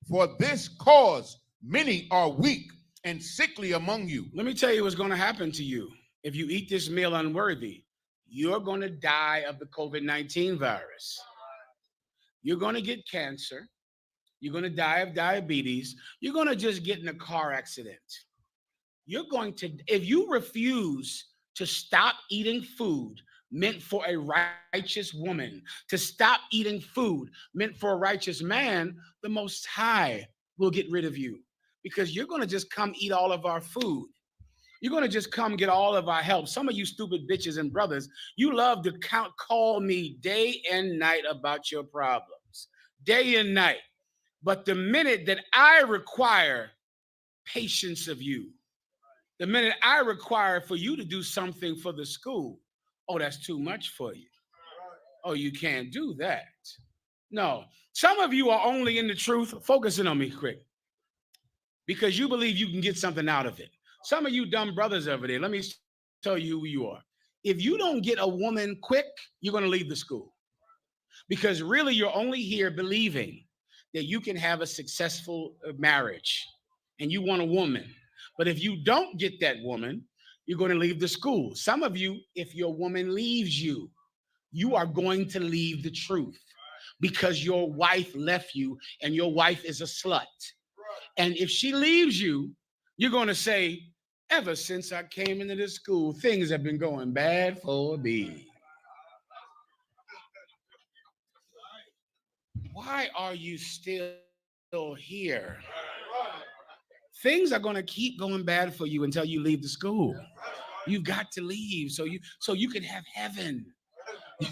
For this cause many are weak and sickly among you. Let me tell you what's going to happen to you if you eat this meal unworthy. You're going to die of the COVID-19 virus. You're going to get cancer. You're going to die of diabetes. You're going to just get in a car accident. You're going to, if you refuse to stop eating food meant for a righteous woman, to stop eating food meant for a righteous man, the Most High will get rid of you, because you're going to just come eat all of our food. You're going to just come get all of our help. Some of you stupid bitches and brothers, you love to call me day and night about your problems, day and night. But the minute that I require patience of you, the minute I require for you to do something for the school, oh, that's too much for you. Oh, you can't do that. No, some of you are only in the truth, focusing on me quick, because you believe you can get something out of it. Some of you dumb brothers over there, let me tell you who you are. If you don't get a woman quick, you're going to leave the school, because really you're only here believing that you can have a successful marriage and you want a woman. But if you don't get that woman, you're going to leave the school. Some of you, if your woman leaves you, you are going to leave the truth, because your wife left you and your wife is a slut. And if she leaves you, you're going to say, ever since I came into this school, things have been going bad for me. Why are you still here? Things are going to keep going bad for you until you leave the school. You've got to leave so you can have heaven.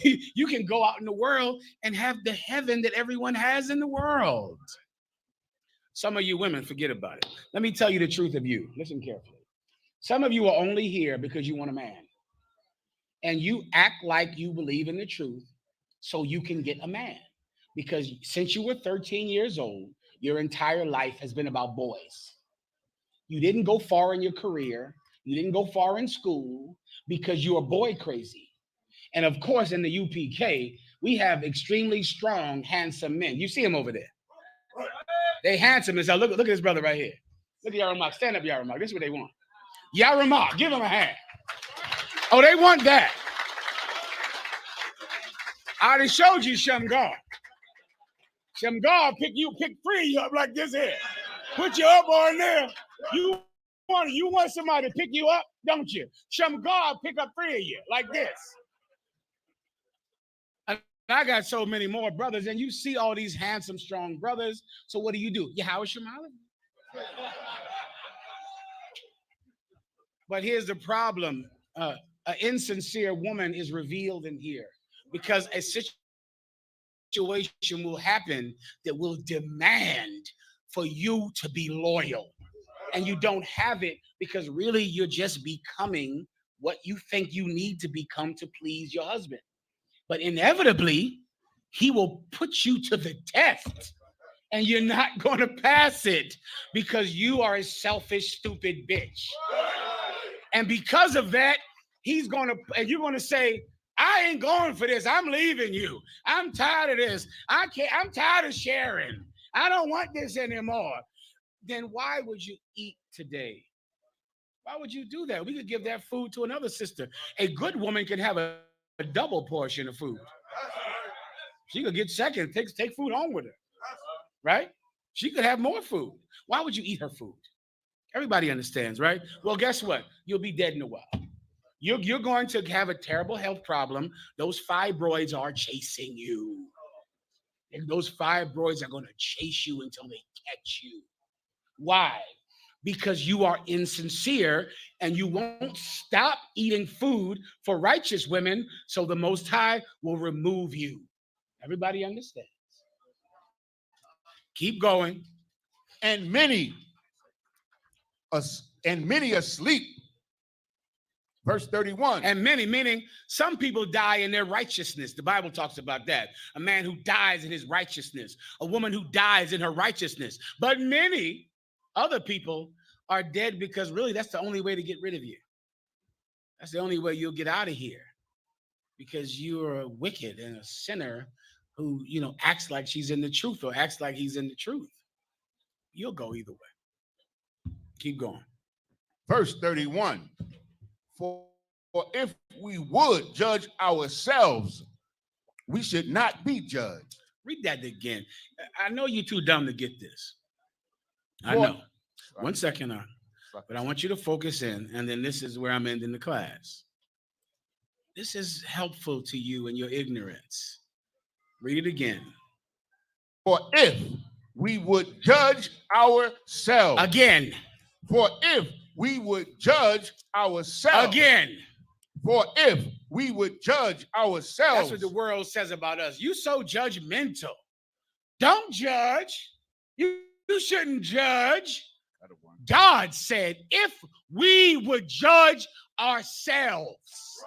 You can go out in the world and have the heaven that everyone has in the world. Some of you women, forget about it. Let me tell you the truth of you. Listen carefully. Some of you are only here because you want a man. And you act like you believe in the truth so you can get a man. Because since you were 13 years old, your entire life has been about boys. You didn't go far in your career. You didn't go far in school because you are boy crazy. And of course, in the UPK, we have extremely strong, handsome men. You see them over there. They handsome as hell. Look at this brother right here. Look at Yahamanna. Stand up, Yahamanna. This is what they want. Yahamanna, give him a hand. Oh, they want that. I already showed you Shamgar. Shamgar pick three you up like this here. Put you up on there. You want somebody to pick you up, don't you? Shamgar pick up three of you like this. And I got so many more brothers, and you see all these handsome, strong brothers. So what do? You how is Shamali? But here's the problem. An insincere woman is revealed in here, because a situation will happen that will demand for you to be loyal. And you don't have it because really you're just becoming what you think you need to become to please your husband. But inevitably, he will put you to the test and you're not going to pass it because you are a selfish, stupid bitch. And because of that, you're going to say, I ain't going for this. I'm leaving you. I'm tired of this. I'm tired of sharing. I don't want this anymore. Then why would you eat today? Why would you do that? We could give that food to another sister. A good woman can have a double portion of food. She could get second, take food home with her, right? She could have more food. Why would you eat her food? Everybody understands, right? Well, guess what? You'll be dead in a while. You're going to have a terrible health problem. Those fibroids are chasing you. And those fibroids are going to chase you until they catch you. Why? Because you are insincere and you won't stop eating food for righteous women, so the Most High will remove you. Everybody understands? Keep going. And many asleep. Verse 31. And many, meaning some people die in their righteousness. The Bible talks about that. A man who dies in his righteousness. A woman who dies in her righteousness. But many other people are dead because really that's the only way to get rid of you. That's the only way you'll get out of here, because you're wicked and a sinner who, acts like she's in the truth or acts like he's in the truth. You'll go either way. Keep going. Verse 31. For if we would judge ourselves, we should not be judged. Read that again. I know you're too dumb to get this. I For- know. One second, but I want you to focus in, and then this is where I'm ending the class. This is helpful to you in your ignorance. Read it again. For if we would judge ourselves. Again. For if we would judge ourselves. Again. For if we would judge ourselves. That's what the world says about us. You so judgmental. Don't judge. You shouldn't judge. God said, if we would judge ourselves,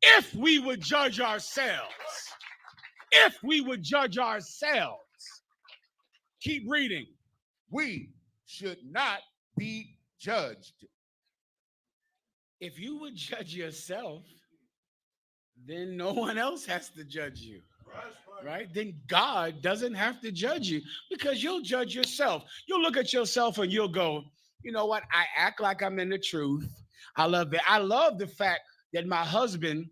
if we would judge ourselves, if we would judge ourselves. Keep reading. We should not be judged. If you would judge yourself, then no one else has to judge you. Right? Then God doesn't have to judge you, because you'll judge yourself. You'll look at yourself and you'll go, you know what? I act like I'm in the truth. I love it. I love the fact that my husband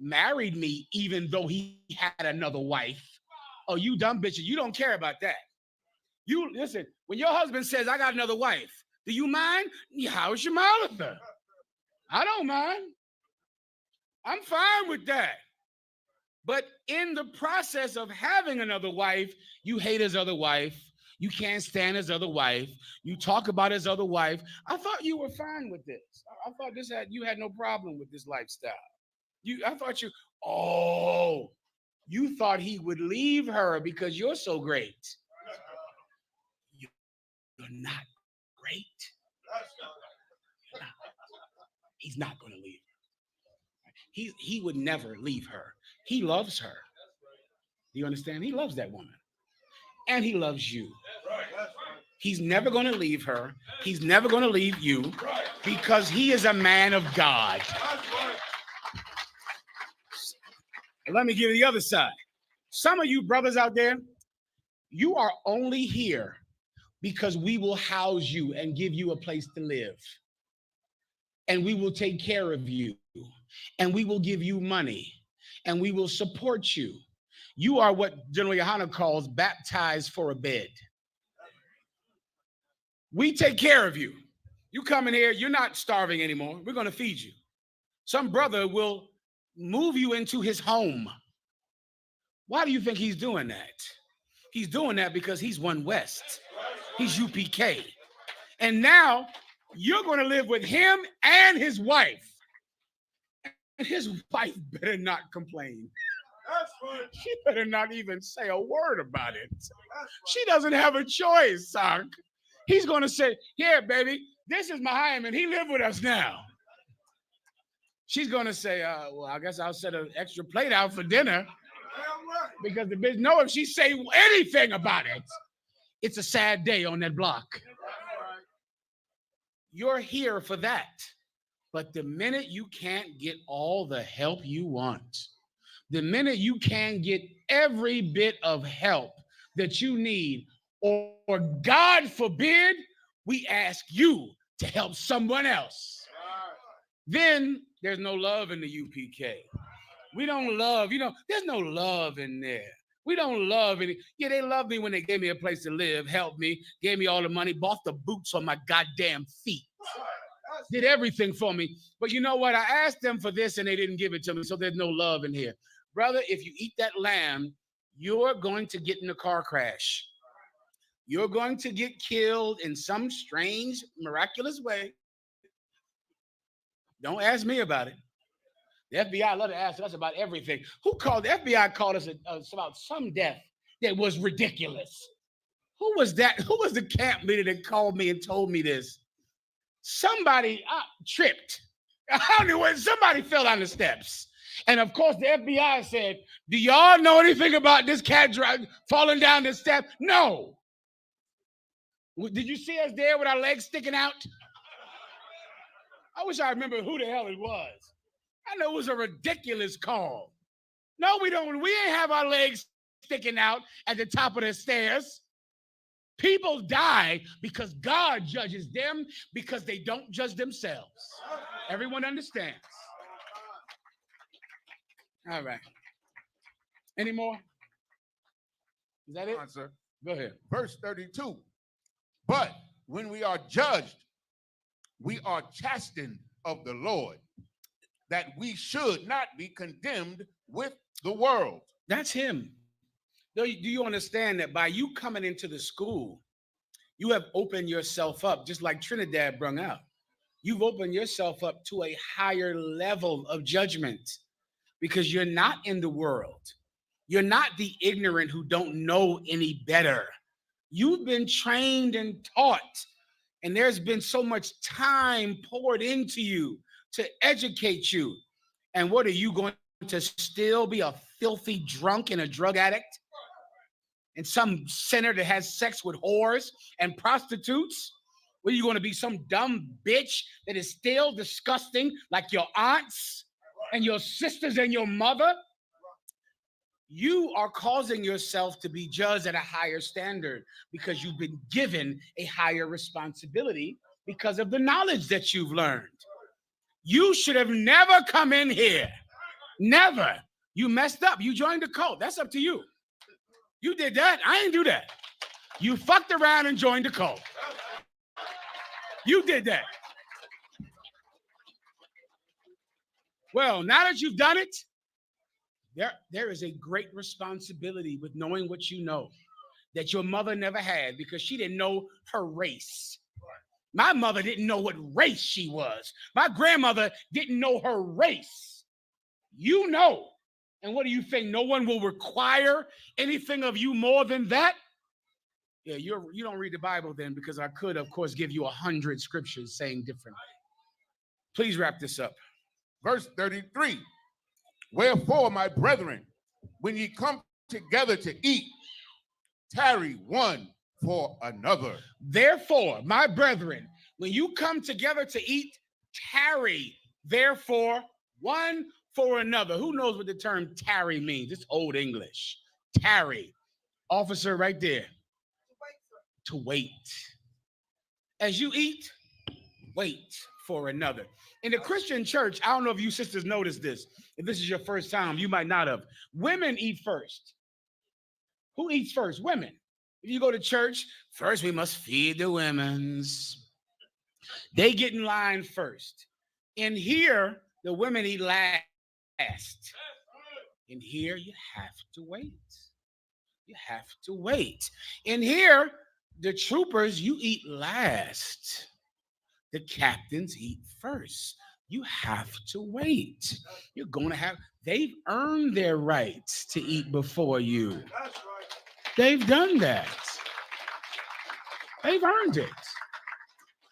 married me even though he had another wife. Oh, you dumb bitch. You don't care about that. You listen, when your husband says, I got another wife, do you mind? How's your Martha? I don't mind. I'm fine with that. But in the process of having another wife, you hate his other wife. You can't stand his other wife. You talk about his other wife. I thought you were fine with this. I thought you had no problem with this lifestyle. You thought he would leave her because you're so great. You're not great. He's not going to leave her. He would never leave her. He loves her. Do you understand? He loves that woman. And he loves you. He's never going to leave her. He's never going to leave you, because he is a man of God. Let me give you the other side. Some of you brothers out there, you are only here because we will house you and give you a place to live. And we will take care of you. And we will give you money. And we will support you. You are what General YAHANNA calls baptized for a bed. We take care of you. You come in here, you're not starving anymore. We're going to feed you. Some brother will move you into his home. Why do you think he's doing that? He's doing that because he's One West. He's U.P.K. And now you're going to live with him and his wife. And his wife better not complain. She better not even say a word about it. She doesn't have a choice, son. He's going to say, here, baby, this is Mahayaman. He live with us now. She's going to say, well, I guess I'll set an extra plate out for dinner. Because the bitch know if she say anything about it, it's a sad day on that block. You're here for that. But the minute you can't get all the help you want, the minute you can't get every bit of help that you need, or God forbid, we ask you to help someone else, then there's no love in the U.P.K. We don't love, there's no love in there. We don't love any. Yeah, they loved me when they gave me a place to live, helped me, gave me all the money, bought the boots on my goddamn feet. Did everything for me. But you know what? I asked them for this and they didn't give it to me. So there's no love in here. Brother, if you eat that lamb, you're going to get in a car crash. You're going to get killed in some strange, miraculous way. Don't ask me about it. The FBI love to ask us about everything. Who called? The FBI called us about some death that was ridiculous. Who was that? Who was the camp leader that called me and told me this? Somebody tripped. Somebody fell down the steps. And of course, the FBI said, do y'all know anything about this cat falling down the steps? No. Did you see us there with our legs sticking out? I wish I remember who the hell it was. I know it was a ridiculous call. No, we don't. We ain't have our legs sticking out at the top of the stairs. People die because God judges them because they don't judge themselves. Everyone understands. All right. Any more? Is that it? Answer. Go ahead. Verse 32. But when we are judged, we are chastened of the Lord, that we should not be condemned with the world. That's him. Do you understand that by you coming into the school, you have opened yourself up, just like Trinidad brung out. You've opened yourself up to a higher level of judgment because you're not in the world. You're not the ignorant who don't know any better. You've been trained and taught, and there's been so much time poured into you to educate you. And what are you going to still be, a filthy drunk and a drug addict? In some center that has sex with whores and prostitutes? What are you going to be, some dumb bitch that is still disgusting like your aunts and your sisters and your mother? You are causing yourself to be judged at a higher standard because you've been given a higher responsibility because of the knowledge that you've learned. You should have never come in here. Never. You messed up. You joined the cult. That's up to you. You did that. I didn't do that. You fucked around and joined the cult. You did that. Well, now that you've done it, there is a great responsibility with knowing what you know that your mother never had because she didn't know her race. My mother didn't know what race she was. My grandmother didn't know her race. You know. And what do you think? No one will require anything of you more than that? Yeah, you don't read the Bible then, because I could, of course, give you 100 scriptures saying differently. Please wrap this up. Verse 33. Wherefore, my brethren, when ye come together to eat, tarry one for another. Therefore, my brethren, when you come together to eat, tarry, therefore, one for another. Who knows what the term tarry means? It's old English. Tarry. Officer right there. To wait. As you eat, wait for another. In the Christian church, I don't know if you sisters noticed this. If this is your first time, you might not have. Women eat first. Who eats first? Women. If you go to church, first we must feed the women's. They get in line first. In here, the women eat last. In here, you have to wait. You have to wait. In here, the troopers, you eat last. The captains eat first. You have to wait. You're going to have, they've earned their rights to eat before you. They've done that. They've earned it.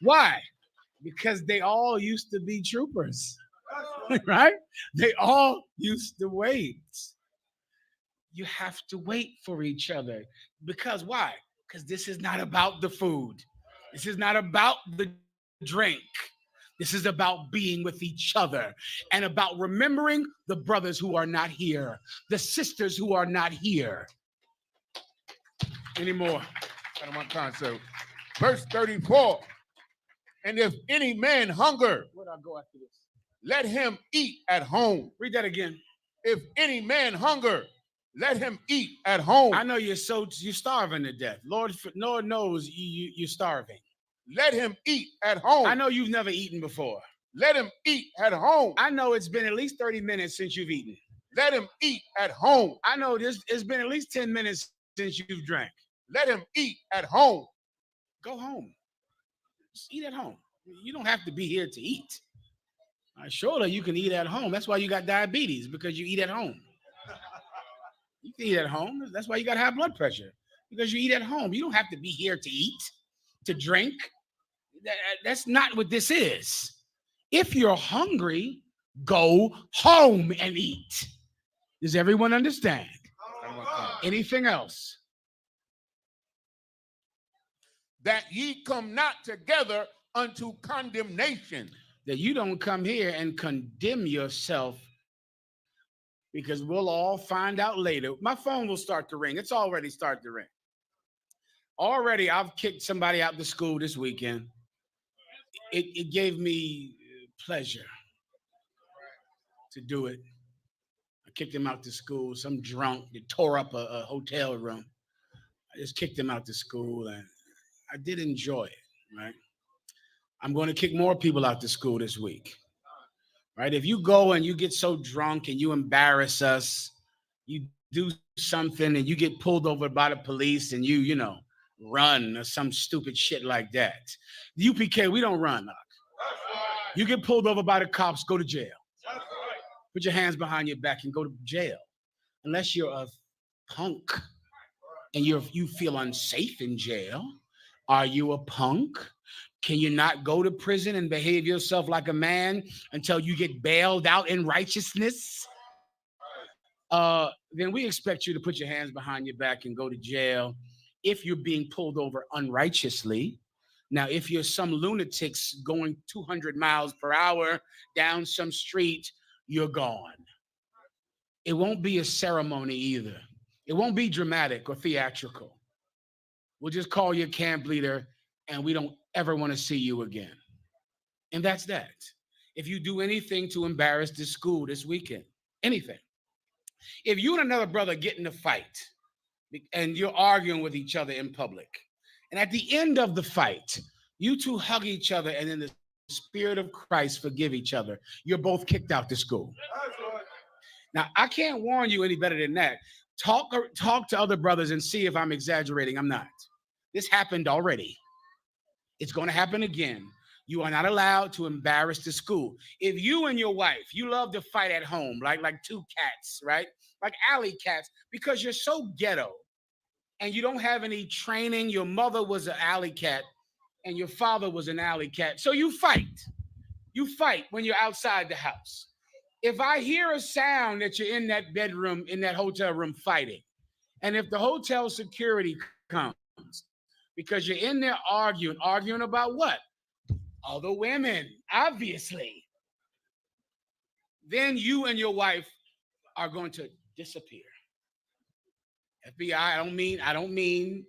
Why? Because they all used to be troopers, right? They all used to wait. You have to wait for each other. Because why? Because this is not about the food. This is not about the drink. This is about being with each other and about remembering the brothers who are not here, the sisters who are not here. Any more? So, verse 34. And if any man hunger, where'd I go after this? Let him eat at home. Read that again. If any man hunger, let him eat at home. I know you're starving to death. Lord knows you're starving. Let him eat at home. I know you've never eaten before. Let him eat at home. I know it's been at least 30 minutes since you've eaten. Let him eat at home. I know it's been at least 10 minutes since you've drank. Let him eat at home. Go home. Just eat at home. You don't have to be here to eat. Surely you can eat at home. That's why you got diabetes, because you eat at home. You can eat at home. That's why you got high blood pressure, because you eat at home. You don't have to be here to eat, to drink. That's not what this is. If you're hungry, go home and eat. Does everyone understand? Anything else? that ye come not together unto condemnation. That you don't come here and condemn yourself, because we'll all find out later. My phone will start to ring. It's already started to ring. Already, I've kicked somebody out of the school this weekend. It gave me pleasure to do it. I kicked him out to school. Some drunk that tore up a hotel room. I just kicked him out to school, and I did enjoy it, right? I'm going to kick more people out to school this week, right? If you go and you get so drunk and you embarrass us, you do something and you get pulled over by the police and you know, run or some stupid shit like that. The UPK, we don't run. You get pulled over by the cops, go to jail. Put your hands behind your back and go to jail. Unless you're a punk and you feel unsafe in jail. Are you a punk? Can you not go to prison and behave yourself like a man until you get bailed out in righteousness? Then we expect you to put your hands behind your back and go to jail if you're being pulled over unrighteously. Now, if you're some lunatics going 200 miles per hour down some street, you're gone. It won't be a ceremony either. It won't be dramatic or theatrical. We'll just call your camp leader and we don't ever want to see you again. And that's that. If you do anything to embarrass this school this weekend, anything. If you and another brother get in a fight and you're arguing with each other in public, and at the end of the fight, you two hug each other and in the spirit of Christ forgive each other, you're both kicked out to school. Now, I can't warn you any better than that. Talk to other brothers and see if I'm exaggerating. I'm not. This happened already. It's going to happen again. You are not allowed to embarrass the school. If you and your wife, you love to fight at home, like two cats, right? Like alley cats, because you're so ghetto and you don't have any training. Your mother was an alley cat and your father was an alley cat. So you fight. You fight when you're outside the house. If I hear a sound that you're in that bedroom, in that hotel room fighting, and if the hotel security comes because you're in there arguing about what? Other women, obviously. Then you and your wife are going to disappear. FBI, I don't mean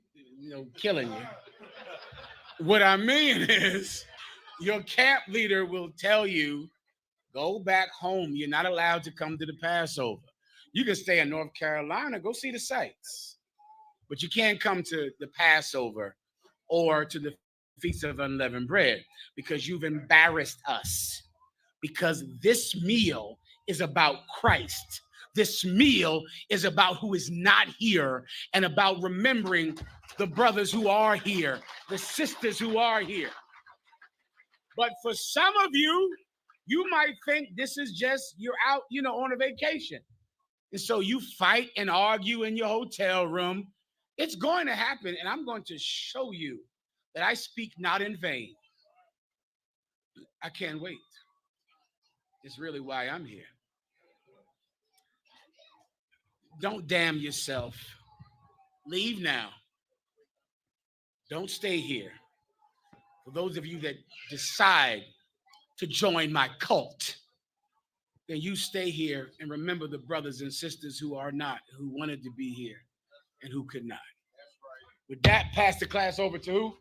killing you. What I mean is your camp leader will tell you, go back home. You're not allowed to come to the Passover. You can stay in North Carolina, go see the sights. But you can't come to the Passover or to the Feast of Unleavened Bread because you've embarrassed us. Because this meal is about Christ. This meal is about who is not here and about remembering the brothers who are here, the sisters who are here. But for some of you, you might think this is just, you're out, on a vacation. And so you fight and argue in your hotel room. It's going to happen, and I'm going to show you that I speak not in vain. I can't wait. It's really why I'm here. Don't damn yourself. Leave now. Don't stay here. For those of you that decide to join my cult, then you stay here and remember the brothers and sisters who are not, who wanted to be here and who could not. With that, pass the class over to who?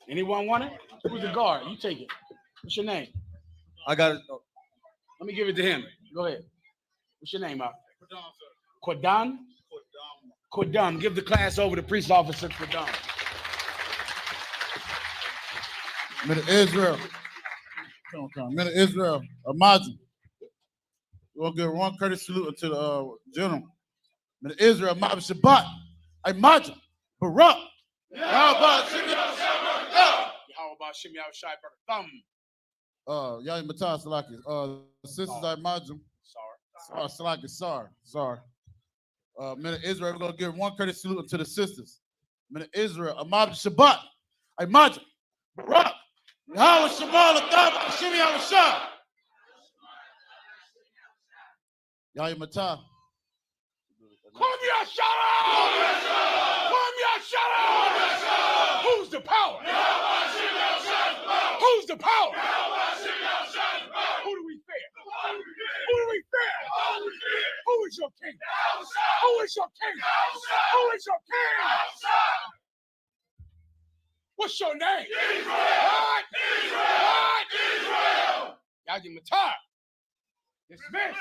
Anyone want it? Who's the guard? You take it. What's your name? I got it. Let me give it to him. Go ahead. What's your name, Quadam? Quadam. Give the class over to Priest Officer Quadam. Men of Israel. Come. Men of Israel. Imagine. We're going to give one courteous salute to the general. Men of Israel. Imagine Shabbat. Imagine. Barak. Yahi Matah Salaki. Sisters, I imagine. Sorry. Sorry. Men of Israel, we're going to give one courteous salute to the sisters. Men of Israel. Imagine Shabbat. Imagine. Barak. Yahweh Shamal Atab Shimi Awashah. Yahi Matah. Kum Ya Shalom! Kum Ya Shalom! the power. Who do we fear? Who do we fear? Who is your king? Who is your king? Who is your king? What's your name? What? What? Y'all get my tired. Dismiss.